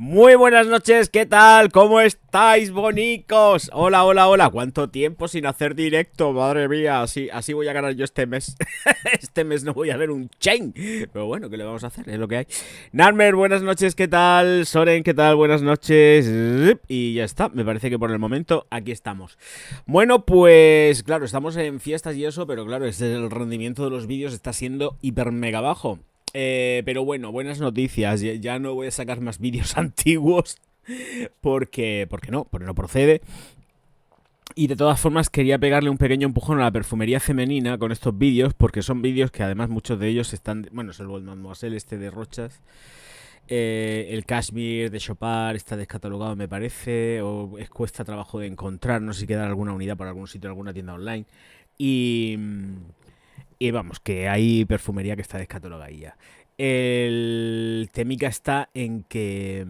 Muy buenas noches, ¿qué tal? ¿Cómo estáis, bonicos? Hola, hola, hola. ¿Cuánto tiempo sin hacer directo? Madre mía, así voy a ganar yo este mes. Este mes no voy a ver un chain. Pero bueno, ¿qué le vamos a hacer? Es lo que hay. Narmer, buenas noches, ¿qué tal? Soren, ¿qué tal? Buenas noches. Y ya está, me parece que por el momento aquí estamos. Bueno, pues claro, estamos en fiestas y eso, pero claro, el rendimiento de los vídeos está siendo hiper mega bajo. Pero bueno, buenas noticias. Ya no voy a sacar más vídeos antiguos porque no procede. Y de todas formas quería pegarle un pequeño empujón a la perfumería femenina con estos vídeos, porque son vídeos que además muchos de ellos están... Bueno, es el Bold Mademoiselle este de Rochas. El Cashmere de Chopard está descatalogado, me parece, o cuesta trabajo de encontrar. No sé si queda alguna unidad por algún sitio, en alguna tienda online. Y vamos, que hay perfumería que está descatalogada ya. El temica está en que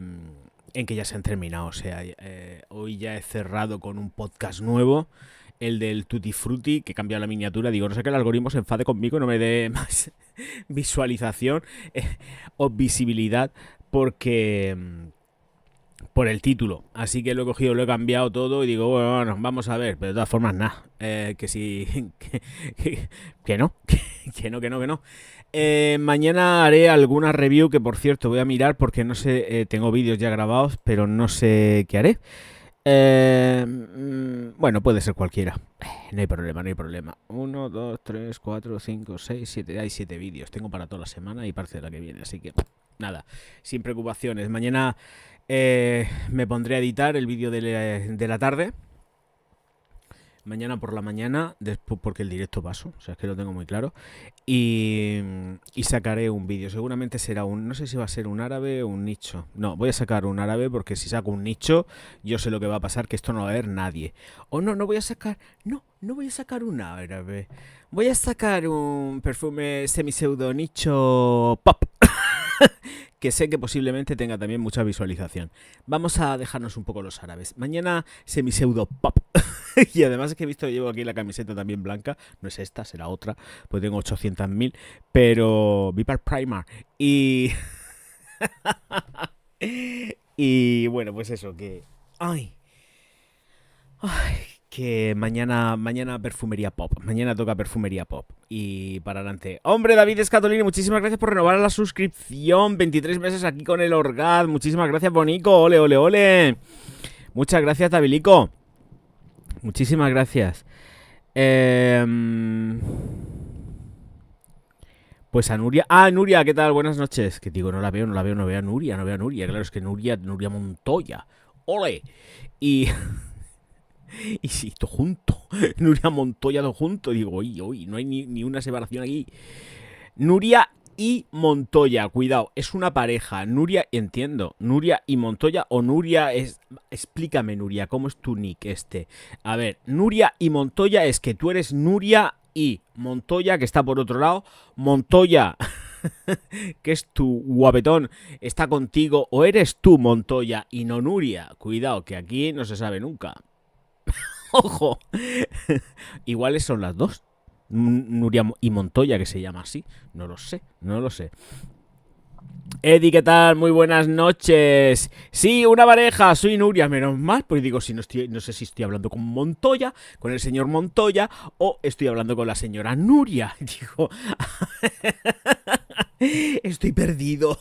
ya se han terminado. O sea, hoy ya he cerrado con un podcast nuevo, el del Tutti Frutti, que he cambiado la miniatura. Digo, no sé que el algoritmo se enfade conmigo y no me dé más visualización o visibilidad porque... por el título, así que lo he cogido, lo he cambiado todo y digo, bueno, vamos a ver, pero de todas formas, nada, que sí, que no, que no. Mañana haré alguna review que, por cierto, voy a mirar porque no sé, tengo vídeos ya grabados, pero no sé qué haré. Bueno, puede ser cualquiera. No hay problema, no hay problema. 1, 2, 3, 4, 5, 6, 7. Hay 7 vídeos. Tengo para toda la semana y parte de la que viene. Así que, nada, sin preocupaciones. Mañana me pondré a editar el vídeo de la tarde. Mañana por la mañana, después porque el directo paso, o sea, es que lo tengo muy claro. Y sacaré un vídeo. Seguramente será no sé si va a ser un árabe o un nicho. No, voy a sacar un árabe porque si saco un nicho, yo sé lo que va a pasar, que esto no va a ver nadie. O no voy a sacar, no voy a sacar un árabe. Voy a sacar un perfume semi-pseudo nicho pop. Que sé que posiblemente tenga también mucha visualización. Vamos a dejarnos un poco los árabes. Mañana semi-pseudo pop. Y además es que he visto, llevo aquí la camiseta también blanca. No es esta, será otra, pues tengo 800.000. Pero Vipar Primer. Y... y bueno, pues eso, que... Ay, que mañana perfumería pop. Mañana toca perfumería pop. Y para adelante. Hombre, David Escatolini, muchísimas gracias por renovar la suscripción. 23 meses aquí con el Orgaz. Muchísimas gracias, Bonico. Ole, ole, ole. Muchas gracias, Dabilico. Muchísimas gracias. Pues a Nuria. Ah, Nuria, ¿qué tal? Buenas noches. Que digo, no veo a Nuria. Claro, es que Nuria Montoya. Ole. Y... y si, todo junto. Nuria Montoya, todo junto. Digo, oye, no hay ni una separación aquí. Nuria y Montoya, cuidado, es una pareja. Nuria, entiendo. Nuria y Montoya, o Nuria es... Explícame, Nuria, ¿cómo es tu nick este? A ver, Nuria y Montoya es que tú eres Nuria y Montoya, que está por otro lado. Montoya, que es tu guapetón, está contigo. O eres tú, Montoya, y no Nuria. Cuidado, que aquí no se sabe nunca. ¡Ojo! Iguales son las dos. Nuria y Montoya, que se llama así. No lo sé. Eddie, ¿qué tal? Muy buenas noches. Sí, una pareja, soy Nuria, menos mal. Pues digo, si no sé si estoy hablando con Montoya, con el señor Montoya, o estoy hablando con la señora Nuria. Digo, estoy perdido.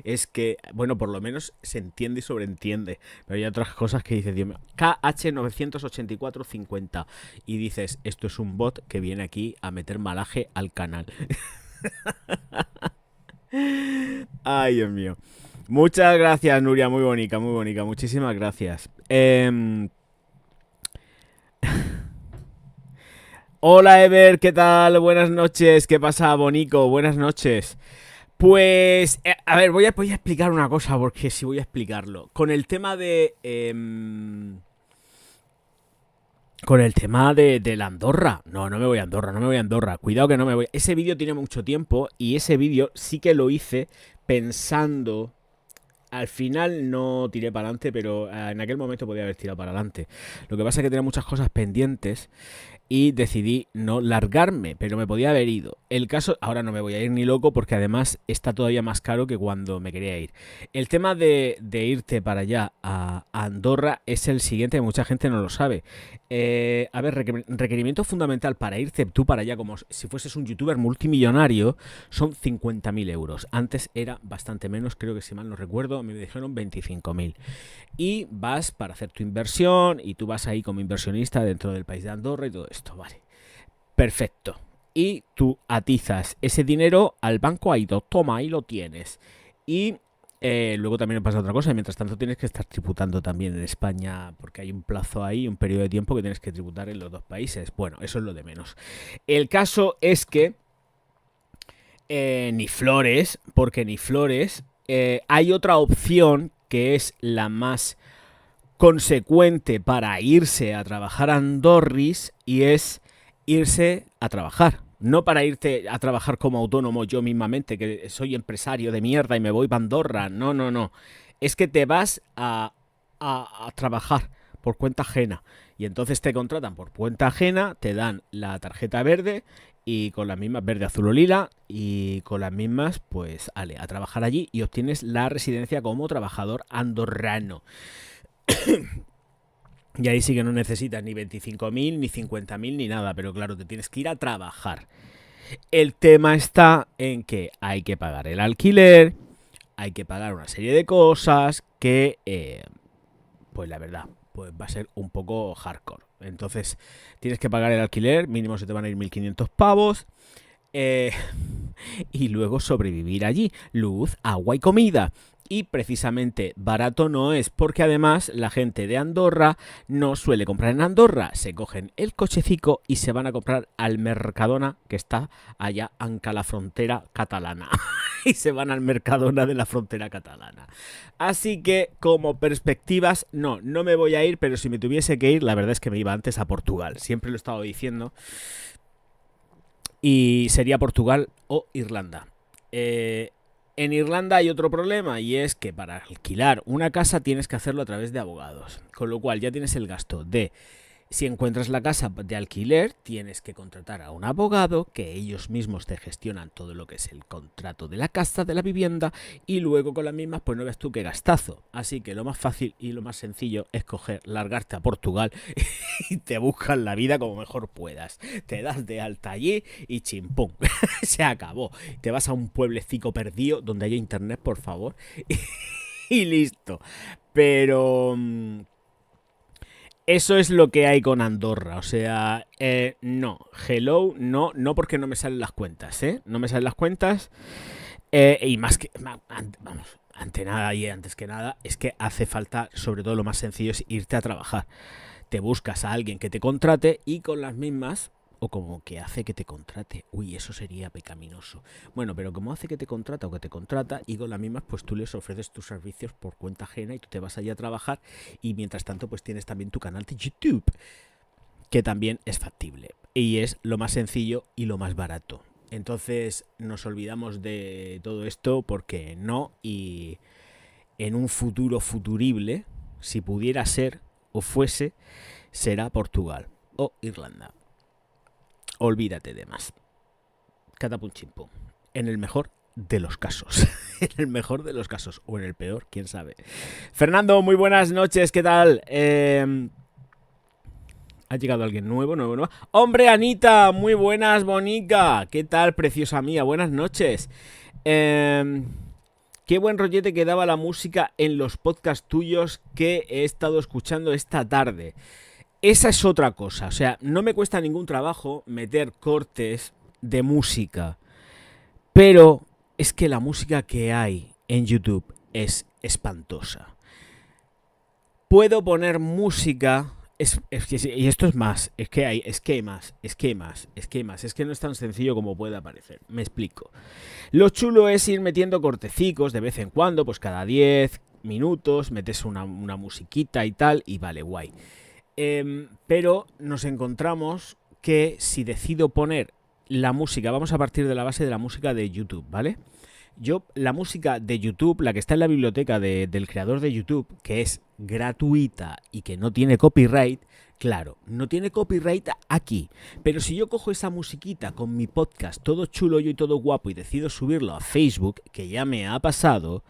Es que, bueno, por lo menos se entiende y sobreentiende. Pero hay otras cosas que dices, Dios mío, KH98450. Y dices, esto es un bot que viene aquí a meter malaje al canal. Ay, Dios mío. Muchas gracias, Nuria, muy bonita. Muchísimas gracias. Hola, Ever, ¿qué tal? Buenas noches. ¿Qué pasa, Bonico? Buenas noches. Pues, a ver, voy a explicar una cosa, porque sí voy a explicarlo. Con el tema de... con el tema de la Andorra. No me voy a Andorra. Cuidado que no me voy. Ese vídeo tiene mucho tiempo y ese vídeo sí que lo hice pensando... Al final no tiré para adelante, pero en aquel momento podía haber tirado para adelante. Lo que pasa es que tenía muchas cosas pendientes y decidí no largarme, pero me podía haber ido. El caso, ahora no me voy a ir ni loco porque además está todavía más caro que cuando me quería ir. El tema de irte para allá a Andorra es el siguiente, mucha gente no lo sabe. A ver, requerimiento fundamental para irte tú para allá como si fueses un youtuber multimillonario son 50.000 euros. Antes era bastante menos, creo que si mal no recuerdo, me dijeron 25.000. Y vas para hacer tu inversión y tú vas ahí como inversionista dentro del país de Andorra y todo esto, vale. Perfecto. Y tú atizas ese dinero al banco, ahí toma, ahí lo tienes. Y luego también pasa otra cosa, mientras tanto tienes que estar tributando también en España, porque hay un plazo ahí, un periodo de tiempo que tienes que tributar en los dos países. Bueno, eso es lo de menos. El caso es que ni flores, porque ni flores, hay otra opción que es la más consecuente para irse a trabajar a Andorris y es irse a trabajar. No para irte a trabajar como autónomo yo mismamente, que soy empresario de mierda y me voy para Andorra. No, no, no. Es que te vas a trabajar por cuenta ajena. Y entonces te contratan por cuenta ajena, te dan la tarjeta verde y con las mismas, verde, azul o lila, y con las mismas, pues, a trabajar allí y obtienes la residencia como trabajador andorrano. Y ahí sí que no necesitas ni 25.000, ni 50.000, ni nada, pero claro, te tienes que ir a trabajar. El tema está en que hay que pagar el alquiler, hay que pagar una serie de cosas que, pues la verdad, pues va a ser un poco hardcore. Entonces, tienes que pagar el alquiler, mínimo se te van a ir 1.500 pavos. Y luego sobrevivir allí, luz, agua y comida. Y precisamente barato no es, porque además la gente de Andorra no suele comprar en Andorra. Se cogen el cochecico y se van a comprar al Mercadona, que está allá anca la frontera catalana. Y se van al Mercadona de la frontera catalana. Así que como perspectivas, no me voy a ir, pero si me tuviese que ir, la verdad es que me iba antes a Portugal. Siempre lo he estado diciendo. Y sería Portugal o Irlanda. En Irlanda hay otro problema y es que para alquilar una casa tienes que hacerlo a través de abogados. Con lo cual ya tienes el gasto de, si encuentras la casa de alquiler, tienes que contratar a un abogado, que ellos mismos te gestionan todo lo que es el contrato de la casa, de la vivienda, y luego con las mismas, pues no ves tú qué gastazo. Así que lo más fácil y lo más sencillo es largarte a Portugal y te buscas la vida como mejor puedas. Te das de alta allí y chimpum, se acabó. Te vas a un pueblecito perdido donde haya internet, por favor, y listo. Pero eso es lo que hay con Andorra, o sea, no, hello, no porque no me salen las cuentas, no me salen las cuentas, y más que, vamos, antes que nada, es que hace falta, sobre todo lo más sencillo es irte a trabajar. Te buscas a alguien que te contrate y con las mismas, o como que hace que te contrate, uy, eso sería pecaminoso. Bueno, pero como hace que te contrata o que te contrata y con las mismas, pues tú les ofreces tus servicios por cuenta ajena y tú te vas allá a trabajar y mientras tanto pues tienes también tu canal de YouTube, que también es factible y es lo más sencillo y lo más barato. Entonces nos olvidamos de todo esto porque no, y en un futuro futurible, si pudiera ser o fuese, será Portugal o Irlanda. Olvídate de más. Catapum chimpum. En el mejor de los casos. En el mejor de los casos. O en el peor, quién sabe. Fernando, muy buenas noches. ¿Qué tal? Ha llegado alguien nuevo. ¡Hombre, Anita! Muy buenas, bonica. ¿Qué tal, preciosa mía? Buenas noches. Qué buen rollete que daba la música en los podcasts tuyos que he estado escuchando esta tarde. Esa es otra cosa, o sea, no me cuesta ningún trabajo meter cortes de música, pero es que la música que hay en YouTube es espantosa. Puedo poner música, y esto es más, es que hay esquemas, es que no es tan sencillo como puede parecer, me explico. Lo chulo es ir metiendo cortecicos de vez en cuando, pues cada 10 minutos metes una musiquita y tal, y vale, guay. Pero nos encontramos que si decido poner la música, vamos a partir de la base de la música de YouTube, ¿vale? Yo, la música de YouTube, la que está en la biblioteca del creador de YouTube, que es gratuita y que no tiene copyright, claro, no tiene copyright aquí. Pero si yo cojo esa musiquita con mi podcast todo chulo yo y todo guapo y decido subirlo a Facebook, que ya me ha pasado,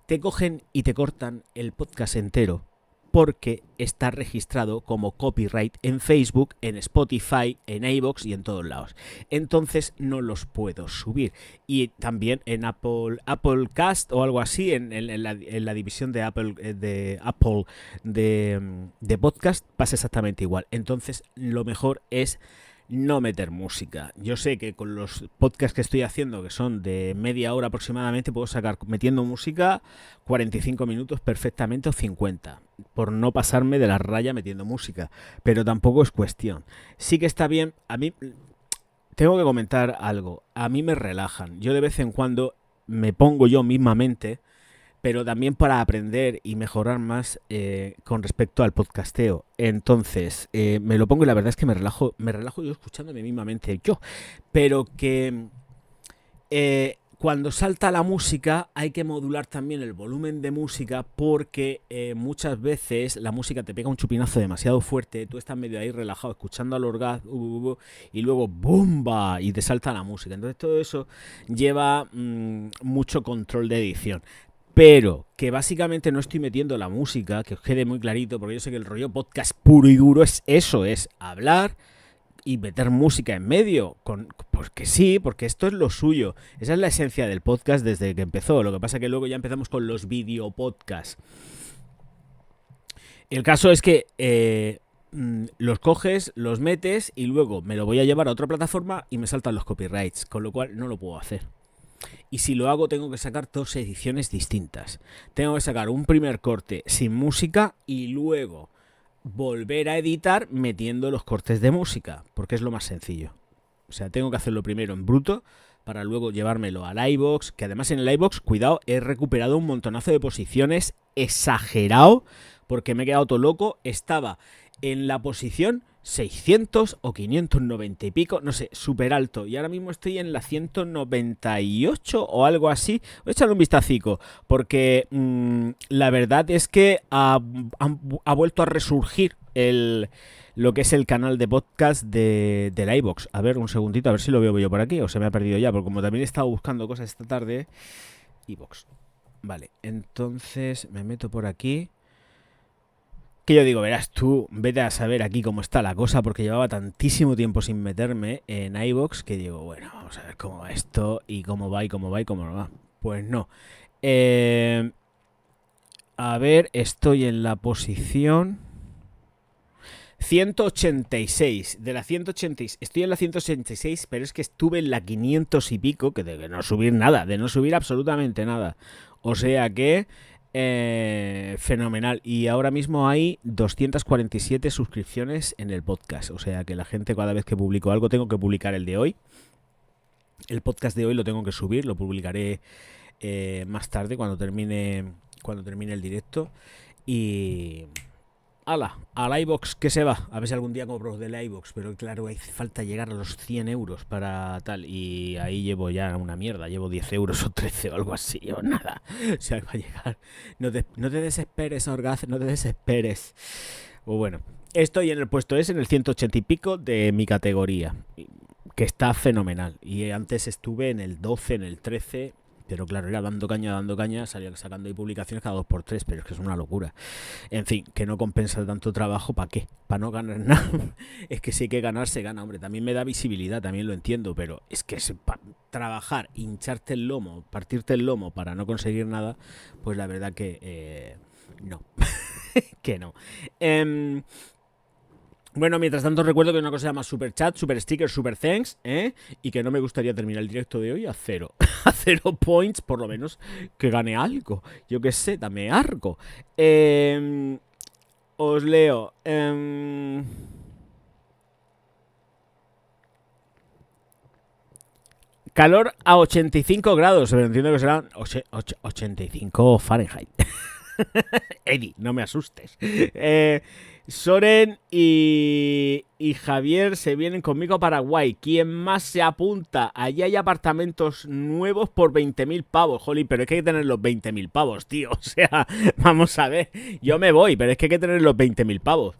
te cogen y te cortan el podcast entero porque está registrado como copyright en Facebook, en Spotify, en iVoox y en todos lados. Entonces no los puedo subir. Y también en Applecast o algo así, en la división de Apple de podcast, pasa exactamente igual. Entonces lo mejor es no meter música. Yo sé que con los podcasts que estoy haciendo, que son de media hora aproximadamente, puedo sacar metiendo música 45 minutos perfectamente o 50, por no pasarme de la raya metiendo música, pero tampoco es cuestión. Sí que está bien, a mí tengo que comentar algo, a mí me relajan, yo de vez en cuando me pongo yo mismamente, pero también para aprender y mejorar más con respecto al podcasteo. Entonces, me lo pongo y la verdad es que me relajo yo escuchándome mismamente yo. Pero que cuando salta la música hay que modular también el volumen de música porque muchas veces la música te pega un chupinazo demasiado fuerte, tú estás medio ahí relajado escuchando al orgasmo y luego ¡bumba! Y te salta la música. Entonces todo eso lleva mucho control de edición. Pero que básicamente no estoy metiendo la música, que os quede muy clarito, porque yo sé que el rollo podcast puro y duro es eso, es hablar y meter música en medio. Porque sí, porque esto es lo suyo. Esa es la esencia del podcast desde que empezó. Lo que pasa es que luego ya empezamos con los videopodcasts. El caso es que los coges, los metes y luego me lo voy a llevar a otra plataforma y me saltan los copyrights, con lo cual no lo puedo hacer. Y si lo hago tengo que sacar 2 ediciones distintas. Tengo que sacar un primer corte sin música y luego volver a editar metiendo los cortes de música, porque es lo más sencillo. O sea, tengo que hacerlo primero en bruto para luego llevármelo al iVoox, que además en el iVoox, cuidado, he recuperado un montonazo de posiciones, exagerado, porque me he quedado todo loco. Estaba en la posición 600 o 590 y pico, no sé, súper alto. Y ahora mismo estoy en la 198 o algo así. Voy a echarle un vistacico, porque la verdad es que ha vuelto a resurgir lo que es el canal de podcast del iVoox. A ver, un segundito, a ver si lo veo yo por aquí o se me ha perdido ya, porque como también he estado buscando cosas esta tarde. iVoox. Vale, entonces me meto por aquí. Que yo digo, verás tú, vete a saber aquí cómo está la cosa, porque llevaba tantísimo tiempo sin meterme en iVoox que digo, bueno, vamos a ver cómo va esto y cómo va y cómo va y cómo no va. Pues no. A ver, estoy en la posición 186. De la 186, estoy en la 186, pero es que estuve en la 500 y pico, que de no subir nada, de no subir absolutamente nada. O sea que fenomenal. Y ahora mismo hay 247 suscripciones en el podcast. O sea que la gente, cada vez que publico algo, tengo que publicar el de hoy. El podcast de hoy lo tengo que subir, lo publicaré más tarde cuando termine el directo. Y ¡hala! Al iVoox que se va. A ver si algún día compro del iVoox. Pero claro, hace falta llegar a los 100 euros para tal. Y ahí llevo ya una mierda. Llevo 10 euros o 13 o algo así. O nada. O sea, va a llegar. No te desesperes, Orgaz. No te desesperes. O bueno. Estoy en el puesto en el 180 y pico de mi categoría. Que está fenomenal. Y antes estuve en el 12, en el 13... Pero claro, era dando caña, salía sacando ahí publicaciones cada 2x3, pero es que es una locura. En fin, que no compensa tanto trabajo, ¿para qué? ¿Para no ganar nada? Es que si hay que ganar, se gana, hombre. También me da visibilidad, también lo entiendo, pero es que trabajar, hincharte el lomo, partirte el lomo para no conseguir nada, pues la verdad que no. Que no. Bueno, mientras tanto recuerdo que una cosa se llama Super Chat, Super Sticker, Super Thanks, y que no me gustaría terminar el directo de hoy a 0. A 0 points, por lo menos que gane algo. Yo qué sé, dame algo. Os leo. Calor a 85 grados, pero entiendo que serán 85 Fahrenheit. Eddie, no me asustes. Soren y Javier se vienen conmigo a Paraguay. ¿Quién más se apunta? Allí hay apartamentos nuevos por 20.000 pavos. Jolín, pero es que hay que tener los 20.000 pavos, tío. O sea, vamos a ver. Yo me voy, pero es que hay que tener los 20.000 pavos.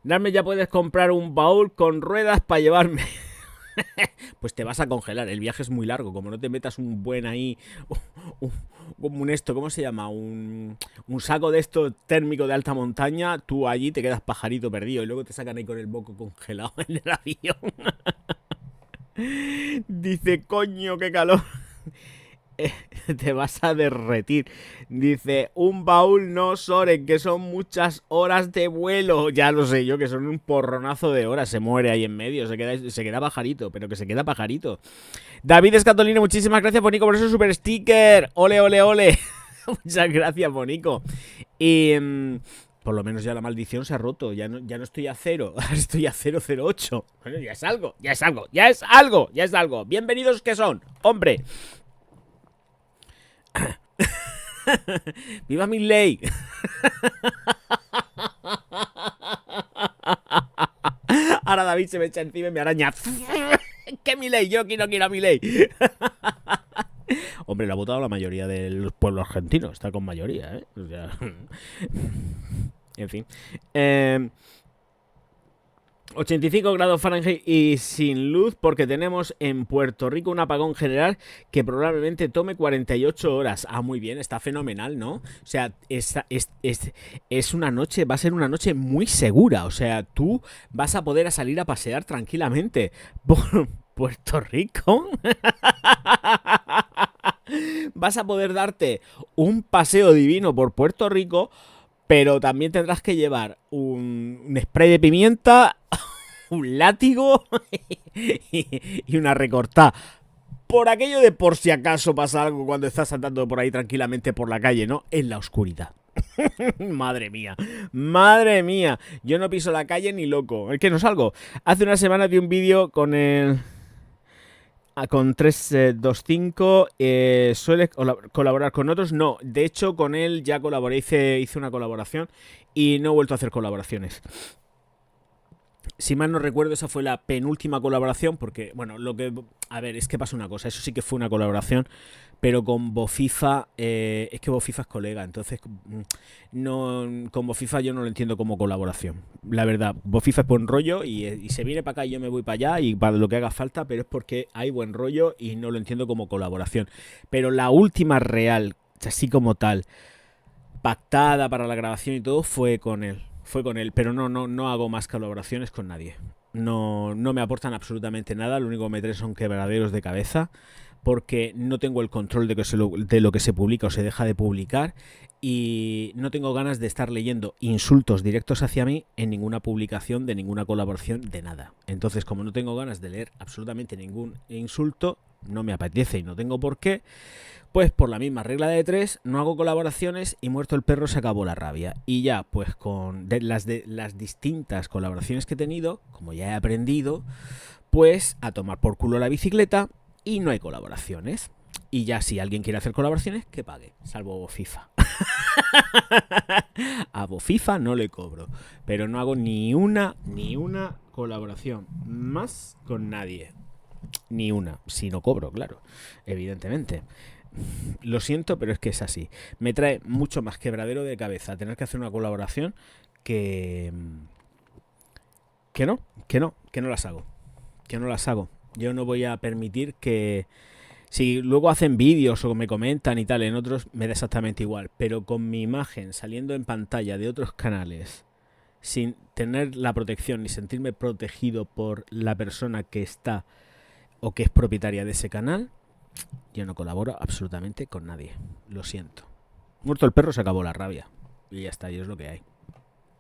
Darme, ya puedes comprar un baúl con ruedas para llevarme. Pues te vas a congelar, el viaje es muy largo, como no te metas un buen ahí, como un esto, ¿cómo se llama? Un saco de esto térmico de alta montaña, tú allí te quedas pajarito perdido y luego te sacan ahí con el moco congelado en el avión. Dice, coño, qué calor. Te vas a derretir. Dice, un baúl no, Soren, que son muchas horas de vuelo. Ya lo sé yo, que son un porronazo de horas. Se muere ahí en medio, se queda pajarito, pero que se queda pajarito. David Escatolino, muchísimas gracias, Bonico, por ese super sticker. Ole, ole, ole. Muchas gracias, Bonico. Y por lo menos ya la maldición se ha roto. Ya no estoy a 0, estoy a 008. Bueno, ya es algo, ya es algo, ya es algo, ya es algo. Bienvenidos que son, hombre. ¡Viva mi ley! Ahora David se me echa encima y me araña. ¡Qué mi ley! Yo no quiero a mi ley. Hombre, lo ha votado la mayoría del pueblo argentino. Está con mayoría, ¿eh? O sea... En fin. 85 grados Fahrenheit y sin luz porque tenemos en Puerto Rico un apagón general que probablemente tome 48 horas. Ah, muy bien, está fenomenal, ¿no? O sea, es una noche, va a ser una noche muy segura. O sea, tú vas a poder salir a pasear tranquilamente por Puerto Rico. Vas a poder darte un paseo divino por Puerto Rico, pero también tendrás que llevar un spray de pimienta, un látigo y una recortada. Por aquello de por si acaso pasa algo cuando estás andando por ahí tranquilamente por la calle, ¿no? En la oscuridad. Madre mía, madre mía. Yo no piso la calle ni loco. Es que no salgo. Hace una semana vi un vídeo con el... Con 325 suele colaborar con otros. No, de hecho con él ya colaboré, hice una colaboración y no he vuelto a hacer colaboraciones. Si mal no recuerdo, esa fue la penúltima colaboración porque, bueno, a ver, es que pasa una cosa, eso sí que fue una colaboración, pero con Bofifa, es que Bofifa es colega, entonces no, con Bofifa yo no lo entiendo como colaboración. La verdad, Bofifa es buen rollo y se viene para acá y yo me voy para allá y para lo que haga falta, pero es porque hay buen rollo y no lo entiendo como colaboración. Pero la última real, así como tal, pactada para la grabación y todo, fue con él. Pero no hago más colaboraciones con nadie. No me aportan absolutamente nada, lo único que me traen son quebraderos de cabeza, porque no tengo el control de lo que se publica o se deja de publicar y no tengo ganas de estar leyendo insultos directos hacia mí en ninguna publicación, de ninguna colaboración, de nada. Entonces, como no tengo ganas de leer absolutamente ningún insulto, no me apetece y no tengo por qué, pues por la misma regla de 3 no hago colaboraciones y muerto el perro se acabó la rabia. Y ya, pues con las distintas colaboraciones que he tenido, como ya he aprendido, pues a tomar por culo la bicicleta y no hay colaboraciones. Y ya si alguien quiere hacer colaboraciones, que pague, salvo Bofifa. A Bofifa no le cobro, pero no hago ni una colaboración más con nadie. Ni una, si no cobro, claro, evidentemente. Lo siento, pero es que es así. Me trae mucho más quebradero de cabeza tener que hacer una colaboración que no las hago. Que no las hago. Yo no voy a permitir que... Si luego hacen vídeos o me comentan y tal en otros, me da exactamente igual. Pero con mi imagen saliendo en pantalla de otros canales, sin tener la protección ni sentirme protegido por la persona que está o que es propietaria de ese canal, yo no colaboro absolutamente con nadie. Lo siento. Muerto el perro se acabó la rabia. Y ya está, y es lo que hay.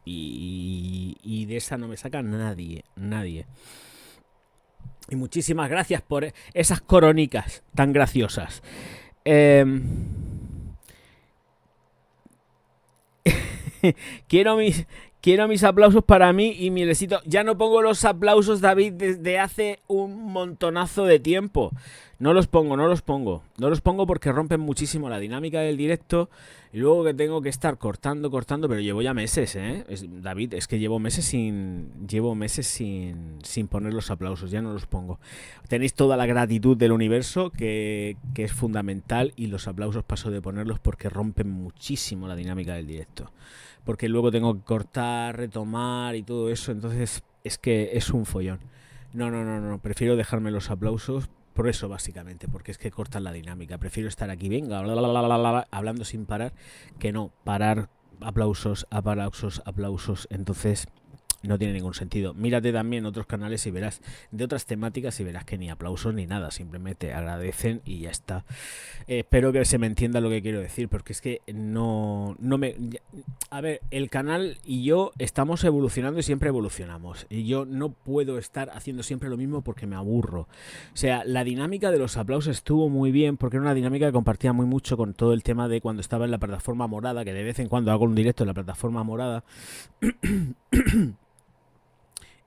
Y de esa no me saca nadie. Y muchísimas gracias por esas crónicas tan graciosas. Quiero mis aplausos para mí y mi besito. Ya no pongo los aplausos, David, desde hace un montonazo de tiempo. No los pongo porque rompen muchísimo la dinámica del directo. Y luego que tengo que estar cortando, pero llevo ya meses, ¿eh? David, es que llevo meses sin poner los aplausos, ya no los pongo. Tenéis toda la gratitud del universo, que es fundamental, y los aplausos paso de ponerlos porque rompen muchísimo la dinámica del directo. Porque luego tengo que cortar, retomar y todo eso, entonces es que es un follón. No, prefiero dejarme los aplausos por eso, básicamente, porque es que cortan la dinámica. Prefiero estar aquí, venga, hablando sin parar, que no parar, aplausos, entonces no tiene ningún sentido. Mírate también otros canales y verás, de otras temáticas, y verás que ni aplausos ni nada, simplemente agradecen y ya está. Espero que se me entienda lo que quiero decir, porque es que no me... A ver, el canal y yo estamos evolucionando y siempre evolucionamos. Y yo no puedo estar haciendo siempre lo mismo porque me aburro. O sea, la dinámica de los aplausos estuvo muy bien porque era una dinámica que compartía muy mucho con todo el tema de cuando estaba en la plataforma morada, que de vez en cuando hago un directo en la plataforma morada.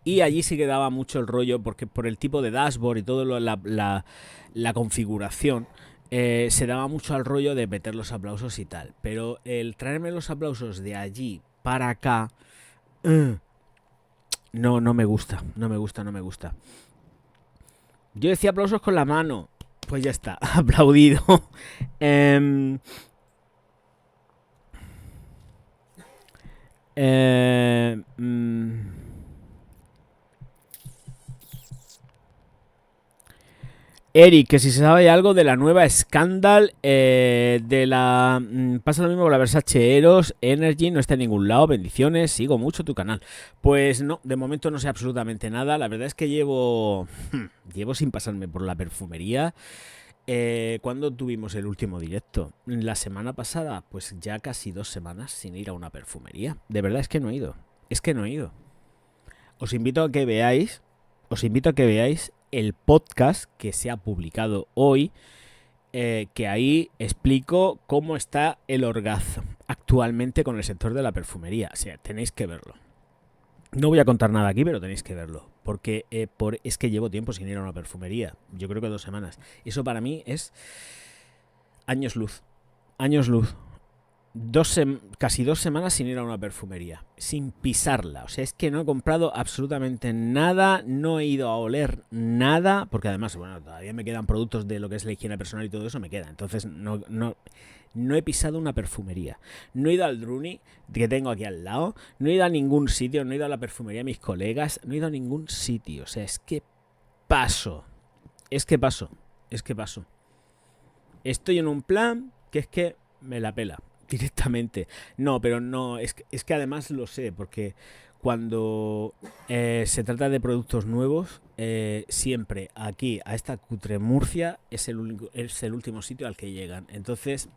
Y allí sí que daba mucho el rollo, porque por el tipo de dashboard y toda la configuración, se daba mucho al rollo de meter los aplausos y tal. Pero el traerme los aplausos de allí para acá, no me gusta. Yo decía aplausos con la mano, pues ya está, aplaudido. Eric, que si se sabe algo de la nueva Scandal, de la... pasa lo mismo con la Versace Eros, Energy, no está en ningún lado, bendiciones, sigo mucho tu canal. Pues no, de momento no sé absolutamente nada, la verdad es que llevo sin pasarme por la perfumería. ¿Cuándo tuvimos el último directo? La semana pasada, pues ya casi 2 semanas sin ir a una perfumería. De verdad es que no he ido, Os invito a que veáis el podcast que se ha publicado hoy, que ahí explico cómo está el orgasmo actualmente con el sector de la perfumería. O sea, tenéis que verlo. No voy a contar nada aquí, pero tenéis que verlo. Porque es que llevo tiempo sin ir a una perfumería. Yo creo que 2 semanas. Eso para mí es años luz. Casi 2 semanas sin ir a una perfumería, sin pisarla. O sea, es que no he comprado absolutamente nada, no he ido a oler nada, porque además, bueno, todavía me quedan productos de lo que es la higiene personal y todo eso me queda. Entonces no he pisado una perfumería. No he ido al Druni, que tengo aquí al lado, no he ido a ningún sitio, no he ido a la perfumería de mis colegas, no he ido a ningún sitio. O sea, es que paso. Estoy en un plan que es que me la pela directamente. No, pero no, es que además lo sé, porque cuando se trata de productos nuevos, siempre aquí, a esta cutre Murcia, es el último sitio al que llegan. Entonces,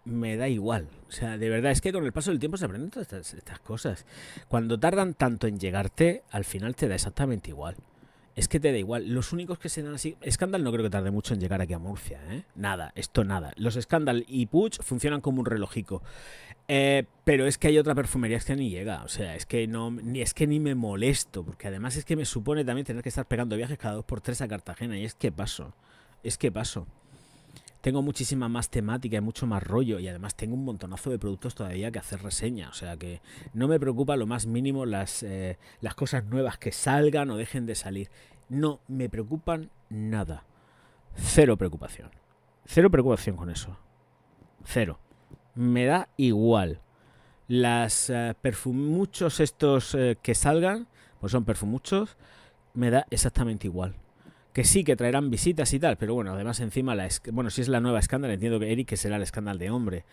me da igual. O sea, de verdad, es que con el paso del tiempo se aprenden todas estas cosas. Cuando tardan tanto en llegarte, al final te da exactamente igual. Es que te da igual. Los únicos que se dan así... Scandal no creo que tarde mucho en llegar aquí a Murcia, ¿eh? Nada. Los Scandal y Puig funcionan como un relojico. Pero es que hay otra perfumería que ni llega. O sea, es que ni me molesto. Porque además es que me supone también tener que estar pegando viajes cada 2x3 a Cartagena. Y es que paso. Tengo muchísima más temática y mucho más rollo. Y además tengo un montonazo de productos todavía que hacer reseña. O sea que no me preocupa lo más mínimo las cosas nuevas que salgan o dejen de salir. No me preocupan nada. Cero preocupación con eso. Cero. Me da igual. Las perfumuchos estos que salgan, pues son perfumuchos, me da exactamente igual. Que sí, que traerán visitas y tal, pero bueno, además encima, si es la nueva Scandal, entiendo que Eric, que será el Scandal de hombre,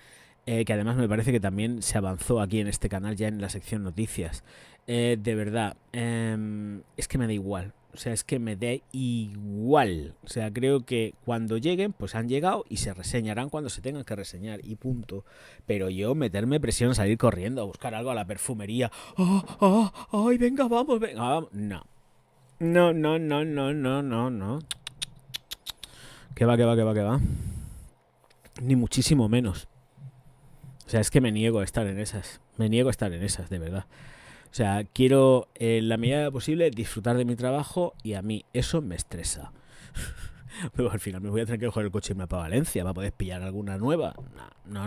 que además me parece que también se avanzó aquí en este canal ya en la sección noticias. De verdad, es que me da igual. O sea, es que me da igual. O sea, creo que cuando lleguen, pues han llegado y se reseñarán cuando se tengan que reseñar y punto. Pero yo meterme presión, salir corriendo a buscar algo a la perfumería. ¡Ay, venga, vamos! No. No. Que va. Ni muchísimo menos. O sea, es que me niego a estar en esas. De verdad. O sea, quiero, en la medida posible, disfrutar de mi trabajo y a mí eso me estresa. Pero al final me voy a tener que coger el coche y irme para Valencia para poder pillar alguna nueva. No.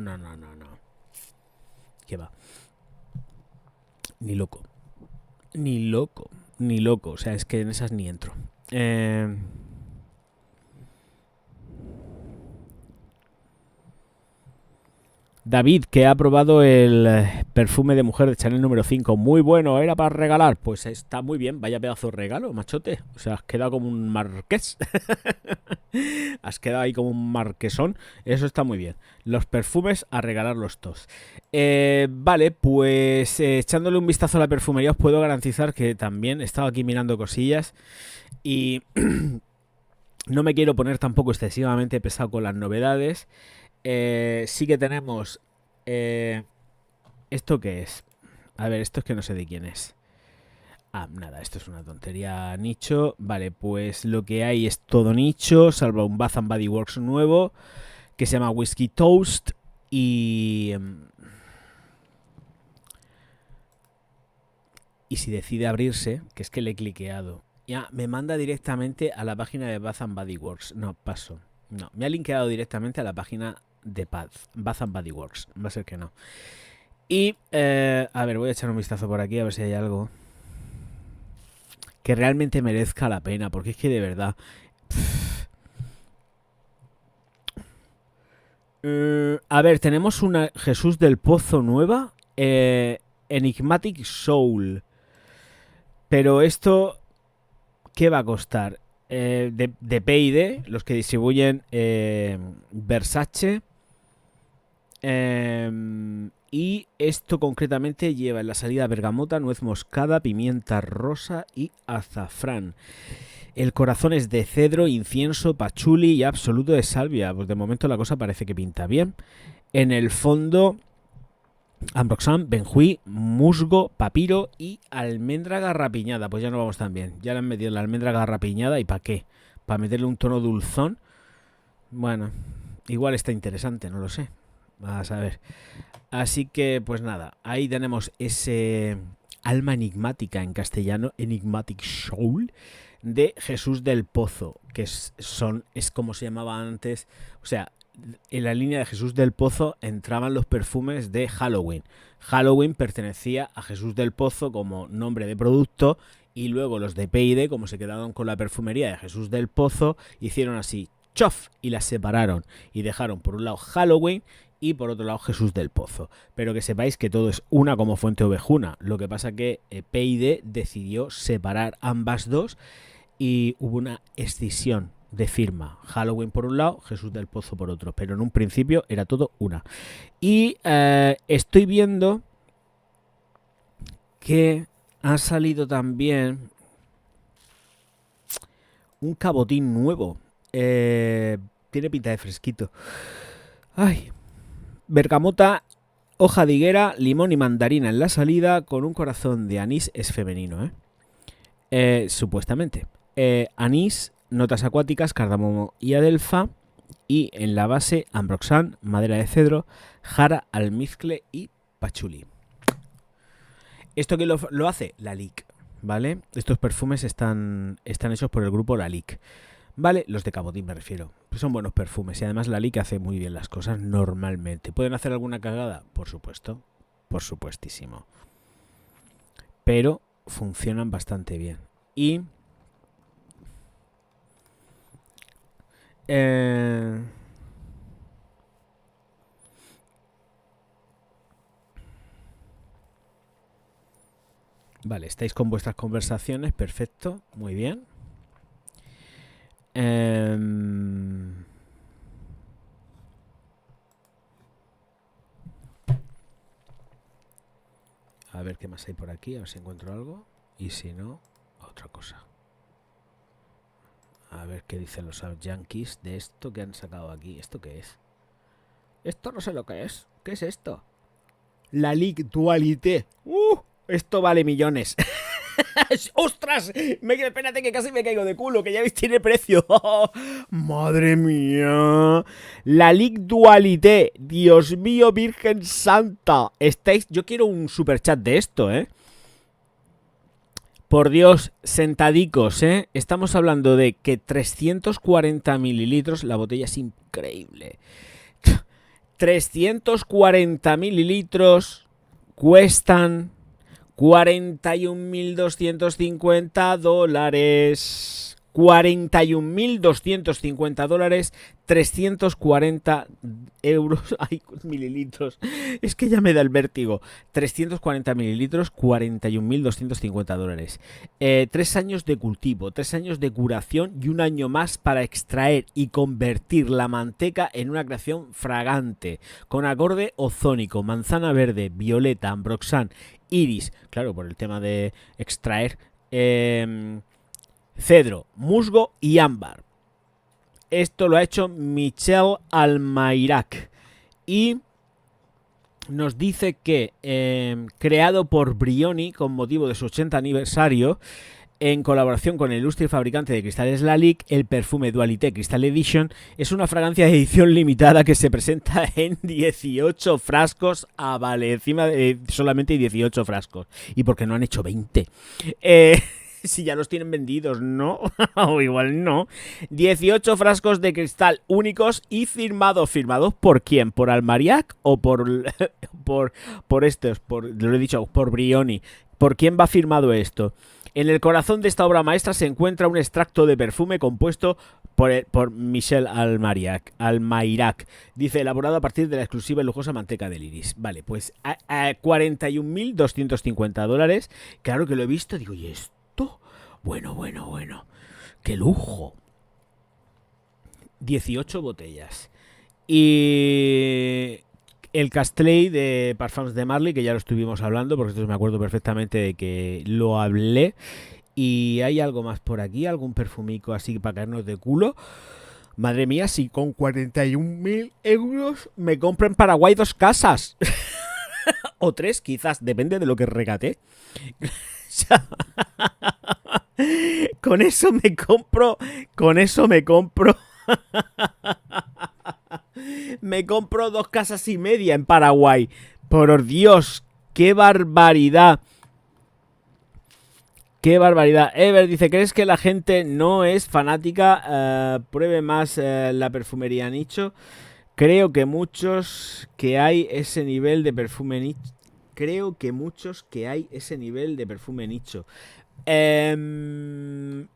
¿Qué va? Ni loco. Ni loco. Ni loco. O sea, es que en esas ni entro. David, que ha probado el perfume de mujer de Chanel número 5. Muy bueno, era para regalar. Pues está muy bien, vaya pedazo de regalo, machote. O sea, has quedado como un marqués. Has quedado ahí como un marquesón. Eso está muy bien. Los perfumes a regalarlos todos. Vale, pues echándole un vistazo a la perfumería os puedo garantizar que también he estado aquí mirando cosillas y no me quiero poner tampoco excesivamente pesado con las novedades. Sí que tenemos... ¿esto qué es? A ver, esto es que no sé de quién es. Ah, nada, esto es una tontería nicho. Vale, pues lo que hay es todo nicho, salvo un Bath and Body Works nuevo, que se llama Whiskey Toast. Y si decide abrirse, que es que le he cliqueado, ya me manda directamente a la página de Bath and Body Works. No, paso. No, me ha linkeado directamente a la página de Bath and Body Works. Va a ser que no. Y, a ver, voy a echar un vistazo por aquí a ver si hay algo que realmente merezca la pena, porque es que de verdad... a ver, tenemos una Jesús del Pozo nueva, Enigmatic Soul. Pero esto, ¿qué va a costar? De P&D, los que distribuyen Versace. Y esto concretamente lleva en la salida bergamota, nuez moscada, pimienta rosa y azafrán. El corazón es de cedro, incienso, pachuli y absoluto de salvia. Pues de momento la cosa parece que pinta bien. En el fondo, ambroxan, benjuí, musgo, papiro y almendra garrapiñada. Pues ya no vamos tan bien. Ya le han metido la almendra garrapiñada. ¿Y para qué? ¿Para meterle un tono dulzón? Bueno, igual está interesante, no lo sé. Vas a ver. Así que, pues nada, ahí tenemos ese alma enigmática en castellano, Enigmatic Soul, de Jesús del Pozo, que es como se llamaba antes. O sea, en la línea de Jesús del Pozo entraban los perfumes de Halloween. Halloween pertenecía a Jesús del Pozo como nombre de producto, y luego los de P&D, como se quedaron con la perfumería de Jesús del Pozo, hicieron así, ¡chof!, y las separaron y dejaron por un lado Halloween y por otro lado Jesús del Pozo. Pero que sepáis que todo es una como Fuente Ovejuna. Lo que pasa que P&D decidió separar ambas dos y hubo una escisión de firma. Halloween por un lado, Jesús del Pozo por otro. Pero en un principio era todo una. Y estoy viendo que ha salido también un cabotín nuevo. Tiene pinta de fresquito. Ay... Bergamota, hoja de higuera, limón y mandarina en la salida, con un corazón de anís. Es femenino, supuestamente. Anís, notas acuáticas, cardamomo y adelfa. Y en la base, ambroxan, madera de cedro, jara, almizcle y pachuli. ¿Esto qué lo hace? Lalique, ¿vale? Estos perfumes están hechos por el grupo Lalique. Vale, los de cabotín me refiero. Pues son buenos perfumes y además Lalique hace muy bien las cosas normalmente. ¿Pueden hacer alguna cagada? Por supuesto, por supuestísimo. Pero funcionan bastante bien. Y... vale, estáis con vuestras conversaciones, perfecto, muy bien. A ver qué más hay por aquí, a ver si encuentro algo. Y si no, otra cosa. A ver qué dicen los yankees de esto que han sacado aquí. ¿Esto qué es? Esto no sé lo que es. ¿Qué es esto? Lalique Dualité. Esto vale millones. ¡Ostras! Espérate que casi me caigo de culo, que ya veis tiene precio. ¡Madre mía! Lalique Dualité. Dios mío, Virgen Santa. Yo quiero un superchat de esto, Por Dios, sentadicos, ¿eh? Estamos hablando de que 340 mililitros, la botella es increíble. 340 mililitros cuestan $41.250. $41.250, 340 euros, ay, mililitros, es que ya me da el vértigo. 340 mililitros, $41.250. 3 años de cultivo, 3 años de curación y un año más para extraer y convertir la manteca en una creación fragante, con acorde ozónico, manzana verde, violeta, ambroxan, iris, claro, por el tema de extraer, cedro, musgo y ámbar. Esto lo ha hecho Michel Almayrac y nos dice que creado por Brioni con motivo de su 80 aniversario, en colaboración con el ilustre fabricante de cristales Lalique, el perfume Dualité Crystal Edition es una fragancia de edición limitada que se presenta en 18 frascos. Vale, encima de solamente 18 frascos. ¿Y por qué no han hecho 20? Si ya los tienen vendidos, ¿no? O igual no. 18 frascos de cristal únicos y firmados. ¿Firmados por quién? ¿Por Almayrac o por estos? Lo he dicho, por Brioni. ¿Por quién va firmado esto? En el corazón de esta obra maestra se encuentra un extracto de perfume compuesto por Michel Almayrac. Dice, elaborado a partir de la exclusiva y lujosa manteca del iris. Vale, pues a $41.250. Claro que lo he visto, digo, ¿y esto? Bueno. ¡Qué lujo! 18 botellas. Y el Castellet de Parfums de Marly, que ya lo estuvimos hablando, porque esto me acuerdo perfectamente de que lo hablé. Y hay algo más por aquí, algún perfumico así para caernos de culo. Madre mía, si con 41.000 euros me compro en Paraguay 2 casas. O 3, quizás, depende de lo que regate. Con eso me compro. Me compro 2 casas y media en Paraguay. Por Dios, qué barbaridad. Qué barbaridad. Ever dice, ¿crees que la gente no es fanática? Pruebe más la perfumería nicho. Creo que muchos que hay ese nivel de perfume nicho.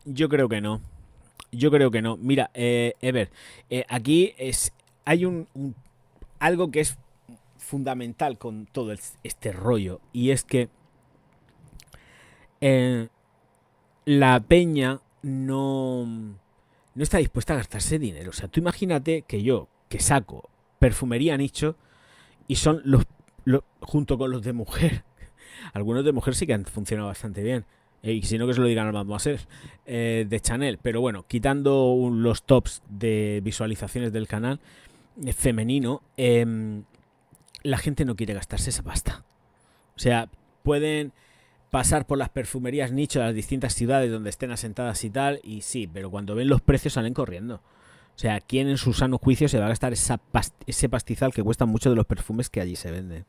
Yo creo que no. Mira, Ever, aquí hay algo que es fundamental con todo este rollo, y es que la peña no está dispuesta a gastarse dinero. O sea, tú imagínate que yo, que saco perfumería nicho, y son los junto con los de mujer. Algunos de mujer sí que han funcionado bastante bien. Y si no, que se lo digan al Mademoiselle de Chanel. Pero bueno, quitando los tops de visualizaciones del canal femenino, la gente no quiere gastarse esa pasta. O sea, pueden pasar por las perfumerías nicho de las distintas ciudades donde estén asentadas y tal, y sí, pero cuando ven los precios salen corriendo. O sea, ¿quién en su sano juicio se va a gastar ese pastizal que cuesta mucho de los perfumes que allí se venden?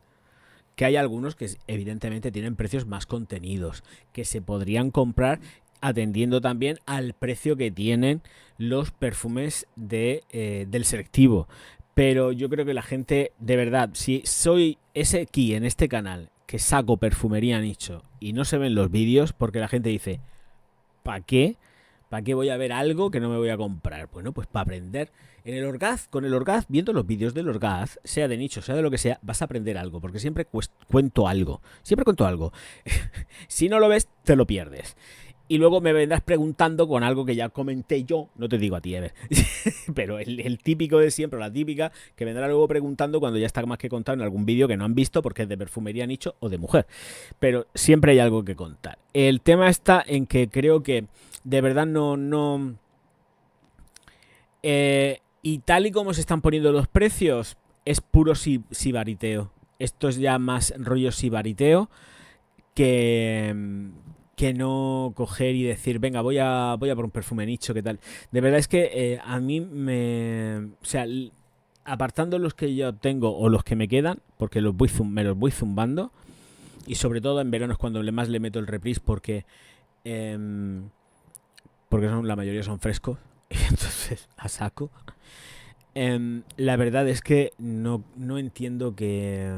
Que hay algunos que evidentemente tienen precios más contenidos, que se podrían comprar atendiendo también al precio que tienen los perfumes del selectivo. Pero yo creo que la gente, de verdad, si soy ese aquí en este canal que saco perfumería nicho y no se ven los vídeos, porque la gente dice, ¿para qué? ¿Para qué voy a ver algo que no me voy a comprar? Bueno, pues para aprender. En el Orgaz, con el Orgaz, viendo los vídeos del Orgaz, sea de nicho, sea de lo que sea, vas a aprender algo, porque siempre cuento algo. Siempre cuento algo. Si no lo ves, te lo pierdes. Y luego me vendrás preguntando con algo que ya comenté yo, no te digo a ti, Ever, pero el típico de siempre, la típica, que vendrá luego preguntando cuando ya está más que contado en algún vídeo que no han visto porque es de perfumería nicho o de mujer. Pero siempre hay algo que contar. El tema está en que creo que de verdad no y tal y como se están poniendo los precios, es puro sibariteo. Esto es ya más rollo sibariteo que no coger y decir, venga, voy a por un perfume nicho, ¿qué tal? De verdad es que a mí o sea, apartando los que yo tengo o los que me quedan, porque me los voy zumbando, y sobre todo en verano es cuando más le meto el reprise, porque porque la mayoría son frescos, entonces a saco. La verdad es que no entiendo que...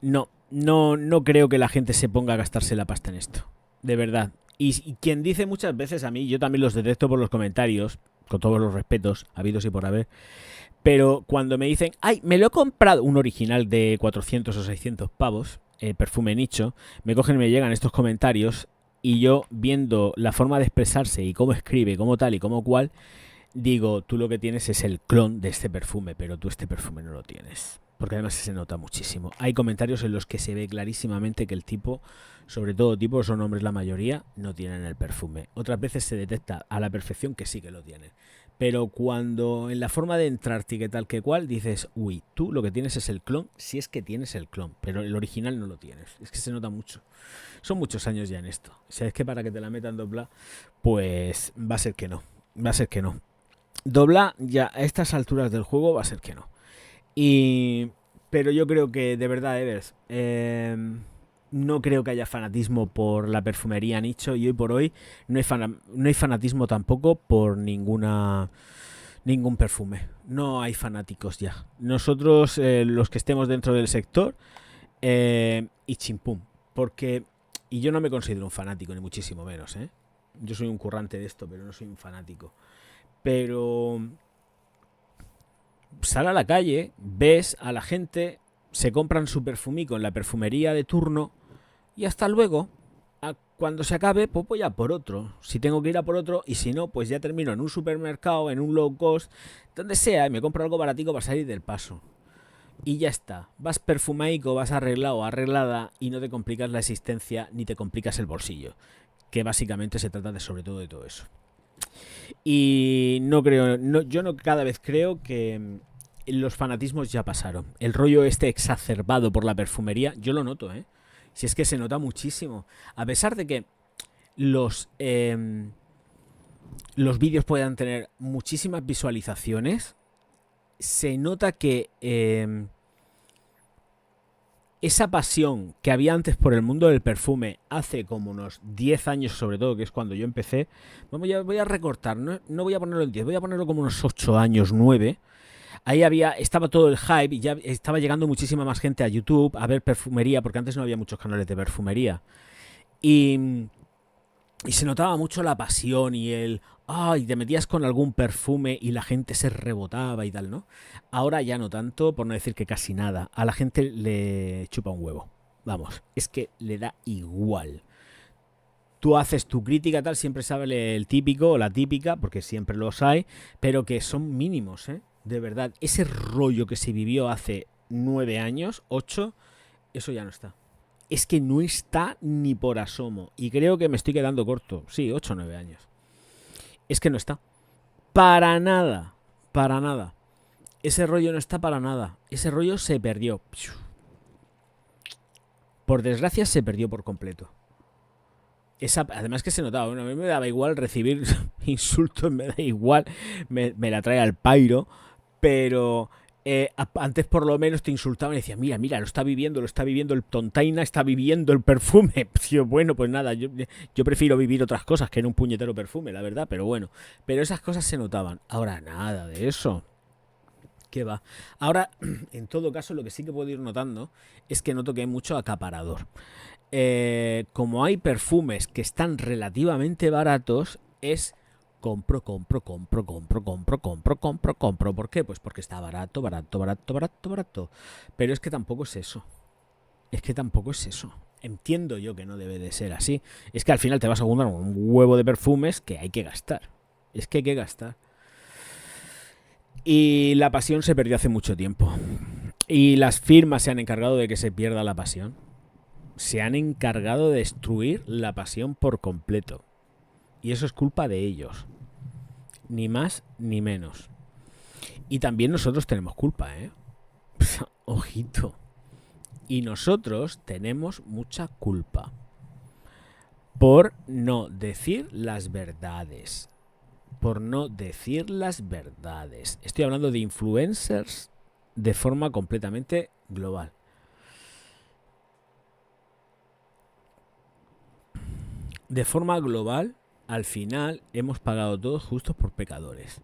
no creo que la gente se ponga a gastarse la pasta en esto. De verdad. Y quien dice muchas veces a mí, yo también los detecto por los comentarios, con todos los respetos, habidos y por haber, pero cuando me dicen, ay, me lo he comprado, un original de 400 o 600 pavos, perfume nicho, me cogen y me llegan estos comentarios y yo, viendo la forma de expresarse y cómo escribe, cómo tal y cómo cual, digo, tú lo que tienes es el clon de este perfume, pero tú este perfume no lo tienes. Porque además se nota muchísimo. Hay comentarios en los que se ve clarísimamente que el tipo, sobre todo tipo, son hombres la mayoría, no tienen el perfume. Otras veces se detecta a la perfección que sí que lo tienen. Pero cuando en la forma de entrarte y que tal que cual, dices, uy, tú lo que tienes es el clon, si es que tienes el clon, pero el original no lo tienes. Es que se nota mucho. Son muchos años ya en esto. O sea, es que para que te la metan dobla, pues va a ser que no. Va a ser que no. Dobla ya a estas alturas del juego va a ser que no. Pero yo creo que, de verdad, Evers, no creo que haya fanatismo por la perfumería nicho y hoy por hoy no hay fanatismo tampoco por ningún perfume. No hay fanáticos ya. Nosotros, los que estemos dentro del sector, y chimpum. Y yo no me considero un fanático, ni muchísimo menos, ¿eh? Yo soy un currante de esto, pero no soy un fanático. Pero sal a la calle, ves a la gente, se compran su perfumico en la perfumería de turno y hasta luego. Cuando se acabe, pues voy a por otro. Si tengo que ir a por otro, y si no, pues ya termino en un supermercado, en un low cost, donde sea, y me compro algo baratico para salir del paso. Y ya está. Vas perfumaico, vas arreglado o arreglada y no te complicas la existencia ni te complicas el bolsillo. Que básicamente se trata de sobre todo de todo eso. Y no creo, yo no cada vez creo que los fanatismos ya pasaron. El rollo este exacerbado por la perfumería, yo lo noto, ¿eh? Si es que se nota muchísimo. A pesar de que los vídeos puedan tener muchísimas visualizaciones, se nota que esa pasión que había antes por el mundo del perfume, hace como unos 10 años sobre todo, que es cuando yo empecé, voy a recortar, no voy a ponerlo en 10, voy a ponerlo como unos 8 años, 9. Ahí estaba todo el hype y ya estaba llegando muchísima más gente a YouTube a ver perfumería, porque antes no había muchos canales de perfumería. Y se notaba mucho la pasión y y te metías con algún perfume y la gente se rebotaba y tal, ¿no? Ahora ya no tanto, por no decir que casi nada. A la gente le chupa un huevo. Vamos, es que le da igual. Tú haces tu crítica, tal, siempre sale el típico o la típica, porque siempre los hay, pero que son mínimos, ¿eh? De verdad, ese rollo que se vivió hace 9 años, 8, eso ya no está. Es que no está ni por asomo. Y creo que me estoy quedando corto. Sí, 8 o 9 años. Es que no está. Para nada. Para nada. Ese rollo no está para nada. Ese rollo se perdió. Por desgracia se perdió por completo. Además que se notaba. Bueno, a mí me daba igual recibir insultos. Me da igual. Me la trae al pairo. Pero... antes por lo menos te insultaban y decían, mira, lo está viviendo el tontaina, está viviendo el perfume. Tío, bueno, pues nada, yo prefiero vivir otras cosas que en un puñetero perfume, la verdad, pero bueno. Pero esas cosas se notaban. Ahora nada de eso. ¿Qué va? Ahora, en todo caso, lo que sí que puedo ir notando es que noto que hay mucho acaparador. Como hay perfumes que están relativamente baratos, es... compro. ¿Por qué? Pues porque está barato. Pero es que tampoco es eso. Entiendo yo que no debe de ser así. Es que al final te vas a comprar un huevo de perfumes que hay que gastar. Es que hay que gastar. Y la pasión se perdió hace mucho tiempo. Y las firmas se han encargado de que se pierda la pasión. Se han encargado de destruir la pasión por completo. Y eso es culpa de ellos. Ni más ni menos. Y también nosotros tenemos culpa, ¿eh? Ojito. Y nosotros tenemos mucha culpa por no decir las verdades. Estoy hablando de influencers de forma completamente global. de forma global, al final hemos pagado todos justos por pecadores.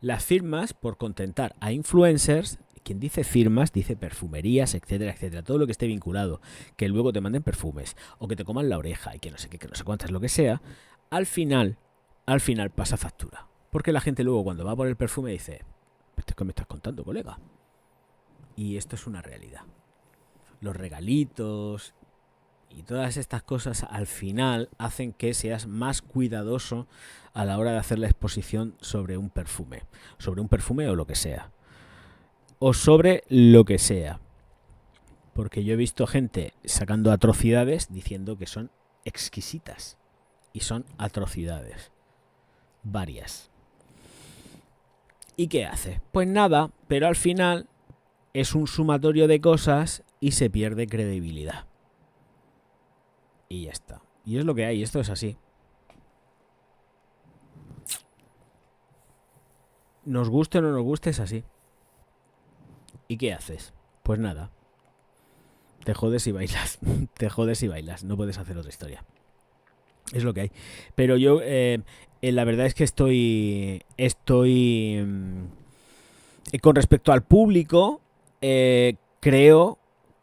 Las firmas, por contentar a influencers, quien dice firmas, dice perfumerías, etcétera, etcétera. Todo lo que esté vinculado, que luego te manden perfumes, o que te coman la oreja, y que no sé qué, que no sé cuántas, lo que sea, al final pasa factura. Porque la gente luego cuando va por el perfume dice, ¿esto qué me estás contando, colega? Y esto es una realidad. Los regalitos y todas estas cosas al final hacen que seas más cuidadoso a la hora de hacer la exposición sobre un perfume o lo que sea, o sobre lo que sea, porque yo he visto gente sacando atrocidades diciendo que son exquisitas, y son atrocidades varias. ¿Y qué hace? Pues nada, pero al final es un sumatorio de cosas y se pierde credibilidad. Y ya está. Y es lo que hay, esto es así. Nos guste o no nos guste, es así. ¿Y qué haces? Pues nada. Te jodes y bailas. Te jodes y bailas. No puedes hacer otra historia. Es lo que hay. Pero yo, la verdad es que estoy con respecto al público, creo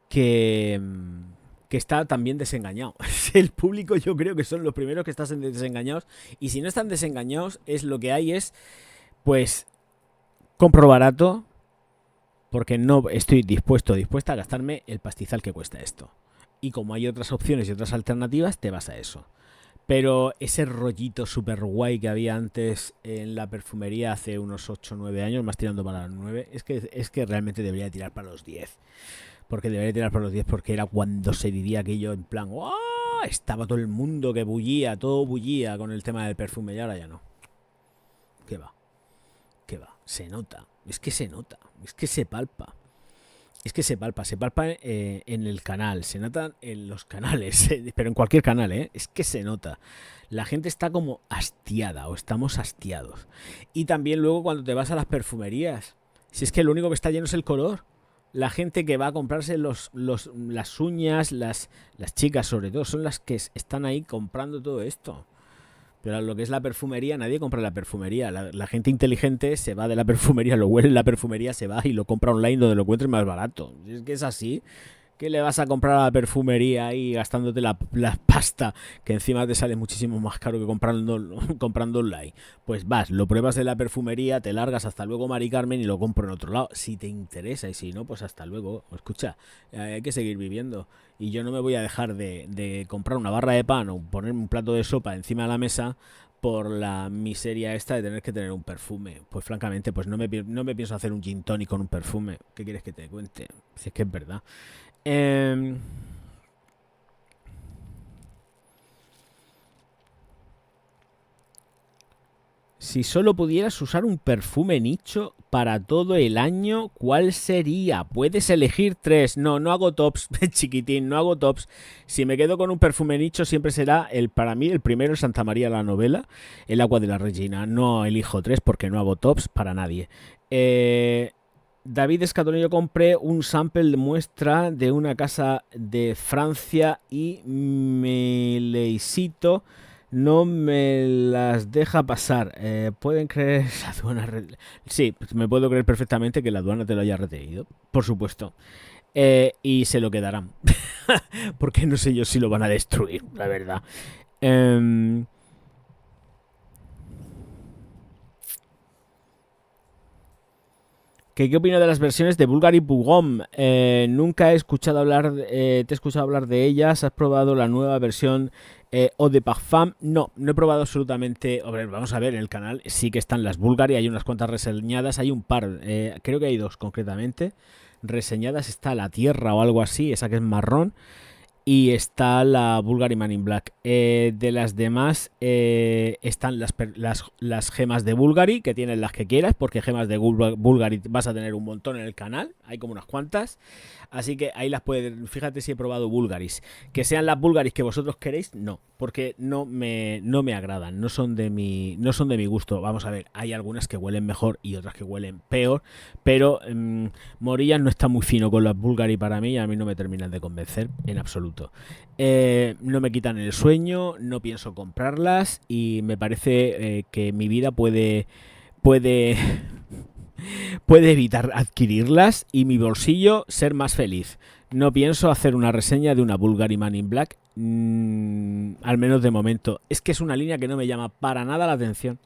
que está también desengañado. El público yo creo que son los primeros que están desengañados, y si no están desengañados, es lo que hay es, pues, compro barato porque no estoy dispuesta a gastarme el pastizal que cuesta esto. Y como hay otras opciones y otras alternativas, te vas a eso. Pero ese rollito super guay que había antes en la perfumería hace unos 8 o 9 años, más tirando para los 9, es que realmente debería tirar para los 10. Porque debería tirar para los 10 porque era cuando se vivía aquello en plan, ¡oh! Estaba todo el mundo que bullía, todo bullía con el tema del perfume, y ahora ya no. ¿Qué va? Se nota, es que se nota, es que se palpa. Se palpa en el canal, se nota en los canales, pero en cualquier canal, es que se nota. La gente está como hastiada, o estamos hastiados. Y también luego cuando te vas a las perfumerías, si es que lo único que está lleno es el color. La gente que va a comprarse las uñas, las chicas sobre todo, son las que están ahí comprando todo esto. Pero lo que es la perfumería, nadie compra la perfumería. La gente inteligente se va de la perfumería, lo huele en la perfumería, se va y lo compra online donde lo encuentre más barato. Es que es así. ¿Qué le vas a comprar a la perfumería ahí gastándote la pasta, que encima te sale muchísimo más caro que comprando online? Pues vas, lo pruebas de la perfumería, te largas, hasta luego Mari Carmen, y lo compro en otro lado. Si te interesa, y si no, pues hasta luego. Escucha, hay que seguir viviendo. Y yo no me voy a dejar de comprar una barra de pan o ponerme un plato de sopa encima de la mesa por la miseria esta de tener que tener un perfume. Pues francamente, pues no me pienso hacer un gin tonic con un perfume. ¿Qué quieres que te cuente? Si es que es verdad. Si solo pudieras usar un perfume nicho para todo el año, ¿cuál sería? Puedes elegir 3. No hago tops, chiquitín, no hago tops. Si me quedo con un perfume nicho, siempre será para mí el primero, el Santa María la Novela, el Agua de la Regina. No elijo 3 porque no hago tops para nadie. David Escatolón, yo compré un sample de muestra de una casa de Francia y Meleisito no me las deja pasar. ¿Pueden creer la aduana? Sí, me puedo creer perfectamente que la aduana te lo haya retenido, por supuesto. Y se lo quedarán. Porque no sé yo si lo van a destruir, la verdad. ¿Qué opina de las versiones de Bulgari Boughomme? Nunca he escuchado hablar, te he escuchado hablar de ellas. ¿Has probado la nueva versión Eau de Parfum? No he probado absolutamente. Vamos a ver, en el canal sí que están las Bulgari, hay unas cuantas reseñadas, hay un par, creo que hay 2 concretamente reseñadas. Está la Tierra o algo así, esa que es marrón, y está la Bulgari Man in Black. De las demás están las gemas de Bulgari, que tienen las que quieras, porque gemas de Bulgari vas a tener un montón en el canal, hay como unas cuantas, así que ahí las puedes. Fíjate si he probado Bulgaris. Que sean las Bulgaris que vosotros queréis, no, porque no me agradan, no son de mi gusto. Vamos a ver, hay algunas que huelen mejor y otras que huelen peor, pero Morillas no está muy fino con las Bulgari para mí, y a mí no me terminan de convencer en absoluto. punto. No me quitan el sueño, no pienso comprarlas y me parece que mi vida puede evitar adquirirlas y mi bolsillo ser más feliz. No pienso hacer una reseña de una Bulgari Man in Black, al menos de momento. Es que es una línea que no me llama para nada la atención.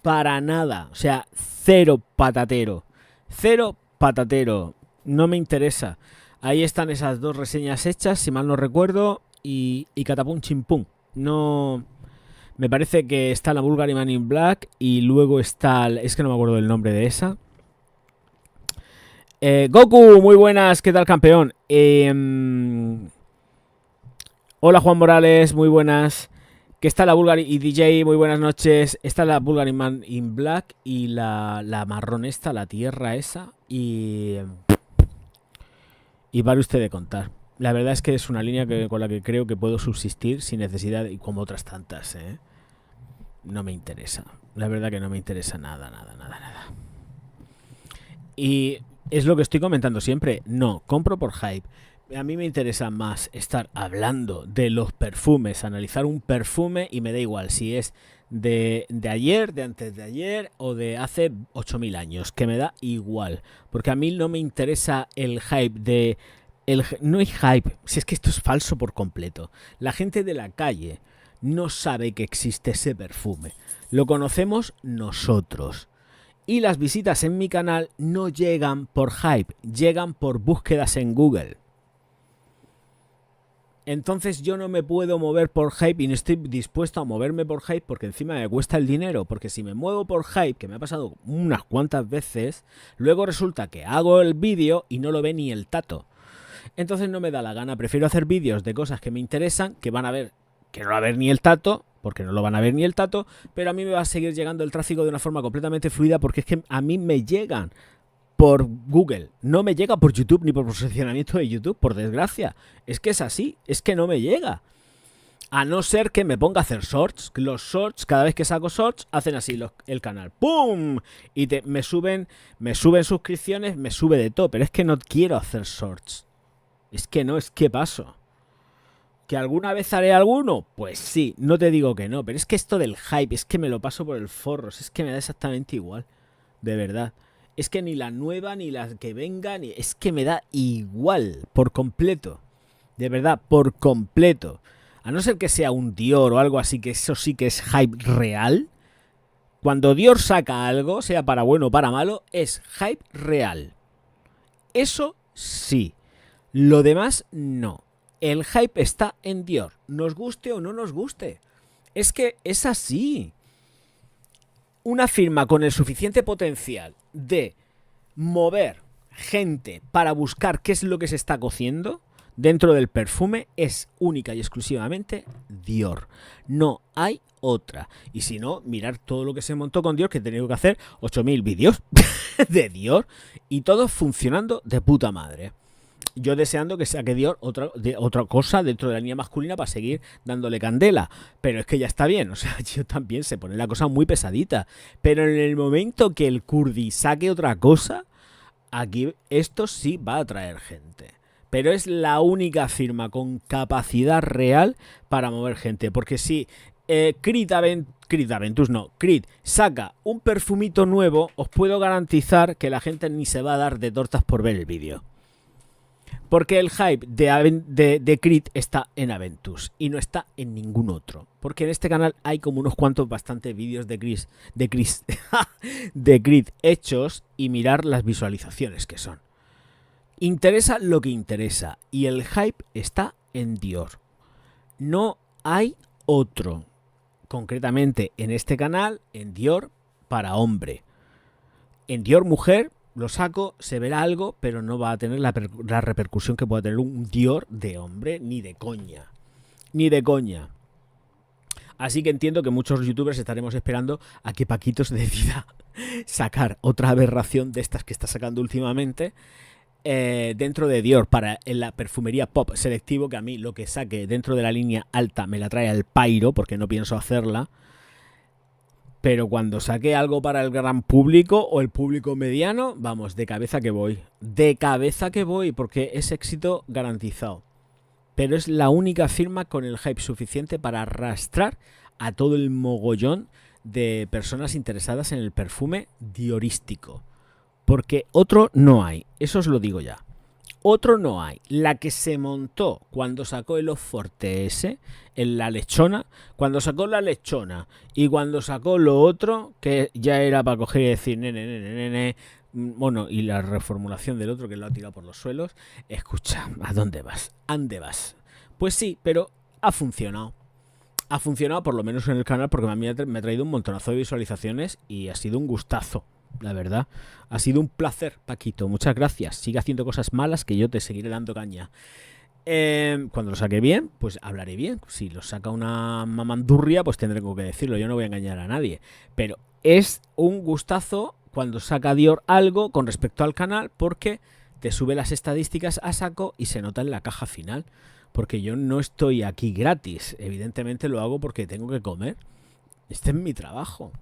Para nada. O sea, cero patatero. Cero patatero. No me interesa. Ahí están esas dos reseñas hechas, si mal no recuerdo, y catapum chimpum. No... Me parece que está la Bulgari Man in Black y luego está... Es que no me acuerdo del nombre de esa. Goku, muy buenas, ¿qué tal, campeón? Hola, Juan Morales, muy buenas. Que está la Bulgari y DJ, muy buenas noches. Está la Bulgari Man in Black y la marrón esta, la tierra esa. Y para usted de contar. La verdad es que es una línea con la que creo que puedo subsistir sin necesidad, y como otras tantas, ¿eh? No me interesa. La verdad que no me interesa nada. Y es lo que estoy comentando siempre. No, compro por hype. A mí me interesa más estar hablando de los perfumes, analizar un perfume y me da igual si es de ayer, de antes de ayer o de hace 8000 años, que me da igual. Porque a mí no me interesa el hype de... no hay hype, si es que esto es falso por completo. La gente de la calle no sabe que existe ese perfume. Lo conocemos nosotros. Y las visitas en mi canal no llegan por hype, llegan por búsquedas en Google. Entonces yo no me puedo mover por hype y no estoy dispuesto a moverme por hype porque encima me cuesta el dinero. Porque si me muevo por hype, que me ha pasado unas cuantas veces, luego resulta que hago el vídeo y no lo ve ni el tato. Entonces no me da la gana. Prefiero hacer vídeos de cosas que me interesan, que van a ver, que no va a ver ni el tato, porque no lo van a ver ni el tato, pero a mí me va a seguir llegando el tráfico de una forma completamente fluida porque es que a mí me llegan por Google, no me llega por YouTube ni por posicionamiento de YouTube, por desgracia. Es que es así, es que no me llega. A no ser que me ponga a hacer shorts. Los shorts, cada vez que saco shorts, hacen así el canal. ¡Pum! Y me suben suscripciones, me sube de todo. Pero es que no quiero hacer shorts. Es que no, es que paso. ¿Que alguna vez haré alguno? Pues sí, no te digo que no. Pero es que esto del hype, es que me lo paso por el forro. Es que me da exactamente igual. De verdad. Es que ni la nueva, ni la que venga, es que me da igual, por completo. De verdad, por completo. A no ser que sea un Dior o algo así, que eso sí que es hype real. Cuando Dior saca algo, sea para bueno o para malo, es hype real. Eso sí. Lo demás, no. El hype está en Dior. Nos guste o no nos guste. Es que es así. Una firma con el suficiente potencial de mover gente para buscar qué es lo que se está cociendo dentro del perfume es única y exclusivamente Dior. No hay otra. Y si no, mirar todo lo que se montó con Dior, que he tenido que hacer 8000 vídeos de Dior y todos funcionando de puta madre. Yo deseando que saque Dior otra cosa dentro de la línea masculina para seguir dándole candela. Pero es que ya está bien. O sea, yo también se pone la cosa muy pesadita. Pero en el momento que el Kurdi saque otra cosa, aquí esto sí va a atraer gente. Pero es la única firma con capacidad real para mover gente. Porque si Creed saca un perfumito nuevo, os puedo garantizar que la gente ni se va a dar de tortas por ver el vídeo. Porque el hype de Creed está en Aventus y no está en ningún otro. Porque en este canal hay como unos cuantos bastantes vídeos de Creed hechos y mirar las visualizaciones que son. Interesa lo que interesa y el hype está en Dior. No hay otro. Concretamente en este canal, en Dior para hombre. En Dior mujer lo saco, se verá algo, pero no va a tener la repercusión que pueda tener un Dior de hombre, ni de coña. Ni de coña. Así que entiendo que muchos youtubers estaremos esperando a que Paquito se decida sacar otra aberración de estas que está sacando últimamente dentro de Dior para en la perfumería pop selectivo, que a mí lo que saque dentro de la línea alta me la trae al pairo porque no pienso hacerla. Pero cuando saque algo para el gran público o el público mediano, vamos, de cabeza que voy. De cabeza que voy, porque es éxito garantizado. pero es la única firma con el hype suficiente para arrastrar a todo el mogollón de personas interesadas en el perfume diorístico. Porque otro no hay, eso os lo digo ya. Otro no hay. La que se montó cuando sacó el Forte S en la lechona, cuando sacó la lechona y cuando sacó lo otro, que ya era para coger y decir nene, bueno, y la reformulación del otro que lo ha tirado por los suelos. Escucha, ¿a dónde vas? ¿Ande vas? Pues sí, pero ha funcionado. Ha funcionado por lo menos en el canal porque a mí me ha traído un montonazo de visualizaciones y ha sido un gustazo. La verdad, ha sido un placer, Paquito. Muchas gracias. Sigue haciendo cosas malas que yo te seguiré dando caña. Cuando lo saque bien, pues hablaré bien. Si lo saca una mamandurria, pues tendré que decirlo. Yo no voy a engañar a nadie. Pero es un gustazo cuando saca Dior algo con respecto al canal, porque te sube las estadísticas a saco y se nota en la caja final. Porque yo no estoy aquí gratis. Evidentemente lo hago porque tengo que comer. Este es mi trabajo.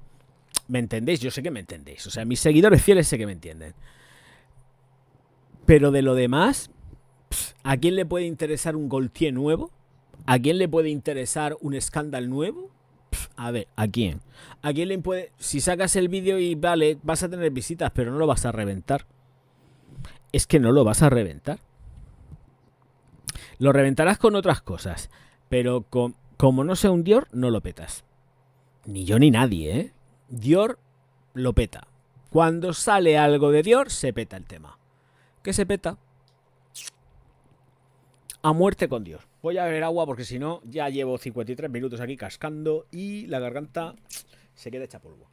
¿Me entendéis? Yo sé que me entendéis. O sea, mis seguidores fieles sé que me entienden. Pero de lo demás, ¿a quién le puede interesar un Gaultier nuevo? ¿A quién le puede interesar un Scandal nuevo? A ver, ¿a quién? ¿A quién le puede...? Si sacas el vídeo y vale, vas a tener visitas, pero no lo vas a reventar. Es que no lo vas a reventar. Lo reventarás con otras cosas. Pero como no sea un Dior, no lo petas. Ni yo ni nadie, ¿eh? Dior lo peta. Cuando sale algo de Dior, se peta el tema. ¿Qué se peta? A muerte con Dior. Voy a beber agua porque si no, ya llevo 53 minutos aquí cascando y la garganta se queda hecha polvo.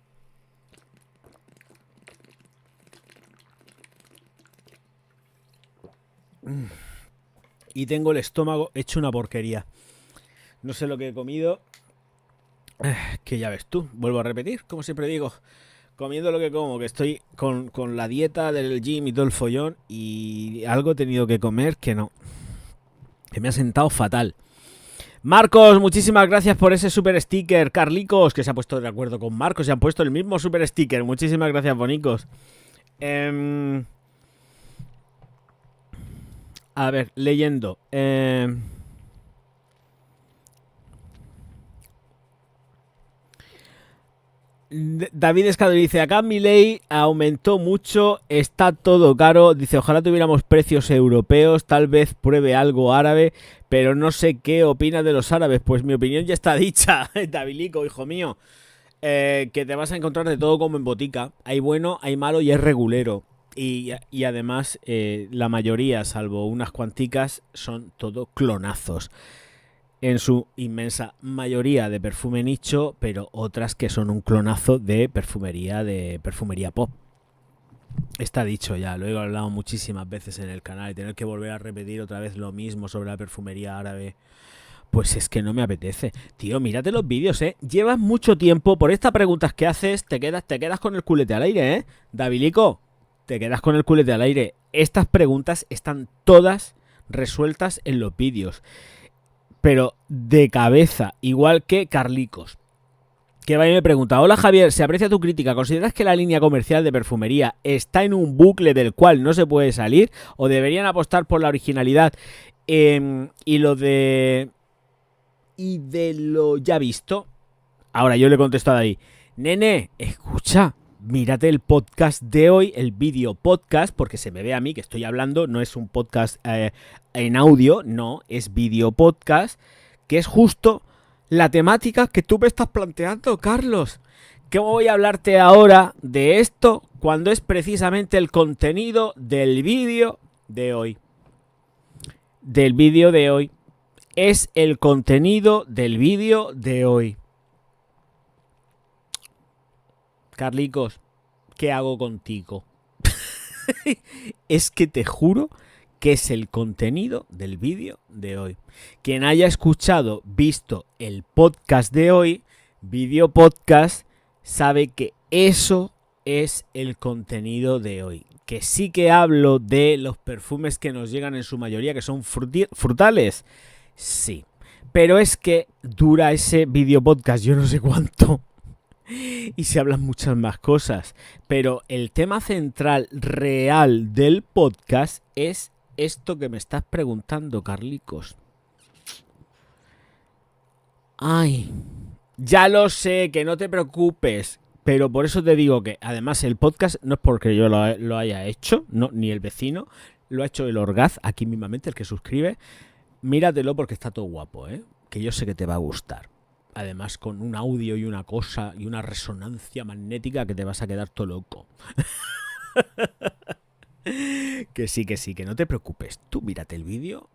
Y tengo el estómago hecho una porquería. No sé lo que he comido. Que ya ves tú, vuelvo a repetir, como siempre digo, comiendo lo que como, que estoy con la dieta del gym y todo el follón y algo he tenido que comer que no, que me ha sentado fatal. Marcos, muchísimas gracias por ese super sticker. Carlicos, que se ha puesto de acuerdo con Marcos, se han puesto el mismo super sticker. Muchísimas gracias, bonicos. A ver, leyendo. David Escadro dice, acá Milei aumentó mucho, está todo caro, dice, ojalá tuviéramos precios europeos, tal vez pruebe algo árabe, pero no sé qué opina de los árabes. Pues mi opinión ya está dicha, Davilico, hijo mío, que te vas a encontrar de todo como en botica, hay bueno, hay malo y es regulero, y además la mayoría, salvo unas cuanticas, son todo clonazos. En su inmensa mayoría de perfume nicho, pero otras que son un clonazo de perfumería pop. Está dicho ya, lo he hablado muchísimas veces en el canal y tener que volver a repetir otra vez lo mismo sobre la perfumería árabe, pues es que no me apetece. Tío, mírate los vídeos, llevas mucho tiempo, por estas preguntas que haces, te quedas con el culete al aire, Davilico, te quedas con el culete al aire. Estas preguntas están todas resueltas en los vídeos, pero de cabeza, igual que Carlicos, que va y me pregunta, hola Javier, se aprecia tu crítica, ¿consideras que la línea comercial de perfumería está en un bucle del cual no se puede salir o deberían apostar por la originalidad y de lo ya visto? Ahora yo le contesto ahí, nene, escucha, mírate el podcast de hoy, el vídeo podcast, porque se me ve a mí que estoy hablando, no es un podcast en audio, no, es vídeo podcast, que es justo la temática que tú me estás planteando, Carlos. ¿Cómo voy a hablarte ahora de esto cuando es precisamente el contenido del vídeo de hoy? Del vídeo de hoy. Es el contenido del vídeo de hoy. Carlicos, ¿qué hago contigo? Es que te juro que es el contenido del vídeo de hoy. Quien haya escuchado, visto el podcast de hoy, vídeo podcast, sabe que eso es el contenido de hoy. Que sí que hablo de los perfumes que nos llegan en su mayoría, que son frutales. Sí, pero es que dura ese vídeo podcast, yo no sé cuánto. Y se hablan muchas más cosas, pero el tema central real del podcast es esto que me estás preguntando, Carlicos. Ay, ya lo sé, que no te preocupes. Pero por eso te digo que, además, el podcast no es porque yo lo haya hecho, no, ni el vecino, lo ha hecho el Orgaz, aquí mismamente, el que suscribe. Míratelo porque está todo guapo, ¿eh? Que yo sé que te va a gustar. Además, con un audio y una cosa y una resonancia magnética que te vas a quedar todo loco. Que sí, que no te preocupes. Tú mírate el vídeo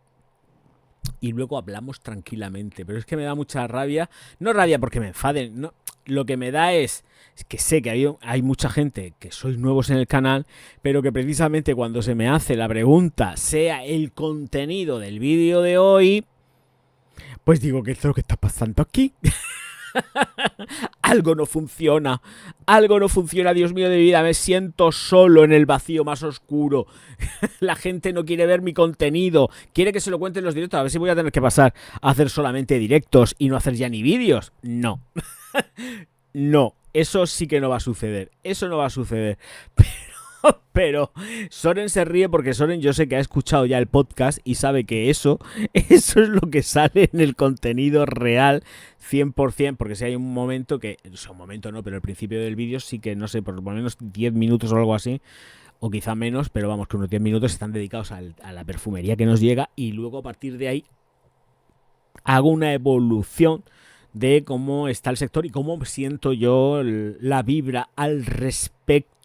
y luego hablamos tranquilamente. Pero es que me da mucha rabia. No rabia porque me enfaden, no. Lo que me da es que sé que hay mucha gente que sois nuevos en el canal, pero que precisamente cuando se me hace la pregunta sea el contenido del vídeo de hoy, pues digo, ¿qué es lo que está pasando aquí? Algo no funciona. Algo no funciona, Dios mío de mi vida. Me siento solo en el vacío más oscuro. La gente no quiere ver mi contenido. Quiere que se lo cuente en los directos. A ver si voy a tener que pasar a hacer solamente directos y no hacer ya ni vídeos. No. No. Eso sí que no va a suceder. Eso no va a suceder. Pero Soren se ríe porque Soren yo sé que ha escuchado ya el podcast y sabe que eso es lo que sale en el contenido real 100%, porque si hay un momento que, o sea, un momento no, pero al principio del vídeo sí que, no sé, por lo menos 10 minutos o algo así, o quizá menos, pero vamos, que unos 10 minutos están dedicados a la perfumería que nos llega y luego a partir de ahí hago una evolución de cómo está el sector y cómo siento yo la vibra al respecto.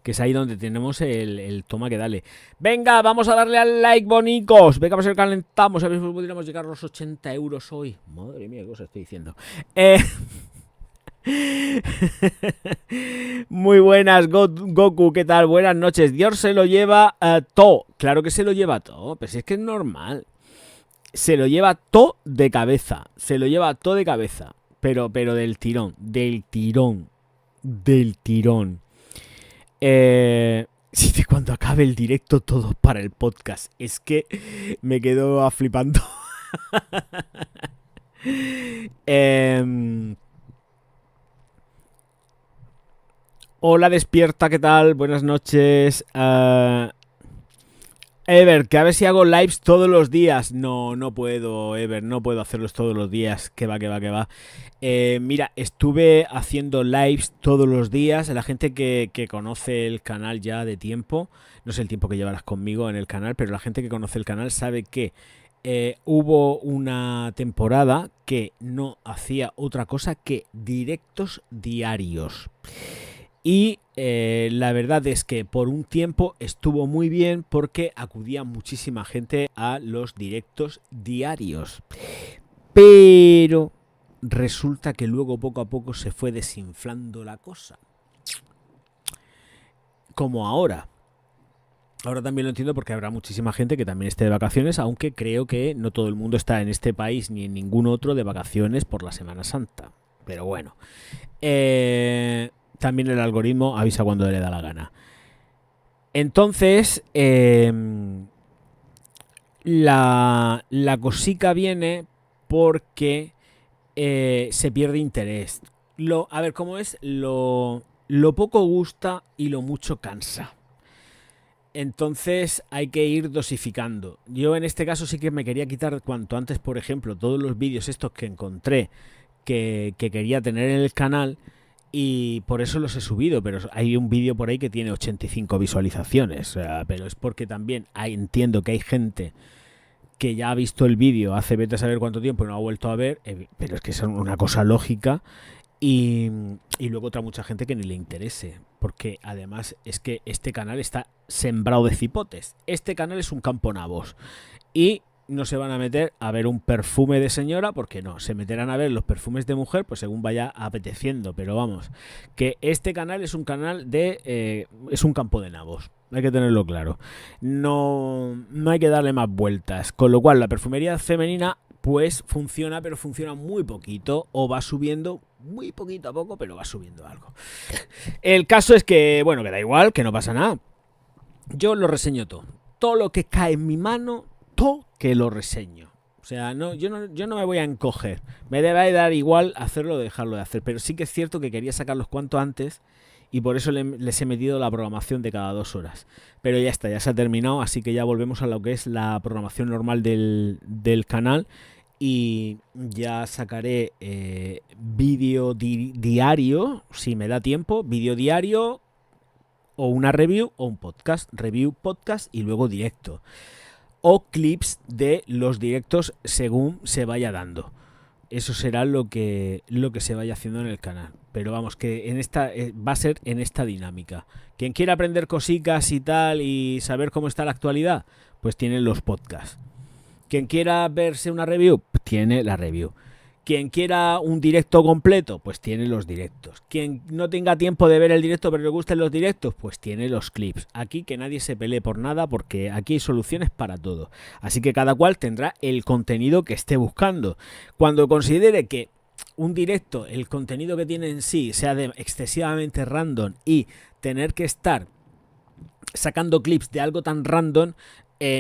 Que es ahí donde tenemos el toma que dale. Venga, vamos a darle al like, bonicos. Venga, pues calentamos. A ver si pudiéramos llegar a los 80 euros hoy. Madre mía, qué cosa estoy diciendo. Muy buenas, Goku, ¿qué tal? Buenas noches. Dios se lo lleva todo. Claro que se lo lleva todo, pero si es que es normal. Se lo lleva todo de cabeza. Se lo lleva todo de cabeza. Pero del tirón. Del tirón. Del tirón. Si cuando acabe el directo todo para el podcast. Es que me quedo flipando. Hola, despierta, ¿qué tal? Buenas noches. Ever, que a ver si hago lives todos los días. No puedo, Ever, no puedo hacerlos todos los días. Que va. Mira, estuve haciendo lives todos los días. La gente que conoce el canal ya de tiempo, no sé el tiempo que llevarás conmigo en el canal, pero la gente que conoce el canal sabe que hubo una temporada que no hacía otra cosa que directos diarios. Y la verdad es que por un tiempo estuvo muy bien porque acudía muchísima gente a los directos diarios. Pero resulta que luego poco a poco se fue desinflando la cosa. Como ahora. Ahora también lo entiendo porque habrá muchísima gente que también esté de vacaciones, aunque creo que no todo el mundo está en este país ni en ningún otro de vacaciones por la Semana Santa. Pero bueno. También el algoritmo avisa cuando le da la gana. Entonces, la cosica viene porque se pierde interés. A ver, ¿cómo es? Lo poco gusta y lo mucho cansa. Entonces hay que ir dosificando. Yo en este caso sí que me quería quitar cuanto antes, por ejemplo, todos los vídeos estos que encontré que quería tener en el canal. Y por eso los he subido, pero hay un vídeo por ahí que tiene 85 visualizaciones, pero es porque también entiendo que hay gente que ya ha visto el vídeo hace vete a saber cuánto tiempo y no ha vuelto a ver, pero es que es una cosa lógica. Y luego otra mucha gente que ni le interese, porque además es que este canal está sembrado de cipotes. Este canal es un campo nabos y no se van a meter a ver un perfume de señora, porque no, se meterán a ver los perfumes de mujer, pues según vaya apeteciendo, pero vamos, que este canal es un canal de... es un campo de nabos, hay que tenerlo claro. No hay que darle más vueltas, con lo cual la perfumería femenina pues funciona, pero funciona muy poquito, o va subiendo muy poquito a poco, pero va subiendo algo. El caso es que, bueno, que da igual, que no pasa nada. Yo lo reseño todo lo que cae en mi mano, que lo reseño. O sea, yo no me voy a encoger. Me debe dar igual hacerlo o dejarlo de hacer. Pero sí que es cierto que quería sacarlos cuanto antes y por eso les he metido la programación de cada 2 horas. Pero ya está, ya se ha terminado, así que ya volvemos a lo que es la programación normal del canal y ya sacaré vídeo diario, si me da tiempo, vídeo diario o una review o un podcast, review, podcast y luego directo. O clips de los directos según se vaya dando. Eso será lo que se vaya haciendo en el canal. Pero vamos, que en esta va a ser en esta dinámica. Quien quiera aprender cositas y tal y saber cómo está la actualidad, pues tiene los podcasts. Quien quiera verse una review, tiene la review. Quien quiera un directo completo, pues tiene los directos. Quien no tenga tiempo de ver el directo pero le gusten los directos, pues tiene los clips. Aquí que nadie se pelee por nada porque aquí hay soluciones para todo. Así que cada cual tendrá el contenido que esté buscando. Cuando considere que un directo, el contenido que tiene en sí, sea excesivamente random y tener que estar sacando clips de algo tan random,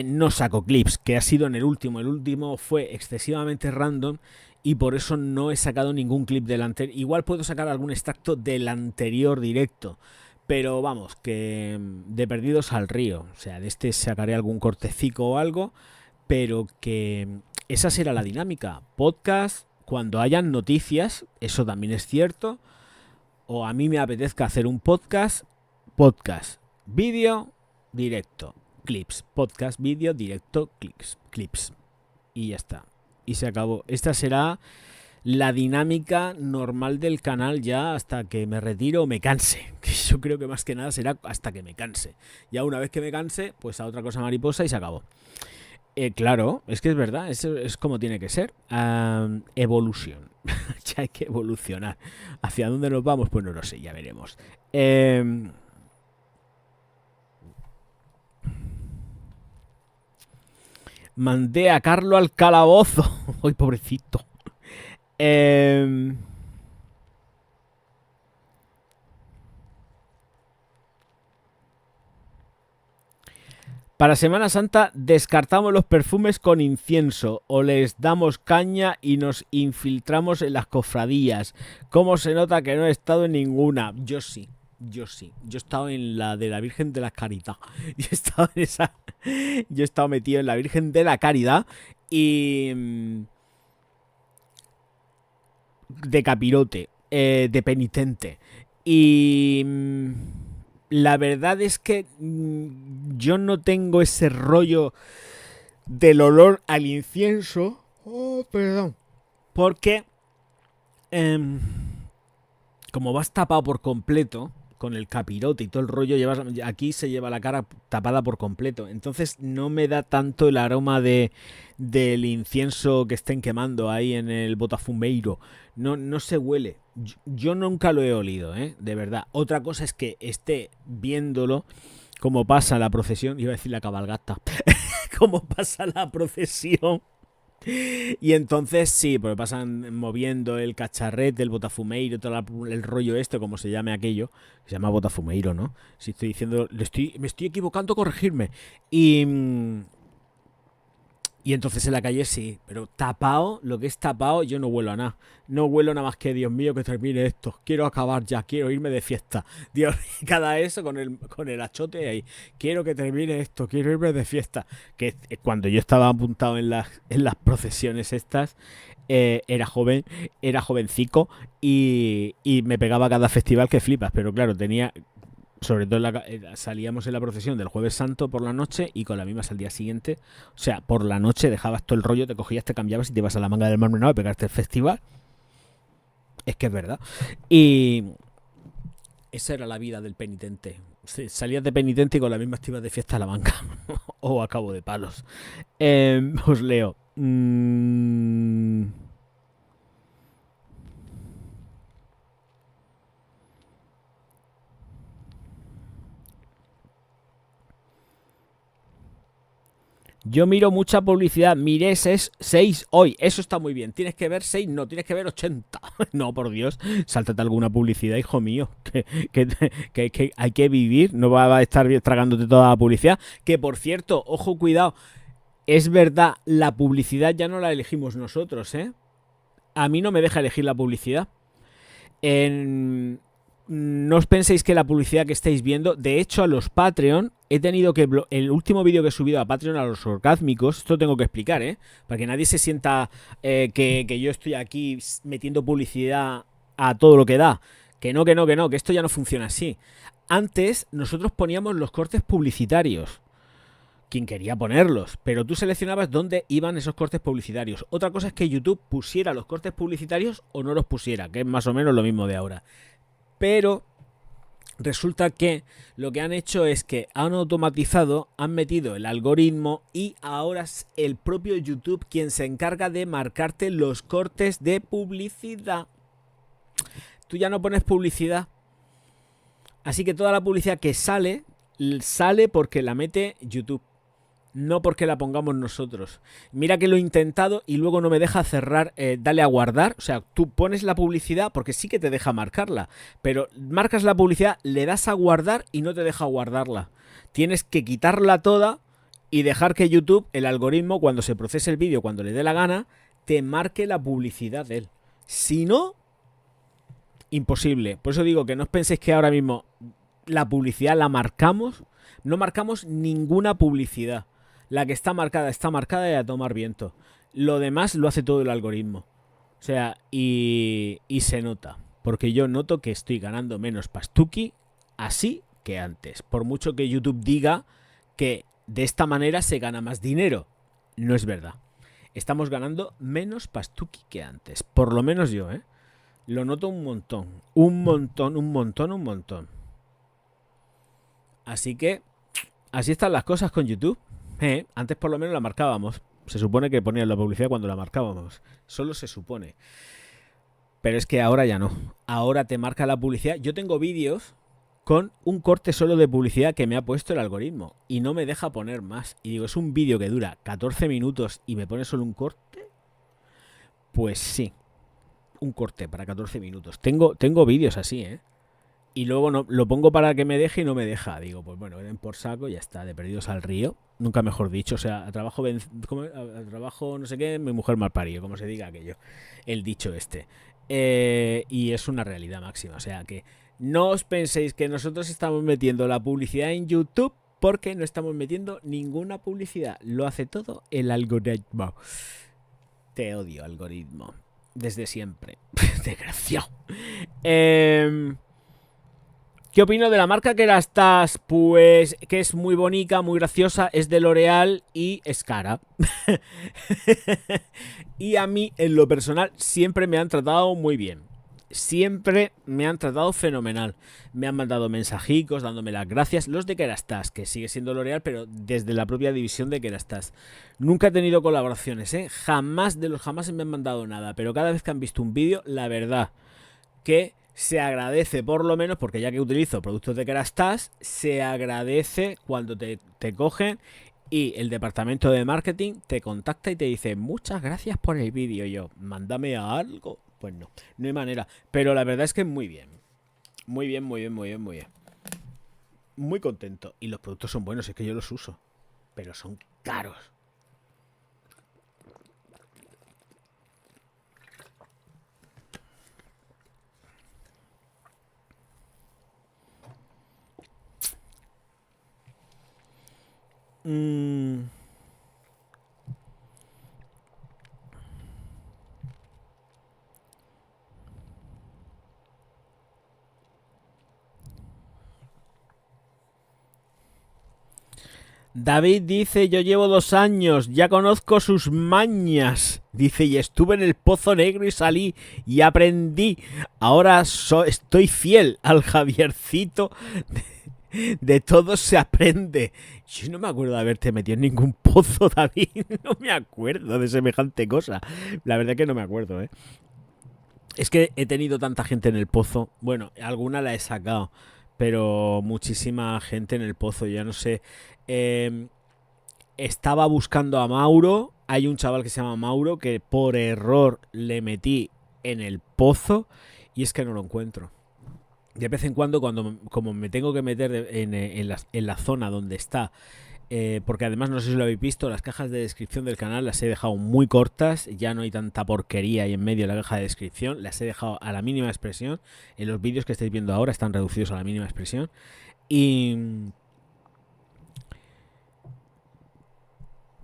no saco clips, que ha sido en el último. El último fue excesivamente random y por eso no he sacado ningún clip del anterior. Igual puedo sacar algún extracto del anterior directo, pero vamos, que de perdidos al río. O sea, de este sacaré algún cortecico o algo, pero que esa será la dinámica. Podcast, cuando hayan noticias, eso también es cierto. O a mí me apetezca hacer un podcast, vídeo, directo, clips, podcast, vídeo, directo, clips. Y ya está. Y se acabó. Esta será la dinámica normal del canal ya hasta que me retiro o me canse. Yo creo que más que nada será hasta que me canse. Ya una vez que me canse, pues a otra cosa mariposa y se acabó. Claro, es que es verdad, eso es como tiene que ser. Evolución. Ya hay que evolucionar. ¿Hacia dónde nos vamos? Pues no lo sé, ya veremos. Mandé a Carlo al calabozo. ¡Ay, pobrecito! Para Semana Santa descartamos los perfumes con incienso o les damos caña y nos infiltramos en las cofradías. ¿Cómo se nota que no he estado en ninguna? Yo sí. Yo he estado en la de la Virgen de la Caridad. Yo he estado en esa. Yo he estado metido en la Virgen de la Caridad y de capirote, de penitente. Y la verdad es que yo no tengo ese rollo del olor al incienso. Oh, perdón. Porque como vas tapado por completo con el capirote y todo el rollo, aquí se lleva la cara tapada por completo. Entonces no me da tanto el aroma del incienso que estén quemando ahí en el botafumeiro. No se huele. Yo nunca lo he olido, de verdad. Otra cosa es que esté viéndolo como pasa la procesión. Iba a decir la cabalgata. Como pasa la procesión. Y entonces sí, porque pasan moviendo el cacharrete, el botafumeiro, todo el rollo como se llame aquello. Se llama botafumeiro, ¿no? Si estoy diciendo, me estoy equivocando, corregirme. Y entonces en la calle sí, pero tapado, lo que es tapado, yo no huelo a nada. No huelo nada más que, Dios mío, que termine esto. Quiero acabar ya, quiero irme de fiesta. Dios, cada eso con el achote ahí. Quiero que termine esto, quiero irme de fiesta. Que cuando yo estaba apuntado en las procesiones estas, era jovencico y me pegaba cada festival que flipas. Pero claro, tenía... Sobre todo salíamos en la procesión del Jueves Santo por la noche y con la misma al día siguiente. O sea, por la noche dejabas todo el rollo, te cogías, te cambiabas y te ibas a la Manga del Mar Menor a pegarte el festival. Es que es verdad. Y esa era la vida del penitente. Salías de penitente y con la misma te ibas de fiesta a la banca. O a cabo de palos. Os leo. Yo miro mucha publicidad. Miré 6 hoy. Eso está muy bien. Tienes que ver 6, no, tienes que ver 80. No, por Dios. Sáltate alguna publicidad, hijo mío. Que hay que vivir. No va a estar tragándote toda la publicidad. Que por cierto, ojo, cuidado. Es verdad, la publicidad ya no la elegimos nosotros, ¿eh? A mí no me deja elegir la publicidad. No os penséis que la publicidad que estáis viendo, de hecho a los Patreon he tenido que... El último vídeo que he subido a Patreon, a los orgásmicos, esto tengo que explicar, para que nadie se sienta que yo estoy aquí metiendo publicidad a todo lo que da. Que no, que esto ya no funciona así. Antes nosotros poníamos los cortes publicitarios, quien quería ponerlos, pero tú seleccionabas dónde iban esos cortes publicitarios. Otra cosa es que YouTube pusiera los cortes publicitarios o no los pusiera, que es más o menos lo mismo de ahora. Pero resulta que lo que han hecho es que han automatizado, han metido el algoritmo y ahora es el propio YouTube quien se encarga de marcarte los cortes de publicidad. Tú ya no pones publicidad. Así que toda la publicidad que sale porque la mete YouTube, no porque la pongamos nosotros. Mira que lo he intentado y luego no me deja cerrar, dale a guardar. O sea, tú pones la publicidad porque sí que te deja marcarla, pero marcas la publicidad, le das a guardar y no te deja guardarla. Tienes que quitarla toda y dejar que YouTube, el algoritmo, cuando se procese el vídeo, cuando le dé la gana, te marque la publicidad de él. Si no, imposible. Por eso digo que no os penséis que ahora mismo la publicidad la marcamos. No marcamos ninguna publicidad. La que está marcada y a tomar viento. Lo demás lo hace todo el algoritmo. O sea, y se nota. Porque yo noto que estoy ganando menos pastuki así que antes. Por mucho que YouTube diga que de esta manera se gana más dinero. No es verdad. Estamos ganando menos pastuki que antes. Por lo menos yo, Lo noto un montón. Un montón. Así que así están las cosas con YouTube. Antes por lo menos la marcábamos. Se supone que ponían la publicidad cuando la marcábamos. Solo se supone. Pero es que ahora ya no. Ahora te marca la publicidad. Yo tengo vídeos con un corte solo de publicidad que me ha puesto el algoritmo. Y no me deja poner más. Y digo, ¿es un vídeo que dura 14 minutos y me pone solo un corte? Pues sí. Un corte para 14 minutos. Tengo vídeos así, Y luego no, lo pongo para que me deje y no me deja. Digo, pues bueno, ven por saco, ya está, de perdidos al río. Nunca mejor dicho. O sea, a trabajo no sé qué, mi mujer mal parido, como se diga aquello. El dicho este. Y es una realidad máxima. O sea, que no os penséis que nosotros estamos metiendo la publicidad en YouTube porque no estamos metiendo ninguna publicidad. Lo hace todo el algoritmo. Te odio, algoritmo. Desde siempre. Desgraciado. ¿Qué opino de la marca Kerastase? Pues que es muy bonita, muy graciosa, es de L'Oreal y es cara. Y a mí, en lo personal, siempre me han tratado muy bien. Siempre me han tratado fenomenal. Me han mandado mensajicos dándome las gracias. Los de Kerastase, que sigue siendo L'Oreal, pero desde la propia división de Kerastase. Nunca he tenido colaboraciones, jamás me han mandado nada. Pero cada vez que han visto un vídeo, la verdad que se agradece, por lo menos, porque ya que utilizo productos de Kerastase, se agradece cuando te cogen y el departamento de marketing te contacta y te dice muchas gracias por el vídeo. Y yo, mándame algo. Pues no hay manera. Pero la verdad es que muy bien. Muy bien. Muy contento. Y los productos son buenos, es que yo los uso. Pero son caros. David dice, yo llevo 2 años, ya conozco sus mañas. Dice, y estuve en el pozo negro y salí y aprendí. Ahora estoy fiel al Javiercito. De todo se aprende. Yo no me acuerdo de haberte metido en ningún pozo, David. No me acuerdo de semejante cosa. La verdad que no me acuerdo, Es que he tenido tanta gente en el pozo. Bueno, alguna la he sacado, pero muchísima gente en el pozo. Ya no sé. Estaba buscando a Mauro. Hay un chaval que se llama Mauro que por error le metí en el pozo y es que no lo encuentro. De vez en cuando, como me tengo que meter en la zona donde está, porque además no sé si lo habéis visto, las cajas de descripción del canal las he dejado muy cortas, ya no hay tanta porquería ahí en medio de la caja de descripción, las he dejado a la mínima expresión. En los vídeos que estáis viendo ahora están reducidos a la mínima expresión. Y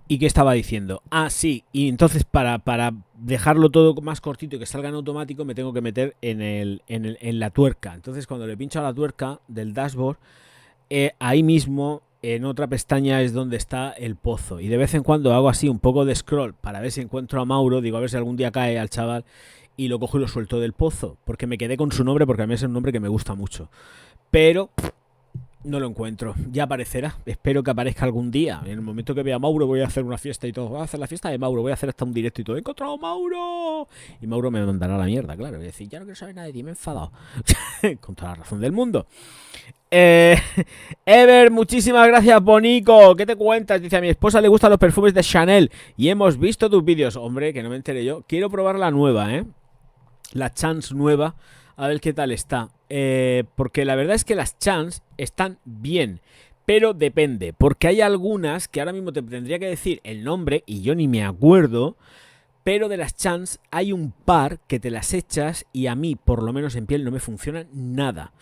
¿Y qué estaba diciendo? Ah, sí, y entonces para dejarlo todo más cortito y que salga en automático me tengo que meter en la tuerca. Entonces cuando le pincho a la tuerca del dashboard, ahí mismo en otra pestaña es donde está el pozo. Y de vez en cuando hago así un poco de scroll para ver si encuentro a Mauro, digo a ver si algún día cae al chaval y lo cojo y lo suelto del pozo. Porque me quedé con su nombre porque a mí es un nombre que me gusta mucho. Pero no lo encuentro. Ya aparecerá. Espero que aparezca algún día. En el momento que vea a Mauro voy a hacer una fiesta y todo. Voy a hacer la fiesta de Mauro. Voy a hacer hasta un directo y todo. ¡He encontrado a Mauro! Y Mauro me mandará a la mierda, claro. Voy a decir, ya no quiero saber nada de ti, me he enfadado. Con toda la razón del mundo. Eh, Ever, muchísimas gracias, Bonico. ¿Qué te cuentas? Dice, a mi esposa le gustan los perfumes de Chanel y hemos visto tus vídeos. Hombre, que no me enteré yo. Quiero probar la nueva, la Chance nueva. A ver qué tal está. Porque la verdad es que las Chance están bien. Pero depende. Porque hay algunas que ahora mismo te tendría que decir el nombre y yo ni me acuerdo. Pero de las Chance hay un par que te las echas y a mí, por lo menos en piel, no me funcionan nada.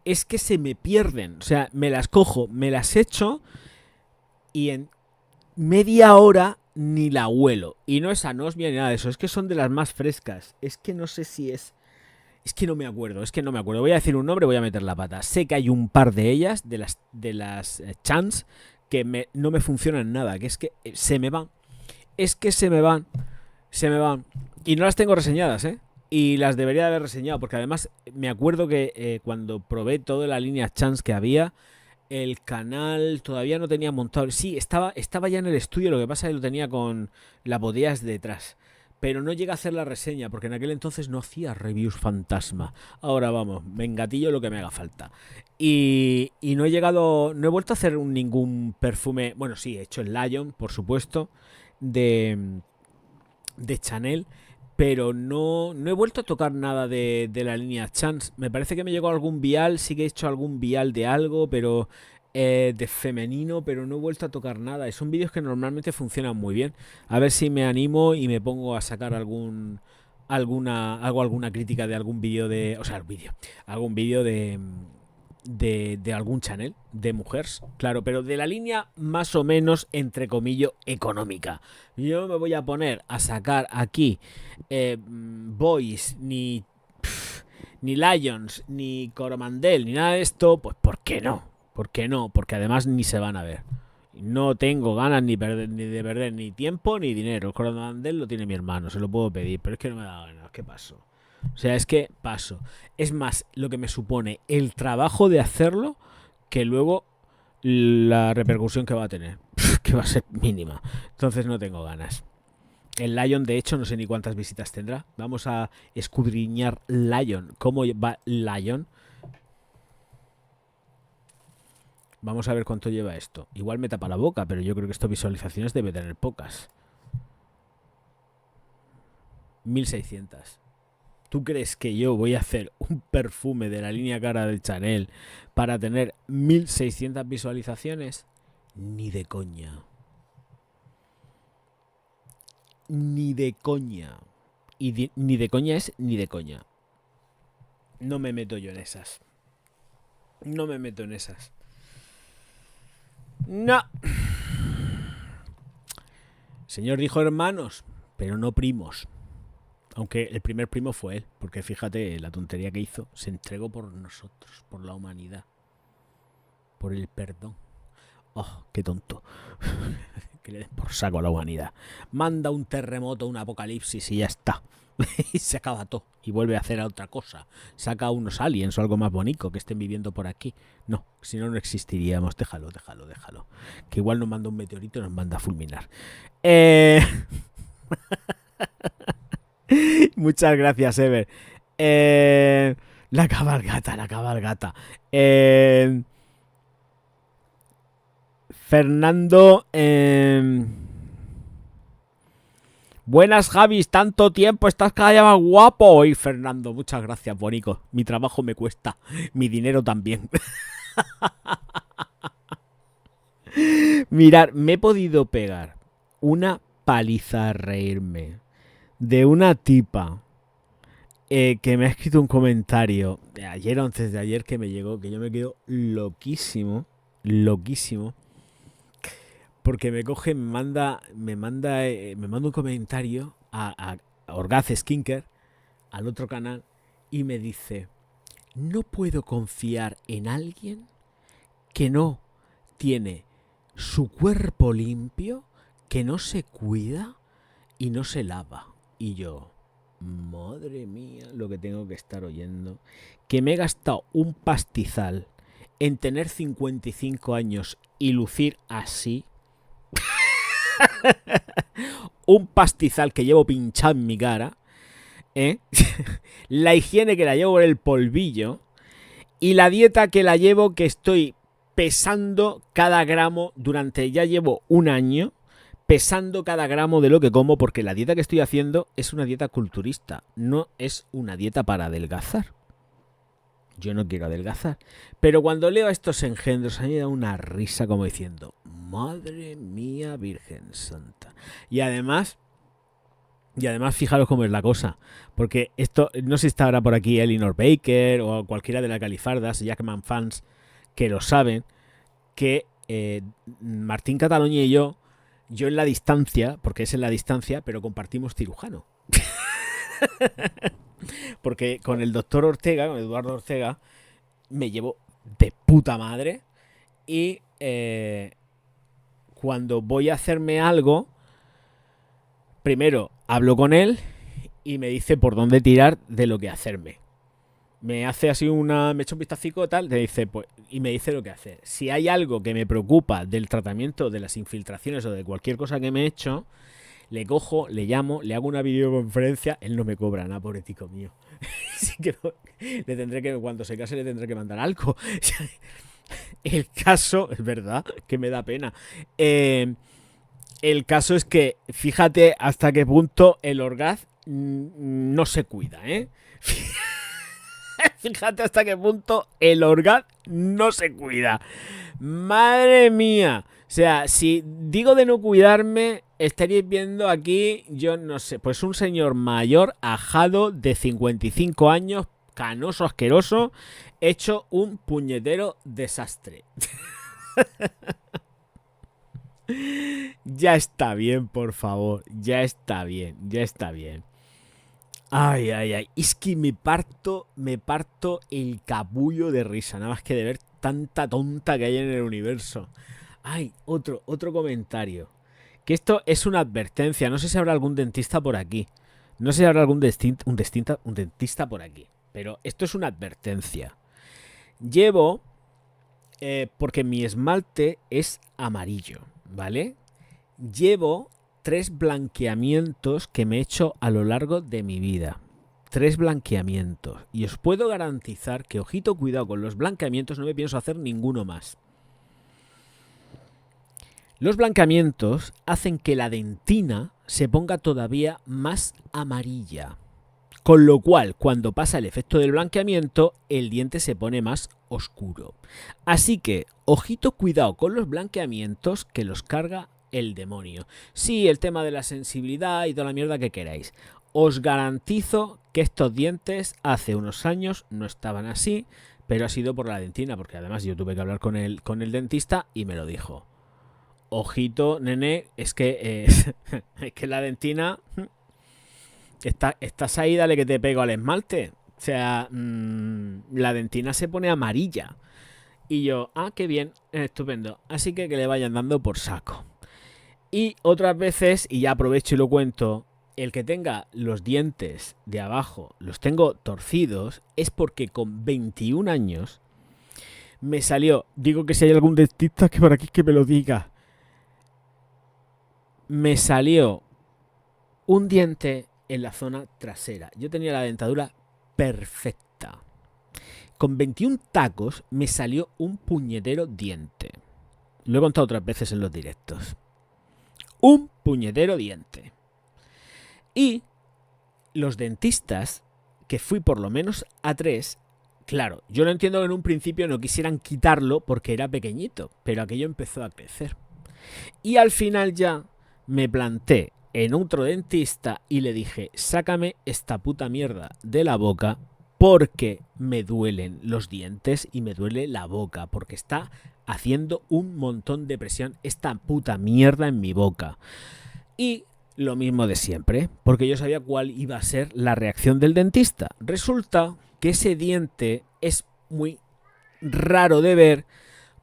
Es que se me pierden. O sea, me las cojo, me las echo y en media hora ni la huelo. Y no es anosmia ni nada de eso. Es que son de las más frescas. Es que no sé si es... Es que no me acuerdo. Voy a decir un nombre, voy a meter la pata. Sé que hay un par de ellas, de las Chance, que no me funcionan nada. Que es que se me van. Es que se me van. Se me van. Y no las tengo reseñadas, y las debería de haber reseñado, porque además me acuerdo que cuando probé toda la línea Chance que había, el canal todavía no tenía montado. Sí, estaba ya en el estudio, lo que pasa es que lo tenía con las botellas detrás. Pero no llega a hacer la reseña, porque en aquel entonces no hacía reviews fantasma. Ahora vamos, me engatillo lo que me haga falta. Y no he vuelto a hacer ningún perfume. Bueno, sí, he hecho el Lion, por supuesto, de Chanel, pero no he vuelto a tocar nada de la línea Chance. Me parece que me llegó algún vial, sí que he hecho algún vial de algo, pero de femenino, pero no he vuelto a tocar nada. Son vídeos que normalmente funcionan muy bien. A ver si me animo y me pongo a sacar alguna crítica de algún vídeo de... O sea, algún vídeo de algún channel de mujeres, claro, pero de la línea más o menos, entre comillas, económica. Yo me voy a poner a sacar aquí Boys, ni Lions, ni Coromandel, ni nada de esto, pues ¿por qué no? ¿Por qué no? Porque además ni se van a ver. No tengo ganas ni de perder ni tiempo ni dinero. El Coromandel lo tiene mi hermano, se lo puedo pedir, pero es que no me da ganas. ¿Qué pasó? O sea, es que paso. Es más lo que me supone el trabajo de hacerlo que luego la repercusión que va a tener, que va a ser mínima. Entonces no tengo ganas. El Lion, de hecho, no sé ni cuántas visitas tendrá. Vamos a escudriñar Lion. ¿Cómo va Lion? Vamos a ver cuánto lleva esto. Igual me tapa la boca, pero yo creo que estas visualizaciones debe tener pocas. 1600. ¿Tú crees que yo voy a hacer un perfume de la línea cara de Chanel para tener 1600 visualizaciones? Ni de coña. Ni de coña. Y ni de coña es ni de coña. No me meto yo en esas. No me meto en esas. No. Señor dijo hermanos, pero no primos. Aunque el primer primo fue él, porque fíjate la tontería que hizo. Se entregó por nosotros, por la humanidad, por el perdón. Oh, qué tonto. Que le den por saco a la humanidad. Manda un terremoto, un apocalipsis y ya está. Y se acaba todo. Y vuelve a hacer otra cosa. Saca unos aliens o algo más bonito que estén viviendo por aquí. No, si no, no existiríamos. Déjalo. Que igual nos manda un meteorito y nos manda a fulminar. Muchas gracias, Ever. La cabalgata. Fernando. Buenas, Javis. Tanto tiempo. Estás cada día más guapo. Y Fernando, muchas gracias, bonico. Mi trabajo me cuesta. Mi dinero también. Mirad, me he podido pegar una paliza a reírme de una tipa que me ha escrito un comentario de ayer o antes de ayer que me llegó, que yo me quedo loquísimo, porque me coge, me manda un comentario a Orgaz Skinker, al otro canal, y me dice: no puedo confiar en alguien que no tiene su cuerpo limpio, que no se cuida y no se lava. Y yo, madre mía, lo que tengo que estar oyendo. Que me he gastado un pastizal en tener 55 años y lucir así. Un pastizal que llevo pinchado en mi cara, ¿eh? La higiene que la llevo por el polvillo. Y la dieta que la llevo, que estoy pesando cada gramo durante, ya llevo un año, pesando cada gramo de lo que como, porque la dieta que estoy haciendo es una dieta culturista, no es una dieta para adelgazar. Yo no quiero adelgazar. Pero cuando leo a estos engendros, a mí me da una risa como diciendo: madre mía, Virgen Santa. Y además, fijaros cómo es la cosa. Porque esto, no sé si está ahora por aquí Elinor Baker o cualquiera de las Califardas, Jackman fans, que lo saben, que Martín Cataluña y yo en la distancia, porque es en la distancia, pero compartimos cirujano. Porque con el doctor Ortega, con Eduardo Ortega, me llevo de puta madre. Y cuando voy a hacerme algo, primero hablo con él y me dice por dónde tirar de lo que hacerme. Me hace así me echa un vistacico tal, y me dice lo que hacer. Si hay algo que me preocupa del tratamiento de las infiltraciones o de cualquier cosa que me he hecho, le cojo, le llamo, le hago una videoconferencia. Él no me cobra nada, pobrecito mío. Así que le tendré que, cuando se case, le tendré que mandar algo. El caso, es verdad, que me da pena. El caso es que, fíjate hasta qué punto el Orgaz no se cuida, ¿eh? Fíjate hasta qué punto el Orgaz no se cuida. Madre mía. O sea, si digo de no cuidarme, estaréis viendo aquí, yo no sé, pues un señor mayor, ajado, de 55 años, canoso, asqueroso, hecho un puñetero desastre. Ya está bien, por favor. Ya está bien, ya está bien. Ay, ay, ay. Es que me parto el capullo de risa, nada más que de ver tanta tonta que hay en el universo. Ay, otro comentario. Que esto es una advertencia. No sé si habrá algún dentista por aquí. No sé si habrá algún dentista por aquí. Pero esto es una advertencia. Llevo, porque mi esmalte es amarillo, ¿vale? Llevo 3 blanqueamientos que me he hecho a lo largo de mi vida. 3 blanqueamientos. Y os puedo garantizar que, ojito, cuidado con los blanqueamientos, no me pienso hacer ninguno más. Los blanqueamientos hacen que la dentina se ponga todavía más amarilla. Con lo cual, cuando pasa el efecto del blanqueamiento, el diente se pone más oscuro. Así que, ojito, cuidado con los blanqueamientos, que los carga el demonio. Sí, el tema de la sensibilidad y toda la mierda que queráis. Os garantizo que estos dientes hace unos años no estaban así, pero ha sido por la dentina, porque además yo tuve que hablar con el dentista y me lo dijo. Ojito, nene, es que es que la dentina estás ahí, dale que te pego al esmalte. O sea, la dentina se pone amarilla. Y yo, qué bien, estupendo. Así que le vayan dando por saco. Y otras veces, y ya aprovecho y lo cuento, el que tenga los dientes de abajo, los tengo torcidos, es porque con 21 años me salió, digo que si hay algún dentista que por aquí que me lo diga, me salió un diente en la zona trasera. Yo tenía la dentadura perfecta. Con 21 tacos me salió un puñetero diente. Lo he contado otras veces en los directos. Un puñetero diente. Y los dentistas, que fui por lo menos a 3, claro, yo lo entiendo que en un principio no quisieran quitarlo porque era pequeñito, pero aquello empezó a crecer. Y al final ya me planté en otro dentista y le dije: sácame esta puta mierda de la boca porque me duelen los dientes y me duele la boca, porque está haciendo un montón de presión esta puta mierda en mi boca. Y lo mismo de siempre, porque yo sabía cuál iba a ser la reacción del dentista. Resulta que ese diente es muy raro de ver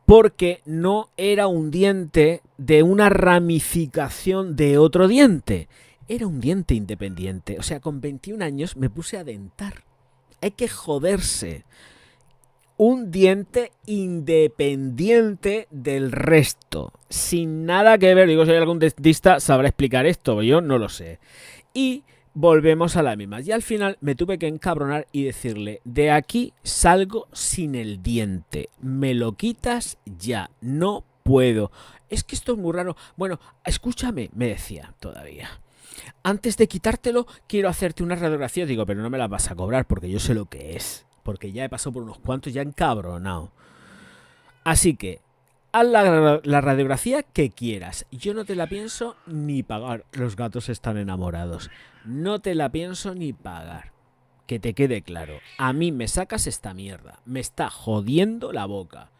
porque no era un diente de una ramificación de otro diente. Era un diente independiente. O sea, con 21 años me puse a dentar. Hay que joderse. Un diente independiente del resto. Sin nada que ver. Digo, si hay algún dentista sabrá explicar esto. Yo no lo sé. Y volvemos a la misma. Y al final me tuve que encabronar y decirle, de aquí salgo sin el diente. Me lo quitas ya. No puedo. Es que esto es muy raro. Bueno, escúchame, me decía todavía. Antes de quitártelo, quiero hacerte una radiografía. Digo, pero no me la vas a cobrar porque yo sé lo que es. Porque ya he pasado por unos cuantos, ya encabronado. Así que, haz la radiografía que quieras. Yo no te la pienso ni pagar. Los gatos están enamorados. No te la pienso ni pagar. Que te quede claro. A mí me sacas esta mierda. Me está jodiendo la boca.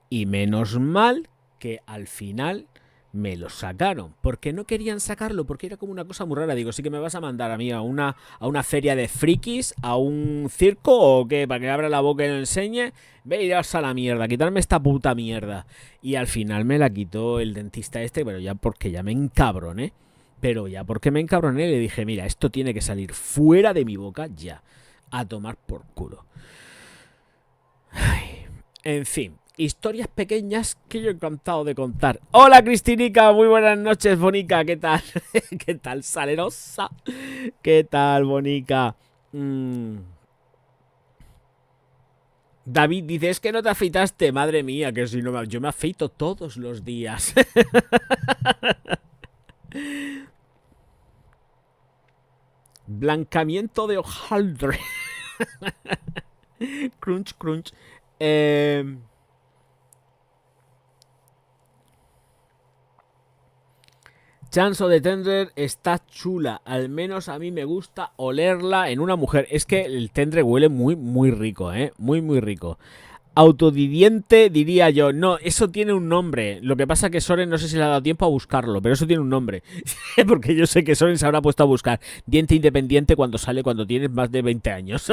Y menos mal que al final me lo sacaron. Porque no querían sacarlo, porque era como una cosa muy rara. Digo, sí que me vas a mandar a mí a una feria de frikis, a un circo o qué, para que abra la boca y lo enseñe. Ve, iros a la mierda, quitarme esta puta mierda. Y al final me la quitó el dentista este, pero ya porque ya me encabroné. Pero ya porque me encabroné le dije, mira, esto tiene que salir fuera de mi boca ya. A tomar por culo. Ay, en fin. Historias pequeñas que yo he encantado de contar. Hola Cristinica, muy buenas noches, bonica, ¿qué tal? ¿Qué tal, salerosa? ¿Qué tal, bonica? David dice, es que no te afeitaste, madre mía, que si no, yo me afeito todos los días. Blancamiento de hojaldre. Crunch, crunch. Chanso de Tender está chula. Al menos a mí me gusta olerla en una mujer. Es que el tendre huele muy, muy rico, ¿eh? Muy, muy rico. Autodidiente diría yo. No, eso tiene un nombre. Lo que pasa que Soren no sé si le ha dado tiempo a buscarlo, pero eso tiene un nombre. Porque yo sé que Soren se habrá puesto a buscar diente independiente cuando tienes más de 20 años.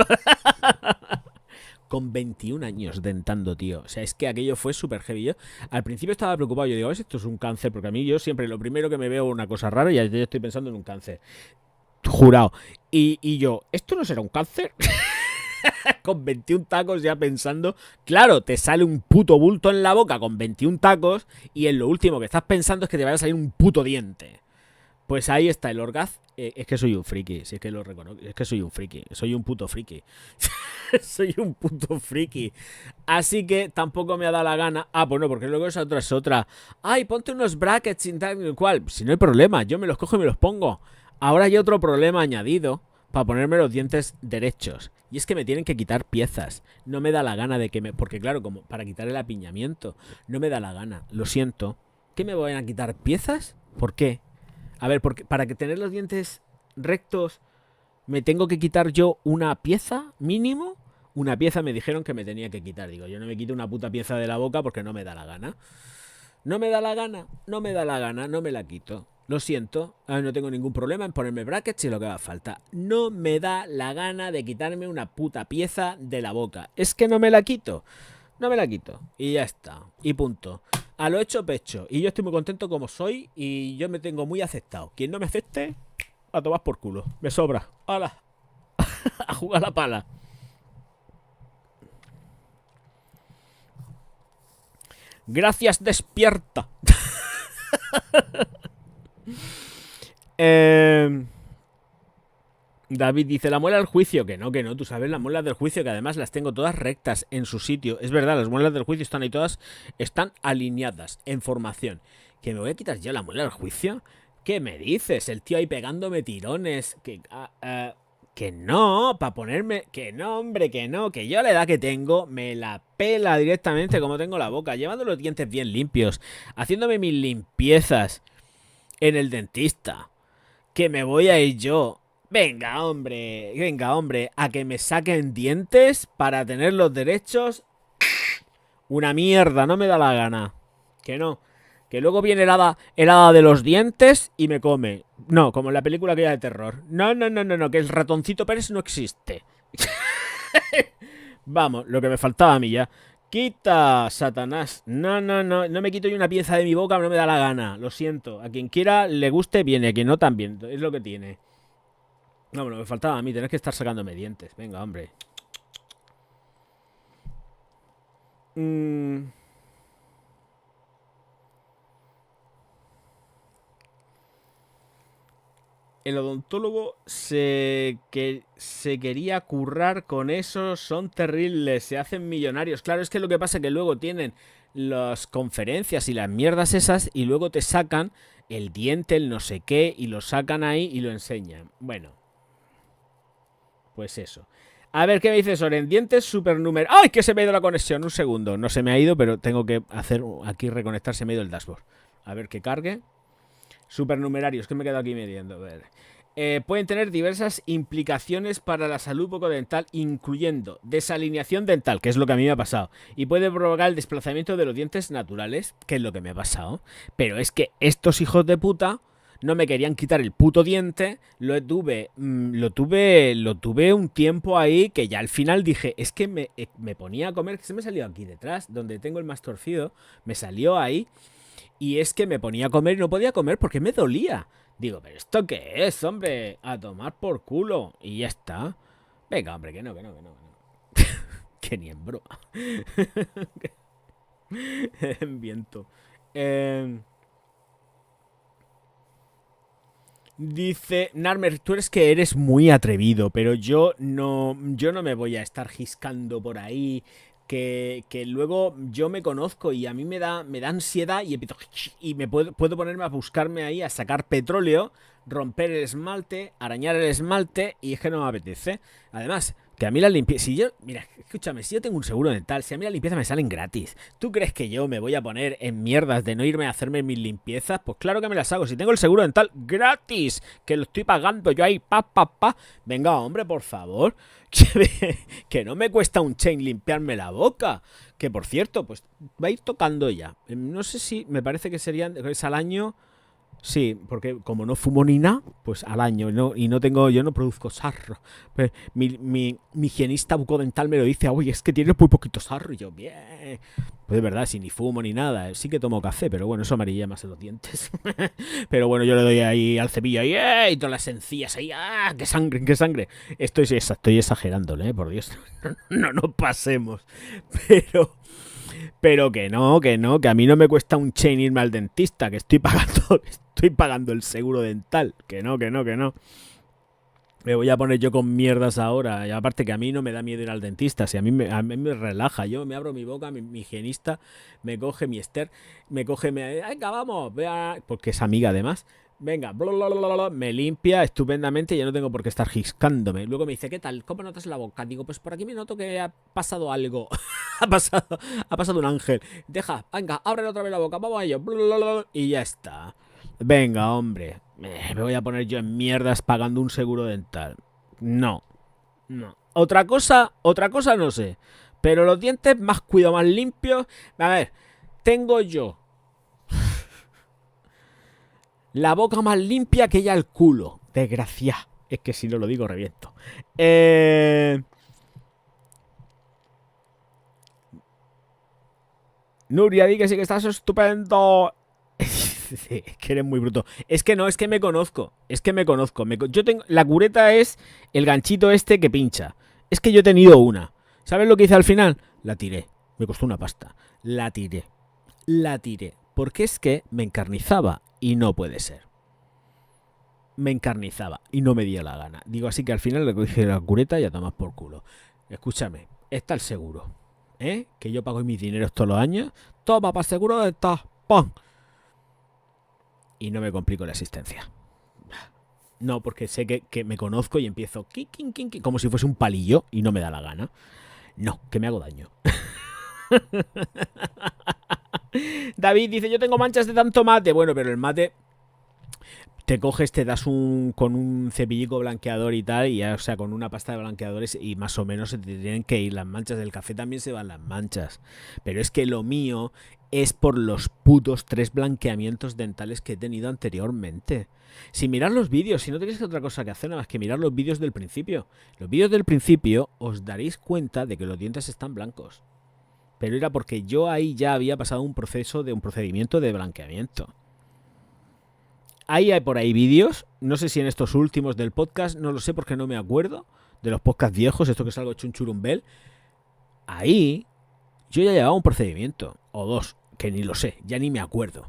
Con 21 años dentando, tío. O sea, es que aquello fue súper heavy. Yo al principio estaba preocupado. Yo digo, ¿es esto es un cáncer? Porque a mí yo siempre lo primero que me veo una cosa rara y ya estoy pensando en un cáncer. Jurado. Y yo, ¿esto no será un cáncer? Con 21 tacos ya pensando. Claro, te sale un puto bulto en la boca con 21 tacos y en lo último que estás pensando es que te vaya a salir un puto diente. Pues ahí está el orgaz. Es que soy un friki, si es que lo reconozco. Es que soy un friki, soy un puto friki. Soy un puto friki. Así que tampoco me ha dado la gana. Ah, bueno, porque luego esa otra es otra. Ay, ponte unos brackets sin tal cual. Si no hay problema, yo me los cojo y me los pongo. Ahora hay otro problema añadido para ponerme los dientes derechos. Y es que me tienen que quitar piezas. No me da la gana de que me... Porque claro, como para quitar el apiñamiento. No me da la gana. Lo siento. ¿Qué me van a quitar piezas? ¿Por qué? A ver, porque para que tener los dientes rectos me tengo que quitar yo una pieza mínimo. Una pieza me dijeron que me tenía que quitar. Digo, yo no me quito una puta pieza de la boca porque no me da la gana. No me da la gana, no me da la gana, no me la quito. Lo siento, no tengo ningún problema en ponerme brackets y lo que haga falta. No me da la gana de quitarme una puta pieza de la boca. Es que no me la quito. No me la quito. Y ya está. Y punto. A lo hecho pecho. Y yo estoy muy contento como soy y yo me tengo muy aceptado. Quien no me acepte, a tomar por culo. Me sobra. ¡Hala! A jugar la pala. Gracias, despierta. David dice, la muela del juicio. Que no, tú sabes las muelas del juicio, que además las tengo todas rectas en su sitio. Es verdad, las muelas del juicio están ahí todas, están alineadas en formación. ¿Que me voy a quitar yo la muela del juicio? ¿Qué me dices? El tío ahí pegándome tirones. Que no, para ponerme... Que no, hombre, que no. Que yo a la edad que tengo me la pela directamente como tengo la boca. Llevando los dientes bien limpios. Haciéndome mis limpiezas en el dentista. Que me voy a ir yo venga, hombre, a que me saquen dientes para tener los derechos. Una mierda, no me da la gana. Que no. Que luego viene el hada de los dientes y me come. No, como en la película aquella de terror. No, que el ratoncito Pérez no existe. Vamos, lo que me faltaba a mí ya. Quita, Satanás. No me quito yo una pieza de mi boca, no me da la gana. Lo siento. A quien quiera le guste, viene. A quien no, también. Es lo que tiene. No, lo que me faltaba a mí, tenés que estar sacándome dientes. Venga, hombre. El odontólogo se quería currar con eso, son terribles, se hacen millonarios. Claro, es que lo que pasa es que luego tienen las conferencias y las mierdas esas y luego te sacan el diente, el no sé qué, y lo sacan ahí y lo enseñan. Bueno, pues eso. A ver, ¿qué me dice Soren? Dientes supernúmero. ¡Ay, que se me ha ido la conexión! Un segundo. No se me ha ido, pero tengo que hacer aquí reconectar. Se me ha ido el dashboard. A ver que cargue. Supernumerarios, que me he quedado aquí midiendo. A ver. Pueden tener diversas implicaciones para la salud bucodental, incluyendo desalineación dental, que es lo que a mí me ha pasado, y puede provocar el desplazamiento de los dientes naturales, que es lo que me ha pasado. Pero es que estos hijos de puta no me querían quitar el puto diente, lo tuve un tiempo ahí que ya al final dije, es que me ponía a comer, que se me salió aquí detrás, donde tengo el más torcido, me salió ahí. Y es que me ponía a comer y no podía comer porque me dolía. Digo, ¿pero esto qué es, hombre? A tomar por culo. Y ya está. Venga, hombre, que no. Que ni en broma. En viento. Dice Narmer, tú eres muy atrevido, pero yo no me voy a estar giscando por ahí. Que luego yo me conozco y a mí me da ansiedad y me puedo ponerme a buscarme ahí, a sacar petróleo, romper el esmalte, arañar el esmalte, y es que no me apetece. Además, que a mí la limpieza, mira, escúchame, si yo tengo un seguro dental, si a mí la limpieza me salen gratis, ¿tú crees que yo me voy a poner en mierdas de no irme a hacerme mis limpiezas? Pues claro que me las hago, si tengo el seguro dental gratis, que lo estoy pagando yo ahí, venga, hombre, por favor. Que no me cuesta un chain limpiarme la boca. Que por cierto, pues va a ir tocando ya. No sé si, me parece que es al año. Sí, porque como no fumo ni nada, pues al año, ¿no? Y yo no produzco sarro. Pues mi higienista bucodental me lo dice, oye, es que tienes muy poquito sarro. Y yo, bien. Pues de verdad, si ni fumo ni nada, sí que tomo café, pero bueno, eso amarilla más en los dientes. Pero bueno, yo le doy ahí al cepillo ahí, y todas las encías ahí, ¡ah! ¡Qué sangre, qué sangre! Estoy exagerándole, por Dios. No nos pasemos. Pero que a mí no me cuesta un chain irme al dentista, que estoy pagando el seguro dental. Que no. Me voy a poner yo con mierdas ahora. Y aparte que a mí no me da miedo ir al dentista. Si a mí me relaja. Yo me abro mi boca, mi higienista me coge mi Esther, venga, vamos, vea, porque es amiga además. Venga, me limpia estupendamente y ya no tengo por qué estar giscándome. Luego me dice, ¿qué tal? ¿Cómo notas la boca? Digo, pues por aquí me noto que ha pasado algo. ha pasado un ángel. Venga, abre otra vez la boca, vamos a ello. Y ya está. Venga, hombre. Me voy a poner yo en mierdas pagando un seguro dental. No. Otra cosa no sé. Pero los dientes más cuidados, más limpios. A ver, tengo yo la boca más limpia que ya el culo. Desgracia. Es que si no lo digo, reviento. Nuria, di que sí que estás estupendo. Es que eres muy bruto. Es que me conozco. Yo tengo. La cureta es el ganchito este que pincha. Es que yo he tenido una. ¿Sabes lo que hice al final? La tiré. Me costó una pasta. La tiré. Porque es que me encarnizaba. Y no puede ser. Me encarnizaba. Y no me dio la gana. Digo, así que al final le cogí la cureta y a tomar por culo. Escúchame. Está el seguro. Que yo pago mis dineros todos los años. Toma, para seguro está. ¡Pum! Y no me complico la existencia. No, porque sé que me conozco y empiezo como si fuese un palillo y no me da la gana. No, que me hago daño. David dice, yo tengo manchas de tanto mate. Bueno, pero el mate... te coges, te das con un cepillico blanqueador y tal, y ya, o sea, con una pasta de blanqueadores y más o menos se te tienen que ir las manchas. Del café también se van las manchas. Pero es que lo mío es por los putos 3 blanqueamientos dentales que he tenido anteriormente. Si mirar los vídeos, si no tenéis otra cosa que hacer nada más que mirar los vídeos del principio. Los vídeos del principio os daréis cuenta de que los dientes están blancos. Pero era porque yo ahí ya había pasado un procedimiento de blanqueamiento. Hay por ahí vídeos, no sé si en estos últimos del podcast, no lo sé porque no me acuerdo, de los podcasts viejos, esto que salgo hecho un churumbel. Ahí yo ya llevaba un procedimiento, o 2, que ni lo sé, ya ni me acuerdo.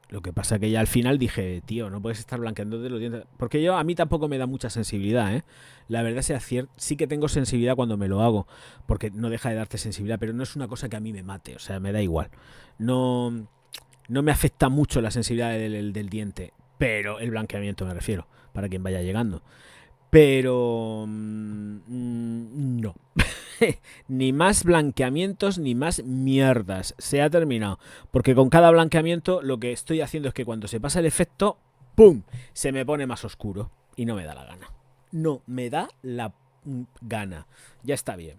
Lo que pasa que ya al final dije, tío, no puedes estar blanqueando de los dientes. Porque a mí tampoco me da mucha sensibilidad, ¿eh? La verdad sea cierto, sí que tengo sensibilidad cuando me lo hago, porque no deja de darte sensibilidad, pero no es una cosa que a mí me mate, o sea, me da igual. No me afecta mucho la sensibilidad del diente, pero el blanqueamiento me refiero, para quien vaya llegando. Pero no. Ni más blanqueamientos ni más mierdas. Se ha terminado. Porque con cada blanqueamiento lo que estoy haciendo es que cuando se pasa el efecto, ¡pum!, se me pone más oscuro. Y no me da la gana. No me da la gana. Ya está bien.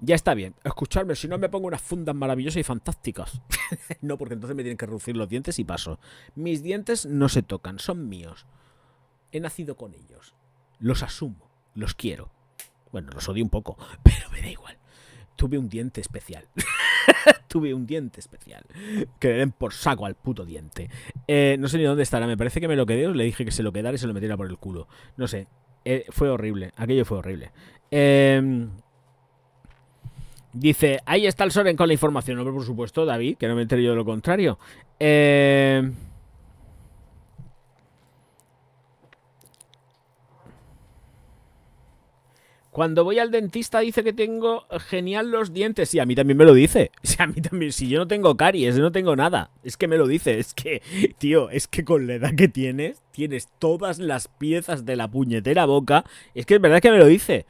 Ya está bien. Escuchadme, si no me pongo unas fundas maravillosas y fantásticas. No, porque entonces me tienen que reducir los dientes y paso. Mis dientes no se tocan, son míos. He nacido con ellos. Los asumo, los quiero. Bueno, los odio un poco, pero me da igual. Tuve un diente especial. Que le den por saco al puto diente. No sé ni dónde estará. Me parece que me lo quedé. Le dije que se lo quedara y se lo metiera por el culo. No sé. Fue horrible. Aquello fue horrible. Dice, ahí está el Soren con la información. No, por supuesto, David, que no me enteré yo de lo contrario. Cuando voy al dentista dice que tengo genial los dientes. Sí, a mí también me lo dice. Sí, a mí también. Si yo no tengo caries, no tengo nada. Es que me lo dice. Es que, tío, es que con la edad que tienes todas las piezas de la puñetera boca. Es que es verdad que me lo dice.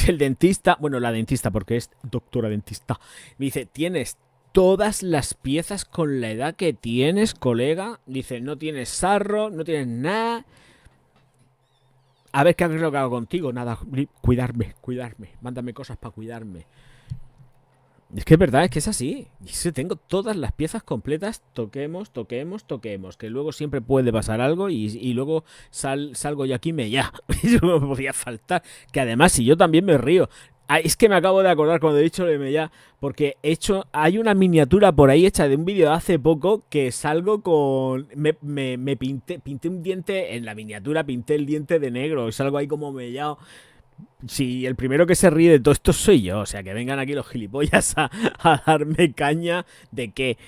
El dentista, bueno, la dentista, porque es doctora dentista, me dice, tienes todas las piezas con la edad que tienes, colega. Dice, no tienes sarro, no tienes nada. A ver qué es lo que hago contigo. Nada, cuidarme. Mándame cosas para cuidarme. Es que es verdad, es que es así. Y tengo todas las piezas completas. Toquemos. Que luego siempre puede pasar algo y luego salgo yo aquí ya. Eso no me podía faltar. Que además, si yo también me río. Es que me acabo de acordar cuando he dicho lo de Mella, porque hay una miniatura por ahí hecha de un vídeo de hace poco que salgo con... Me pinté un diente, en la miniatura pinté el diente de negro, y salgo ahí como mellado. Sí, el primero que se ríe de todo esto soy yo, o sea, que vengan aquí los gilipollas a darme caña de qué.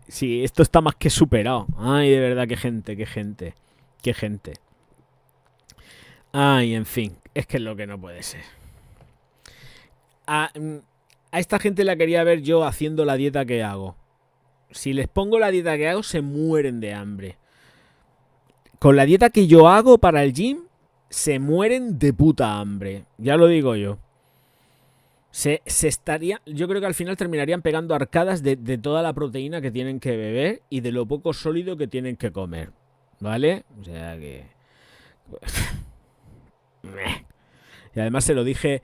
Sí, esto está más que superado. Ay, de verdad, qué gente. Ay, en fin, es que es lo que no puede ser. A esta gente la quería ver yo haciendo la dieta que hago. Si les pongo la dieta que hago, se mueren de hambre. Con la dieta que yo hago para el gym, se mueren de puta hambre. Ya lo digo yo. Yo creo que al final terminarían pegando arcadas de toda la proteína que tienen que beber y de lo poco sólido que tienen que comer. ¿Vale? O sea que... Y además se lo dije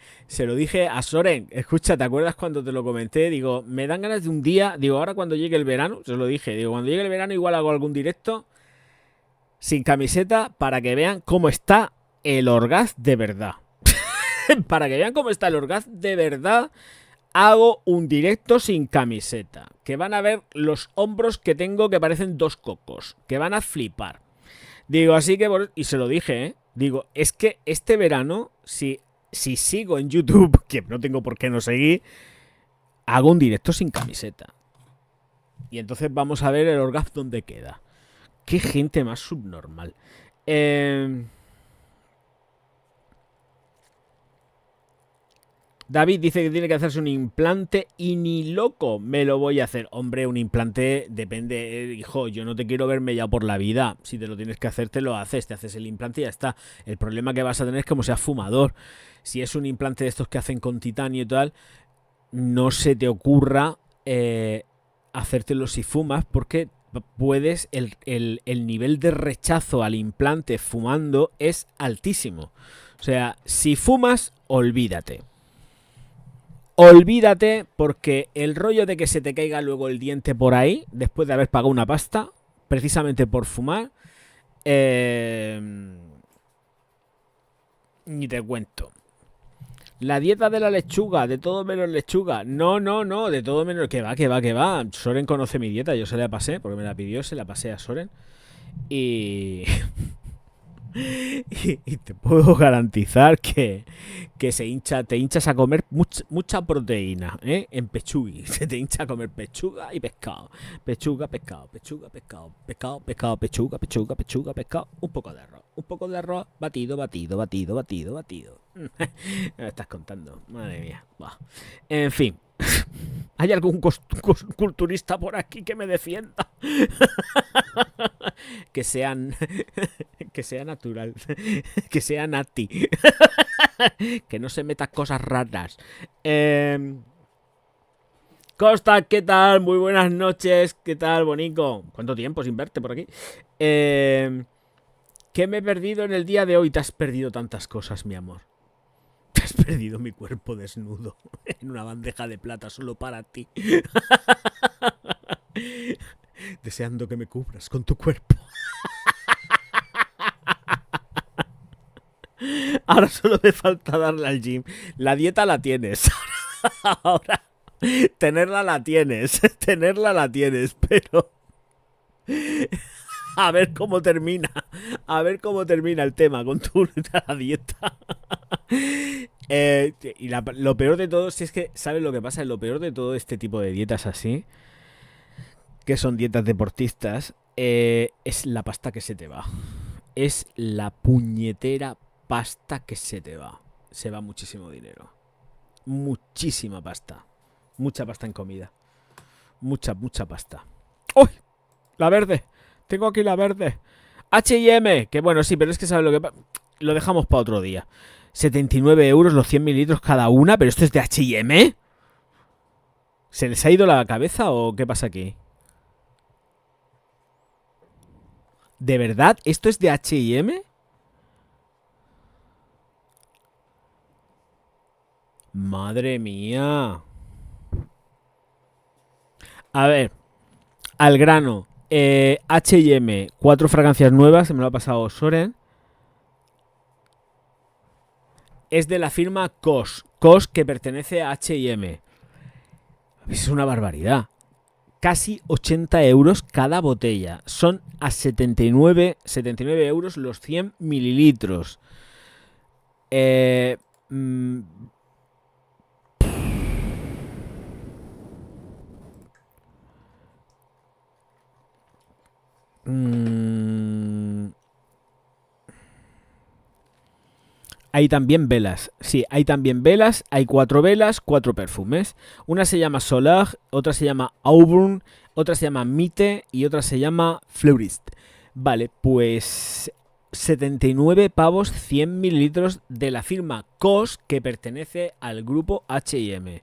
a Soren. Escucha, ¿te acuerdas cuando te lo comenté? Digo, me dan ganas de un día. Digo, ahora cuando llegue el verano, se lo dije. Digo, cuando llegue el verano igual hago algún directo sin camiseta para que vean cómo está el orgaz de verdad. Para que vean cómo está el orgaz de verdad, hago un directo sin camiseta. Que van a ver los hombros que tengo que parecen 2 cocos. Que van a flipar. Digo, así que... Y se lo dije, ¿eh? Digo, es que este verano, si sigo en YouTube, que no tengo por qué no seguir, hago un directo sin camiseta. Y entonces vamos a ver el orgaz donde queda. Qué gente más subnormal. David dice que tiene que hacerse un implante y ni loco me lo voy a hacer. Hombre, un implante depende, hijo, yo no te quiero verme ya por la vida. Si te lo tienes que hacer, te lo haces, te haces el implante y ya está. El problema que vas a tener es como seas fumador. Si es un implante de estos que hacen con titanio y tal, no se te ocurra hacértelo si fumas, porque puedes, el nivel de rechazo al implante fumando es altísimo. O sea, si fumas, olvídate. Olvídate, porque el rollo de que se te caiga luego el diente por ahí, después de haber pagado una pasta, precisamente por fumar, ni te cuento. La dieta de la lechuga, de todo menos lechuga. No, de todo menos. Que va. Soren conoce mi dieta, yo se la pasé, porque me la pidió, se la pasé a Soren. Y y te puedo garantizar que te hinchas a comer mucha proteína, ¿eh? En pechugui. Se te hincha a comer pechuga y pescado. Pechuga, pescado. Pechuga, pescado. Un poco de arroz. Batido. Me estás contando. Madre mía. Bah. En fin. ¿Hay algún culturista por aquí que me defienda? que sea natural, que sea nati, que no se meta cosas raras. Costa, ¿qué tal? Muy buenas noches, ¿qué tal, bonico? ¿Cuánto tiempo sin verte por aquí? ¿Qué me he perdido en el día de hoy? Te has perdido tantas cosas, mi amor. Te has perdido mi cuerpo desnudo en una bandeja de plata solo para ti. Deseando que me cubras con tu cuerpo. Ahora solo me falta darle al gym. La dieta la tienes. Ahora tenerla la tienes, pero a ver cómo termina el tema con tu la dieta. Y lo peor de todo, si es que, ¿sabes lo que pasa? Lo peor de todo este tipo de dietas así, que son dietas deportistas, es la pasta que se te va. Es la puñetera pasta que se te va. Se va muchísimo dinero. Muchísima pasta. Mucha pasta en comida. Mucha pasta. ¡Uy! La verde. Tengo aquí la verde. H&M. Que bueno, sí, pero es que ¿sabes lo que pasa? Lo dejamos para otro día. 79 euros los 100 mililitros cada una. ¿Pero esto es de H&M? ¿Se les ha ido la cabeza o qué pasa aquí? ¿De verdad? ¿Esto es de H&M? Madre mía. A ver, al grano. H&M, 4 fragancias nuevas, se me lo ha pasado Soren. Es de la firma COS. COS, que pertenece a H&M. Es una barbaridad. Casi 80 euros cada botella. Son a 79 euros los 100 mililitros. Hay también velas. Sí, hay también velas. Hay 4 velas, 4 perfumes. Una se llama Solar, otra se llama Auburn, otra se llama Mite y otra se llama Fleurist. Vale, pues 79 pavos, 100 mililitros de la firma COS, que pertenece al grupo H&M.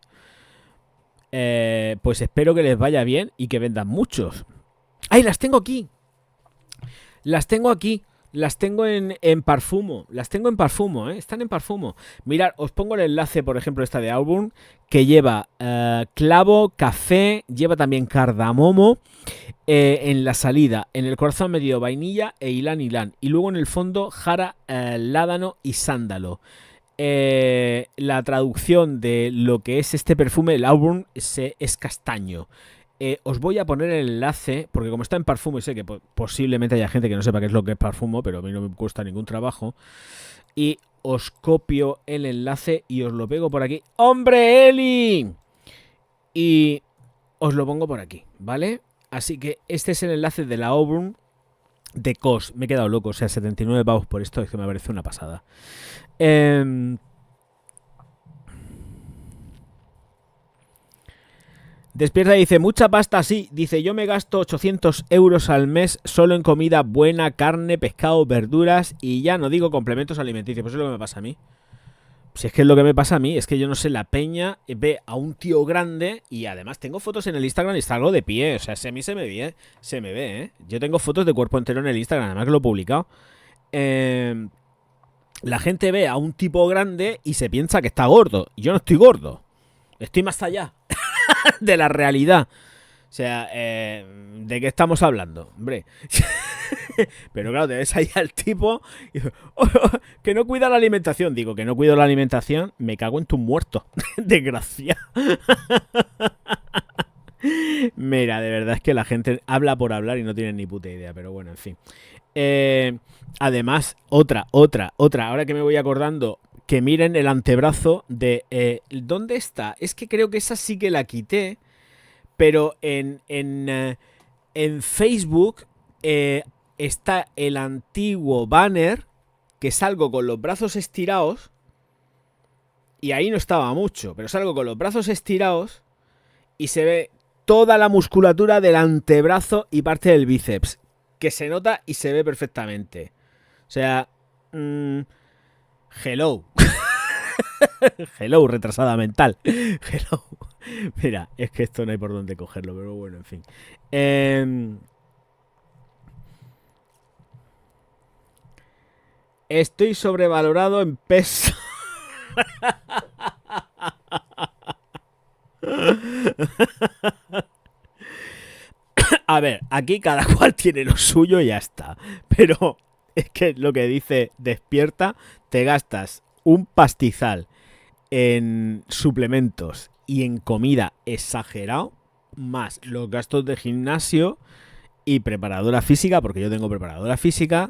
Pues espero que les vaya bien y que vendan muchos. ¡Ay, las tengo aquí! Las tengo en Parfumo. Están en Parfumo. Mirad, os pongo el enlace, por ejemplo, esta de Auburn, que lleva clavo, café, lleva también cardamomo en la salida. En el corazón medio vainilla e ylang ylang. Y luego en el fondo jara, ládano y sándalo. La traducción de lo que es este perfume, el Auburn, es castaño. Os voy a poner el enlace, porque como está en Parfumo y sé que posiblemente haya gente que no sepa qué es lo que es Parfumo, pero a mí no me cuesta ningún trabajo. Y os copio el enlace y os lo pego por aquí. ¡Hombre, Eli! Y os lo pongo por aquí, ¿vale? Así que este es el enlace de la Auburn de COS. Me he quedado loco, o sea, 79 pavos por esto, es que me parece una pasada. Despierta y dice, mucha pasta, sí. Dice, yo me gasto 800 euros al mes solo en comida buena, carne, pescado, verduras y ya no digo complementos alimenticios. Pues eso es lo que me pasa a mí. Si es que es lo que me pasa a mí, es que yo no sé, la peña ve a un tío grande y además tengo fotos en el Instagram y salgo de pie. O sea, si a mí se me ve, ¿eh? Yo tengo fotos de cuerpo entero en el Instagram, además que lo he publicado. Eh, la gente ve a un tipo grande y se piensa que está gordo. Y yo no estoy gordo. Estoy más allá de la realidad. O sea, ¿de qué estamos hablando? Hombre. Pero claro, te ves ahí al tipo y dices, que no cuida la alimentación. Digo, que no cuido la alimentación, me cago en tus muertos. Desgracia. Mira, de verdad es que la gente habla por hablar y no tienen ni puta idea, pero bueno, en fin. Además, otra. Ahora que me voy acordando, que miren el antebrazo de... ¿dónde está? Es que creo que esa sí que la quité, pero en Facebook está el antiguo banner que salgo con los brazos estirados y ahí no estaba mucho, pero salgo con los brazos estirados y se ve toda la musculatura del antebrazo y parte del bíceps, que se nota y se ve perfectamente. O sea, hello. Hello, retrasada mental. Hello. Mira, es que esto no hay por dónde cogerlo, pero bueno, en fin. Estoy sobrevalorado en peso. A ver, aquí cada cual tiene lo suyo y ya está. Pero es que lo que dice Despierta, te gastas un pastizal en suplementos y en comida exagerado, más los gastos de gimnasio y preparadora física, porque yo tengo preparadora física.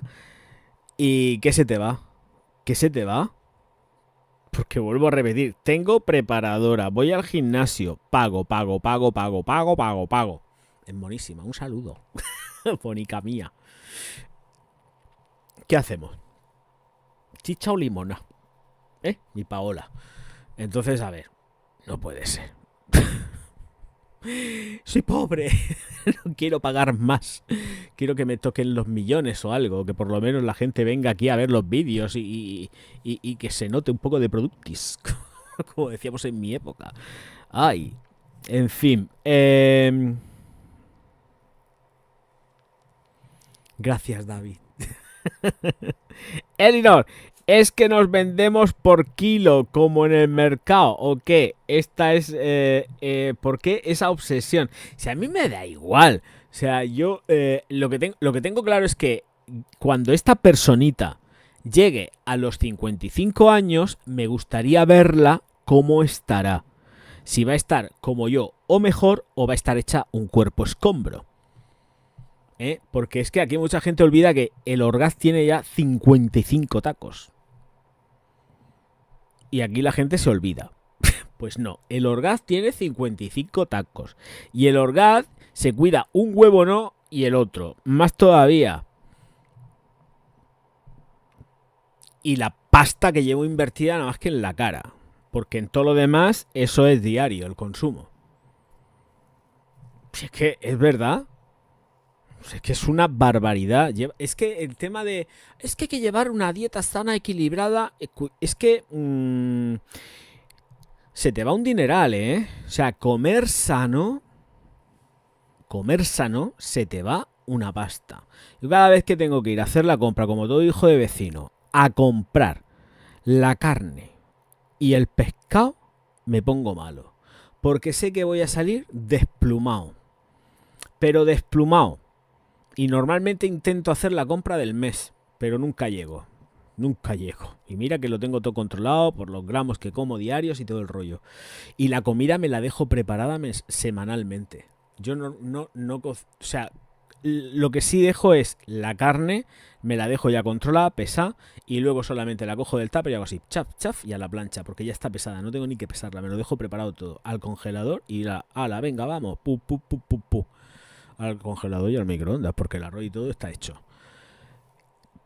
¿Y qué se te va? ¿Qué se te va? Porque vuelvo a repetir, tengo preparadora, voy al gimnasio, pago. Es monísima, un saludo. Bonica mía. ¿Qué hacemos? ¿Chicha o limona? Mi Paola. Entonces, a ver, no puede ser. Soy pobre, no quiero pagar más. Quiero que me toquen los millones o algo, que por lo menos la gente venga aquí a ver los vídeos y que se note un poco de productis, como decíamos en mi época. Ay, en fin. Gracias, David. Elinor, ¿es que nos vendemos por kilo como en el mercado o qué? Esta es... ¿por qué esa obsesión? Si a mí me da igual. O sea, yo lo que tengo claro es que cuando esta personita llegue a los 55 años, me gustaría verla cómo estará. Si va a estar como yo o mejor, o va a estar hecha un cuerpo escombro. Porque es que aquí mucha gente olvida que el Orgaz tiene ya 55 tacos. Y aquí la gente se olvida. Pues no, el Orgaz tiene 55 tacos. Y el Orgaz se cuida un huevo no y el otro. Más todavía. Y la pasta que llevo invertida nada más que en la cara. Porque en todo lo demás eso es diario, el consumo. Si es que es verdad. Es que es una barbaridad. Es que el tema de... Es que hay que llevar una dieta sana, equilibrada. Es que... se te va un dineral, ¿eh? O sea, comer sano, se te va una pasta. Yo cada vez que tengo que ir a hacer la compra, como todo hijo de vecino, a comprar la carne y el pescado, me pongo malo. Porque sé que voy a salir desplumado. Pero desplumado. Y normalmente intento hacer la compra del mes, pero nunca llego. Y mira que lo tengo todo controlado por los gramos que como diarios y todo el rollo. Y la comida me la dejo preparada semanalmente. Yo no, o sea, lo que sí dejo es la carne, me la dejo ya controlada, pesada, y luego solamente la cojo del tupper y hago así, chaf, y a la plancha, porque ya está pesada, no tengo ni que pesarla, me lo dejo preparado todo, al congelador y venga, vamos, pu, al congelador y al microondas, porque el arroz y todo está hecho.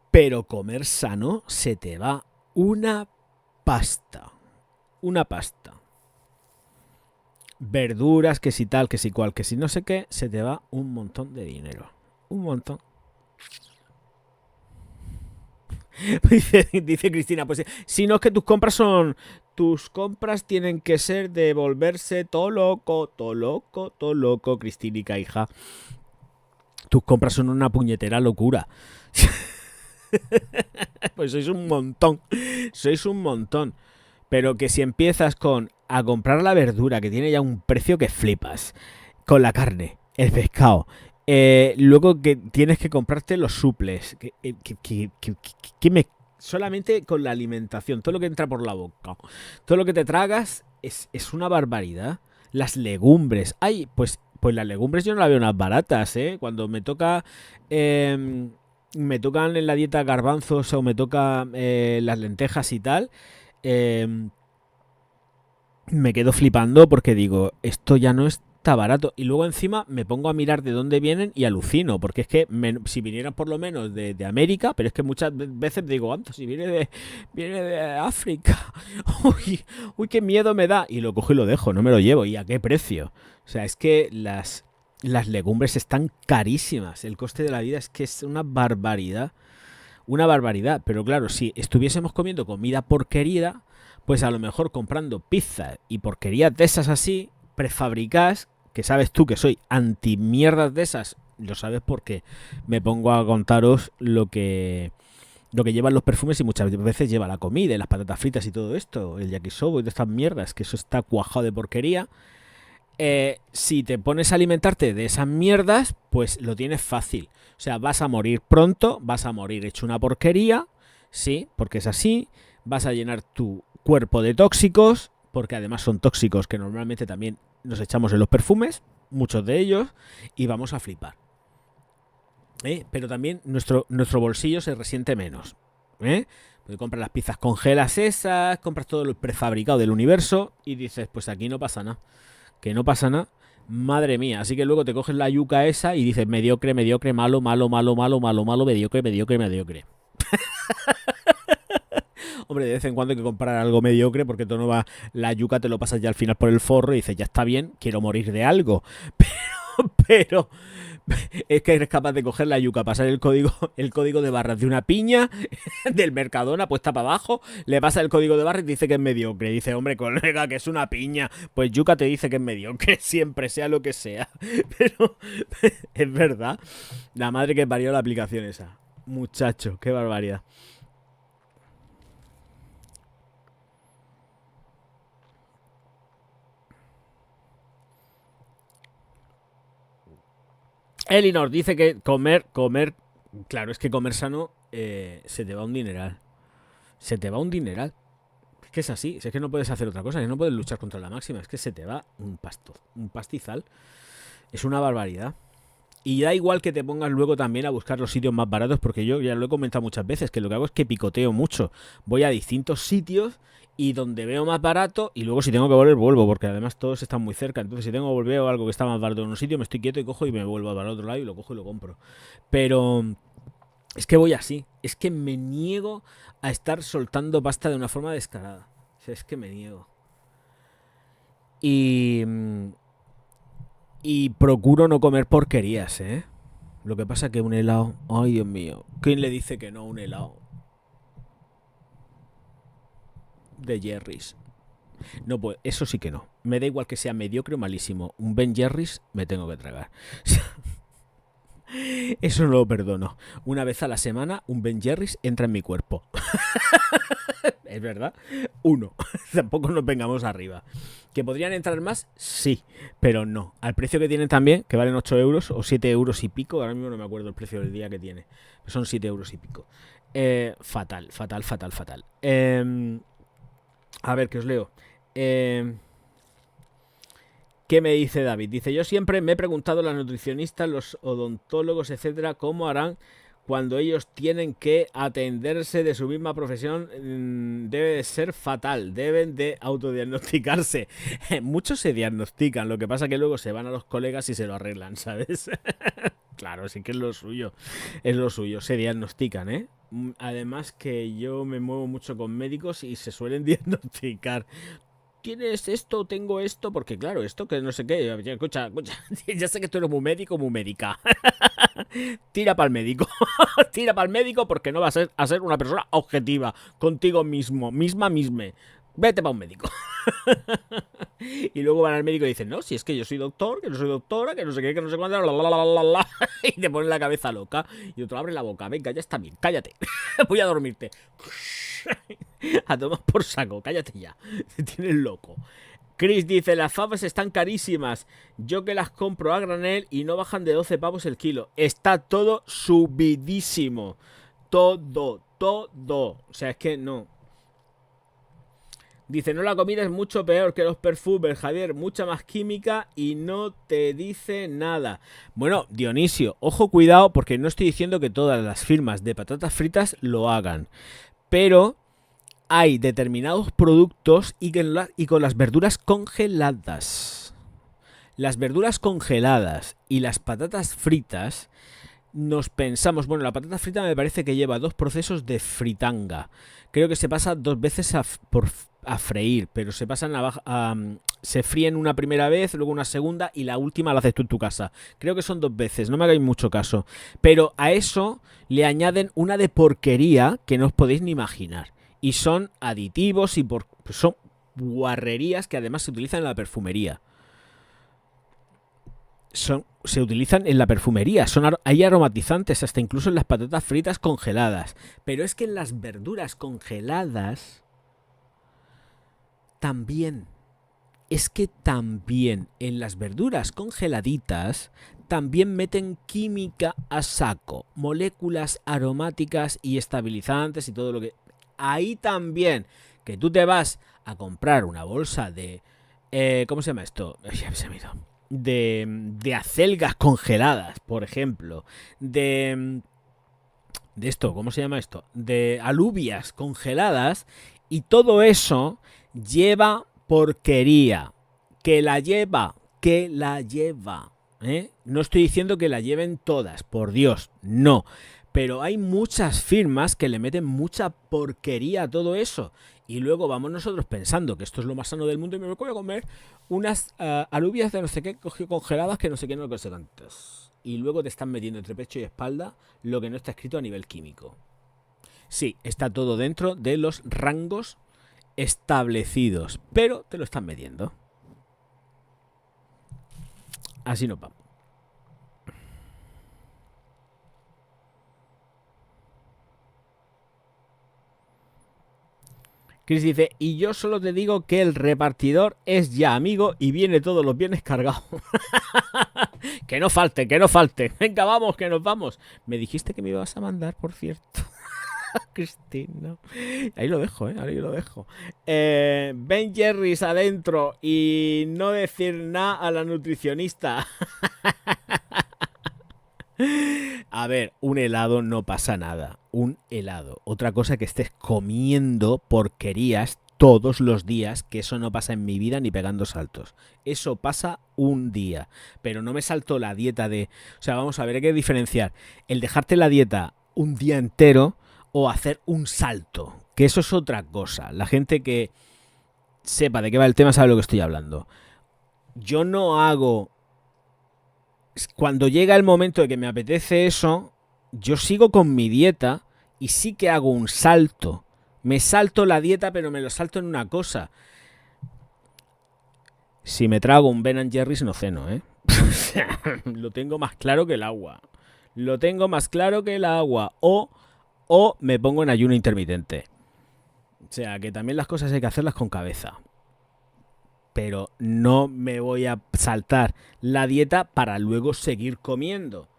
Pero comer sano se te va una pasta. Verduras, que si tal, que si cual, que si no sé qué, se te va un montón de dinero. Un montón. Dice Cristina, pues si no es que tus compras tienen que ser de volverse todo loco, todo loco, todo loco, Cristínica, hija. Tus compras son una puñetera locura. Pues sois un montón. Pero que si empiezas a comprar la verdura, que tiene ya un precio que flipas, con la carne, el pescado, luego que tienes que comprarte los suples, solamente con la alimentación, todo lo que entra por la boca, todo lo que te tragas es una barbaridad. Las legumbres, ay, pues las legumbres yo no las veo unas baratas, ¿eh? Cuando me tocan en la dieta garbanzos o me toca las lentejas y tal, me quedo flipando porque digo, esto ya no está barato. Y luego encima me pongo a mirar de dónde vienen y alucino, porque es que si vinieran por lo menos de América, pero es que muchas veces digo, anda, si viene de África, uy, qué miedo me da. Y lo cojo y lo dejo, no me lo llevo. ¿Y a qué precio? O sea, es que las legumbres están carísimas. El coste de la vida es que es una barbaridad. Una barbaridad. Pero claro, si estuviésemos comiendo comida porquerida, pues a lo mejor comprando pizza y porquerías de esas así, prefabricadas, que sabes tú que soy anti mierdas de esas, lo sabes porque me pongo a contaros lo que llevan los perfumes y muchas veces lleva la comida y las patatas fritas y todo esto, el yakisoba y de estas mierdas, que eso está cuajado de porquería. Si te pones a alimentarte de esas mierdas, pues lo tienes fácil. O sea, vas a morir pronto, vas a morir hecho una porquería, sí, porque es así, vas a llenar tu cuerpo de tóxicos, porque además son tóxicos que normalmente también nos echamos en los perfumes, muchos de ellos, y vamos a flipar. Pero también nuestro bolsillo se resiente menos. Porque compras las pizzas congelas esas, compras todo lo prefabricado del universo y dices, pues aquí no pasa nada. Que no pasa nada. Madre mía, así que luego te coges la yuca esa y dices mediocre, mediocre, malo, malo, malo, malo, malo, malo, mediocre, mediocre, mediocre. Hombre, de vez en cuando hay que comprar algo mediocre porque tú no vas, la yuca te lo pasas ya al final por el forro y dices, ya está bien, quiero morir de algo. Pero es que eres capaz de coger la yuca, pasar el código de barras de una piña del Mercadona puesta para abajo, le pasa el código de barras y te dice que es mediocre. Dice, hombre, colega, que es una piña. Pues yuca te dice que es mediocre, siempre, sea lo que sea. Pero es verdad. La madre que parió la aplicación esa. Muchacho, qué barbaridad. Elinor dice que comer, claro, es que comer sano se te va un dineral. Se te va un dineral. Es que es así, es que no puedes hacer otra cosa, no puedes luchar contra la máxima, es que se te va un pastizal. Es una barbaridad. Y da igual que te pongas luego también a buscar los sitios más baratos, porque yo ya lo he comentado muchas veces, que lo que hago es que picoteo mucho. Voy a distintos sitios y donde veo más barato, y luego si tengo que volver, vuelvo, porque además todos están muy cerca. Entonces si tengo que volver o algo que está más barato en un sitio, me estoy quieto y cojo y me vuelvo para el otro lado y lo cojo y lo compro. Pero es que voy así, es que me niego a estar soltando pasta de una forma descarada. O sea, es que me niego. Y procuro no comer porquerías, ¿eh? Lo que pasa que un helado... Ay, Dios mío. ¿Quién le dice que no a un helado? De Jerry's. No, pues eso sí que no. Me da igual que sea mediocre o malísimo. Un Ben Jerry's me tengo que tragar. Eso no lo perdono. Una vez a la semana un Ben Jerry's entra en mi cuerpo. Es verdad. Uno. Tampoco nos vengamos arriba. ¿Que podrían entrar más? Sí, pero no. Al precio que tienen también, que valen 8 euros o 7 euros y pico. Ahora mismo no me acuerdo el precio del día que tiene. Son 7 euros y pico. Fatal. A ver, que os leo. ¿Qué me dice David? Dice, yo siempre me he preguntado a las nutricionistas, los odontólogos, etcétera, cómo harán cuando ellos tienen que atenderse de su misma profesión. Debe de ser fatal, deben de autodiagnosticarse. Muchos se diagnostican, lo que pasa que luego se van a los colegas y se lo arreglan, ¿sabes? Claro, sí que es lo suyo, se diagnostican, ¿eh? Además que yo me muevo mucho con médicos y se suelen diagnosticar. ¿Tienes esto? Tengo esto, porque claro, esto que no sé qué. Escucha, ya sé que tú eres muy médico, muy médica. Tira para el médico. Tira para el médico porque no vas a ser una persona objetiva contigo mismo, misma. Vete para un médico. Y luego van al médico y dicen, no, si es que yo soy doctor, que no soy doctora, que no sé qué, que no sé cuánto, y te ponen la cabeza loca. Y otro abre la boca, venga, ya está bien, cállate. Voy a dormirte. A tomar por saco, cállate ya. Te tienes loco. Chris dice, las fabas están carísimas. Yo que las compro a granel y no bajan de 12 pavos el kilo. Está todo subidísimo. Todo. O sea, es que no. Dice, no, la comida es mucho peor que los perfumes, Javier. Mucha más química y no te dice nada. Bueno, Dionisio, ojo, cuidado, porque no estoy diciendo que todas las firmas de patatas fritas lo hagan. Pero hay determinados productos y con las verduras congeladas. Las verduras congeladas y las patatas fritas, nos pensamos, bueno, la patata frita me parece que lleva 2 procesos de fritanga. Creo que se pasa 2 veces a freír, pero se pasan se fríen una primera vez, luego una segunda y la última la haces tú en tu casa. Creo que son 2 veces, no me hagáis mucho caso. Pero a eso le añaden una de porquería que no os podéis ni imaginar. Y son aditivos y son guarrerías que además se utilizan en la perfumería. Se utilizan en la perfumería, hay aromatizantes hasta incluso en las patatas fritas congeladas. Pero es que en las verduras congeladas también. Es que también en las verduras congeladitas también meten química a saco, moléculas aromáticas y estabilizantes y todo lo que... Ahí también, que tú te vas a comprar una bolsa de... ¿cómo se llama esto? Ya se me ha ido. De acelgas congeladas, por ejemplo. De esto, ¿cómo se llama esto? De alubias congeladas. Y todo eso lleva porquería. Que la lleva. No estoy diciendo que la lleven todas, por Dios, no. Pero hay muchas firmas que le meten mucha porquería a todo eso. Y luego vamos nosotros pensando que esto es lo más sano del mundo y me voy a comer unas alubias de no sé qué congeladas que no sé qué, no sé tantas. Y luego te están metiendo entre pecho y espalda lo que no está escrito a nivel químico. Sí, está todo dentro de los rangos establecidos, pero te lo están metiendo. Así nos vamos. Chris dice, y yo solo te digo que el repartidor es ya amigo y viene todos los viernes cargado. Que no falte. Venga, vamos, que nos vamos. Me dijiste que me ibas a mandar, por cierto. Cristina. Ahí lo dejo, ahí lo dejo. Ben Jerry's adentro y no decir nada a la nutricionista. A ver, un helado no pasa nada. Un helado. Otra cosa que estés comiendo porquerías todos los días, que eso no pasa en mi vida ni pegando saltos. Eso pasa un día. Pero no me salto la dieta de... O sea, vamos a ver, hay que diferenciar el dejarte la dieta un día entero o hacer un salto. Que eso es otra cosa. La gente que sepa de qué va el tema sabe lo que estoy hablando. Yo no hago... Cuando llega el momento de que me apetece eso, yo sigo con mi dieta y sí que hago un salto. Me salto la dieta, pero me lo salto en una cosa. Si me trago un Ben & Jerry's no ceno, Lo tengo más claro que el agua. O me pongo en ayuno intermitente. O sea, que también las cosas hay que hacerlas con cabeza. Pero no me voy a saltar la dieta para luego seguir comiendo.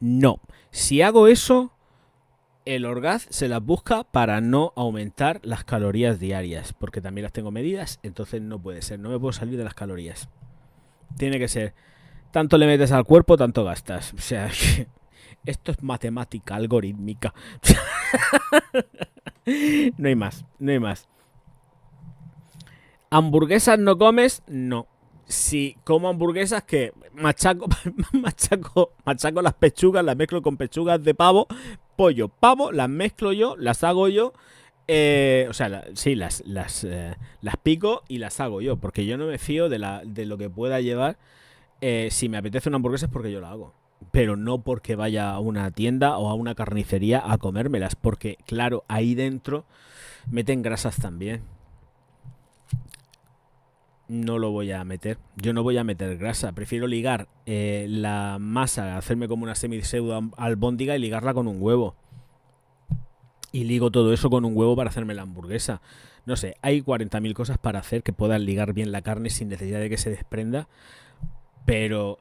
No. Si hago eso, el Orgaz se las busca para no aumentar las calorías diarias. Porque también las tengo medidas, entonces no puede ser. No me puedo salir de las calorías. Tiene que ser. Tanto le metes al cuerpo, tanto gastas. O sea, esto es matemática algorítmica. No hay más. ¿Hamburguesas no comes? No. Si como hamburguesas, que machaco las pechugas, las mezclo con pechugas de pavo, pavo, las mezclo yo, las hago yo. O sea, las pico y las hago yo, porque yo no me fío de lo que pueda llevar. Si me apetece una hamburguesa es porque yo la hago. pero no porque vaya a una tienda o a una carnicería a comérmelas, porque claro, ahí dentro meten grasas también. No lo voy a meter. Yo no voy a meter grasa. Prefiero ligar la masa, hacerme como una semi-pseudo albóndiga y ligarla con un huevo. Y ligo todo eso con un huevo para hacerme la hamburguesa. No sé, hay 40.000 cosas para hacer que puedan ligar bien la carne sin necesidad de que se desprenda. Pero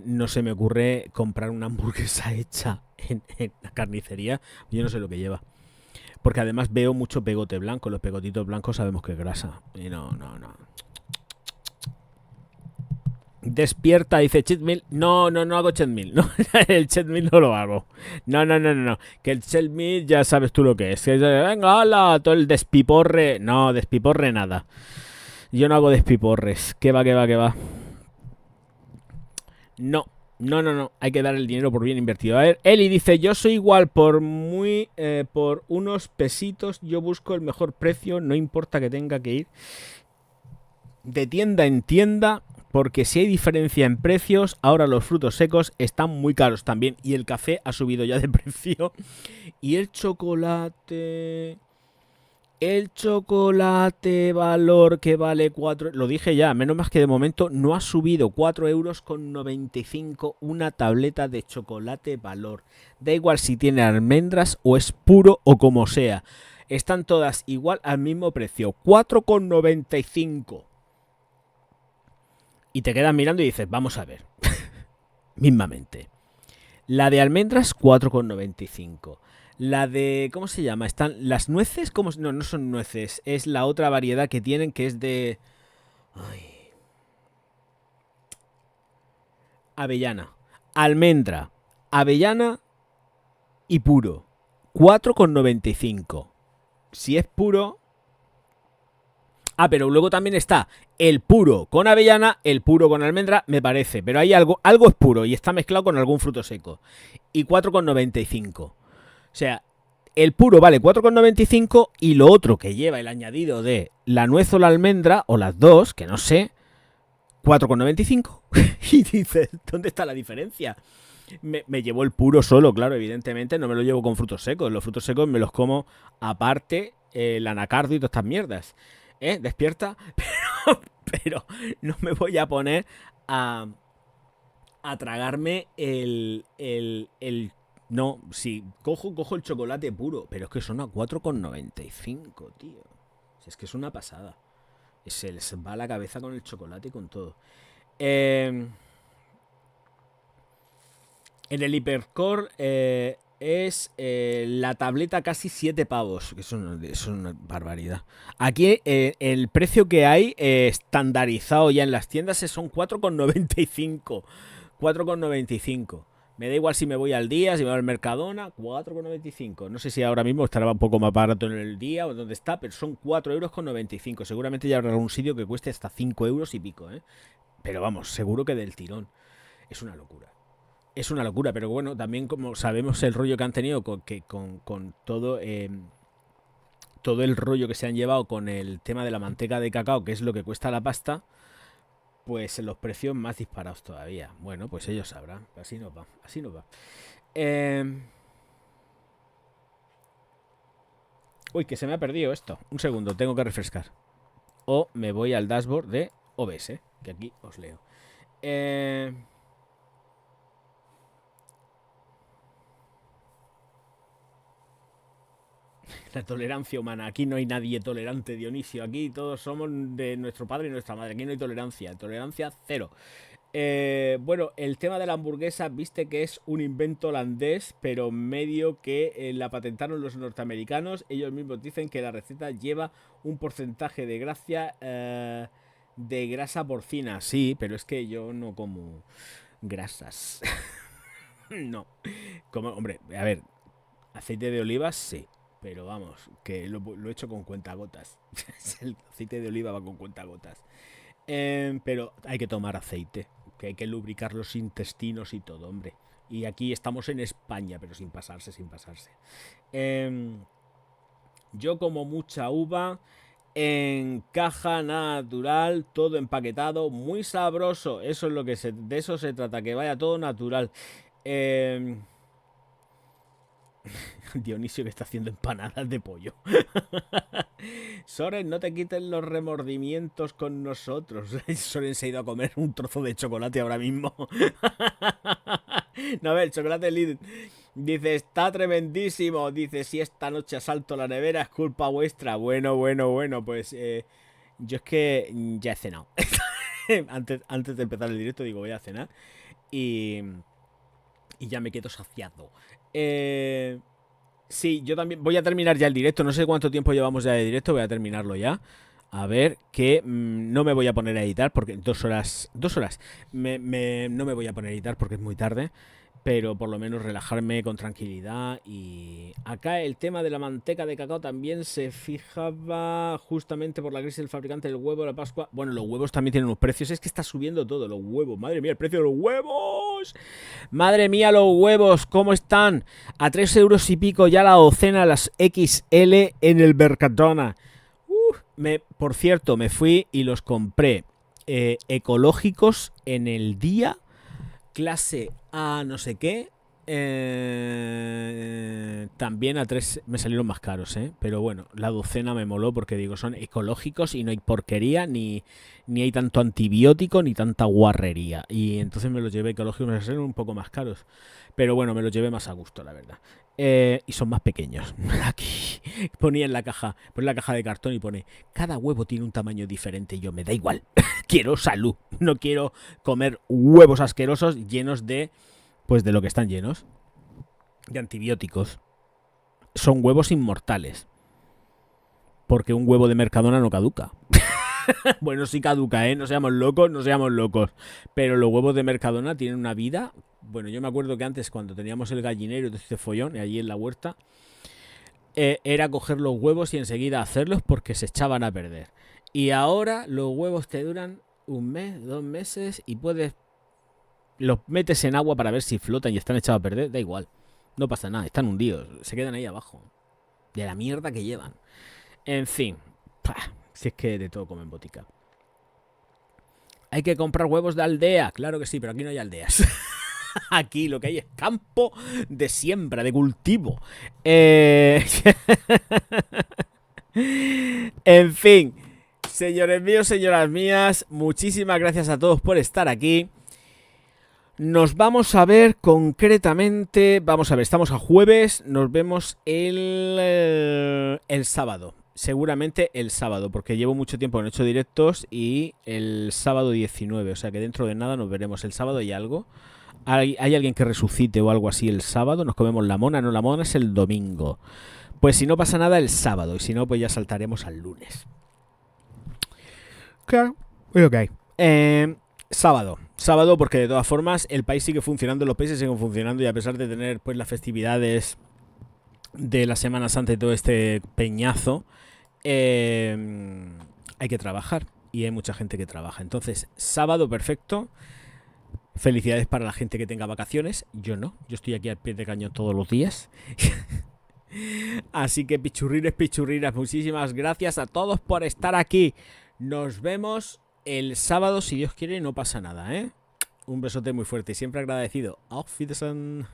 no se me ocurre comprar una hamburguesa hecha en la carnicería. Yo no sé lo que lleva. Porque además veo mucho pegote blanco. Los pegotitos blancos sabemos que es grasa. Y no. Despierta, dice cheat meal. No hago cheat meal. No, el cheat meal no lo hago. No. Que el cheat meal ya sabes tú lo que es. Venga, hala, todo el despiporre. No, despiporre nada. Yo no hago despiporres. ¿Qué va? No. Hay que dar el dinero por bien invertido. A ver, Eli dice, yo soy igual por unos pesitos. Yo busco el mejor precio. No importa que tenga que ir de tienda en tienda. Porque si hay diferencia en precios, ahora los frutos secos están muy caros también. Y el café ha subido ya de precio. Y el chocolate... El chocolate valor que vale 4... Lo dije ya, menos más que de momento no ha subido. 4,95 € una tableta de chocolate valor. Da igual si tiene almendras o es puro o como sea. Están todas igual al mismo precio. 4,95. Y te quedas mirando y dices, vamos a ver. Mismamente. La de almendras, 4,95. La de... ¿Cómo se llama? ¿Están las nueces? ¿Cómo? No son nueces. Es la otra variedad que tienen que es de... Ay. Avellana. Almendra. Avellana y puro. 4,95. Si es puro... Ah, pero luego también está el puro con avellana, el puro con almendra, me parece. Pero hay algo es puro y está mezclado con algún fruto seco. Y 4,95. O sea, el puro vale 4,95 y lo otro que lleva el añadido de la nuez o la almendra, o las dos, que no sé, 4,95. Y dices, ¿dónde está la diferencia? Me llevo el puro solo, claro, evidentemente no me lo llevo con frutos secos. Los frutos secos me los como aparte, el anacardo y todas estas mierdas. Despierta, pero no me voy a poner a tragarme no, sí, cojo el chocolate puro, pero es que son a 4,95, tío. Es que es una pasada. Se les va la cabeza con el chocolate y con todo. En el Hipercore es la tableta casi 7 pavos. Que es una barbaridad. Aquí el precio que hay estandarizado ya en las tiendas son 4,95. 4,95. Me da igual si me voy al Día, si me voy al Mercadona, 4,95. No sé si ahora mismo estará un poco más barato en el Día o donde está, pero son 4,95 €. Seguramente ya habrá algún sitio que cueste hasta 5 € y pico, ¿eh? Pero vamos, seguro que del tirón. Es una locura. Es una locura, pero bueno, también como sabemos el rollo que han tenido con todo, todo el rollo que se han llevado con el tema de la manteca de cacao, que es lo que cuesta la pasta, pues los precios más disparados todavía. Bueno, pues ellos sabrán. Así nos va. Uy, que se me ha perdido esto. Un segundo, tengo que refrescar. O me voy al dashboard de OBS, que aquí os leo. La tolerancia humana. Aquí no hay nadie tolerante, Dionisio. Aquí todos somos de nuestro padre y nuestra madre. Aquí no hay tolerancia. Tolerancia cero. Bueno, el tema de la hamburguesa, viste que es un invento holandés, pero medio que la patentaron los norteamericanos. Ellos mismos dicen que la receta lleva un porcentaje de grasa porcina. Sí, pero es que yo no como grasas. No. Como, hombre, a ver, aceite de oliva sí. Pero vamos, que lo he hecho con cuentagotas. El aceite de oliva va con cuentagotas. Pero hay que tomar aceite, que hay que lubricar los intestinos y todo, hombre. Y aquí estamos en España, pero sin pasarse. Yo como mucha uva en caja natural, todo empaquetado, muy sabroso. Eso es lo que de eso se trata, que vaya todo natural. Eh, Dionisio que está haciendo empanadas de pollo. Soren, no te quites los remordimientos con nosotros. Soren se ha ido a comer un trozo de chocolate ahora mismo. No, a ver, chocolate Lidl. Dice, está tremendísimo. Dice, si esta noche asalto la nevera es culpa vuestra. Bueno, pues yo es que ya he cenado. antes de empezar el directo digo, voy a cenar. Y ya me quedo saciado. Sí, yo también voy a terminar ya el directo. No sé cuánto tiempo llevamos ya de directo. Voy a terminarlo ya. A ver, que no me voy a poner a editar porque 2 horas. 2 horas. No me voy a poner a editar porque es muy tarde. Pero por lo menos relajarme con tranquilidad. Y acá el tema de la manteca de cacao también se fijaba justamente por la crisis del fabricante del huevo, la Pascua. Bueno, los huevos también tienen unos precios. Es que está subiendo todo, los huevos. Madre mía, el precio de los huevos. Madre mía, los huevos, ¿cómo están? A 3 euros y pico ya la docena, las XL en el Mercadona. Por cierto, me fui y los compré ecológicos en el día. Clase A no sé qué. También a 3 me salieron más caros, pero bueno, la docena me moló porque digo, son ecológicos y no hay porquería, ni hay tanto antibiótico, ni tanta guarrería. Y entonces me los llevé ecológicos, me salieron un poco más caros. Pero bueno, me los llevé más a gusto, la verdad. Y son más pequeños. Aquí ponía en la caja, pone la caja de cartón y pone, cada huevo tiene un tamaño diferente. Y yo, me da igual, quiero salud. No quiero comer huevos asquerosos llenos de, pues de lo que están llenos, de antibióticos. Son huevos inmortales. Porque un huevo de Mercadona no caduca. Bueno, sí caduca, no seamos locos. Pero los huevos de Mercadona tienen una vida. Bueno, yo me acuerdo que antes, cuando teníamos el gallinero de este follón, allí en la huerta, era coger los huevos y enseguida hacerlos porque se echaban a perder. Y ahora los huevos te duran 1 mes, 2 meses y los metes en agua para ver si flotan y están echados a perder. Da igual, no pasa nada, están hundidos, se quedan ahí abajo. De la mierda que llevan. En fin, si es que de todo comen botica. Hay que comprar huevos de aldea. Claro que sí, pero aquí no hay aldeas. Aquí lo que hay es campo de siembra, de cultivo. En fin, señores míos, señoras mías, muchísimas gracias a todos por estar aquí. Nos vamos a ver concretamente. Vamos a ver, estamos a jueves. Nos vemos el sábado. Seguramente el sábado, porque llevo mucho tiempo que no he hecho directos. Y el sábado 19, o sea que dentro de nada nos veremos el sábado y algo. ¿Hay alguien que resucite o algo así el sábado? Nos comemos la mona. No, la mona es el domingo. Pues si no pasa nada el sábado. Y si no, pues ya saltaremos al lunes. Claro, ok. Sábado, porque de todas formas el país sigue funcionando, los países siguen funcionando. Y a pesar de tener pues las festividades de la Semana Santa y todo este peñazo, hay que trabajar. Y hay mucha gente que trabaja. Entonces, sábado perfecto. Felicidades para la gente que tenga vacaciones. Yo no, yo estoy aquí al pie de cañón todos los días. Así que pichurrines, muchísimas gracias a todos por estar aquí. Nos vemos el sábado, si Dios quiere, no pasa nada, Un besote muy fuerte y siempre agradecido. Auf Wiedersehen.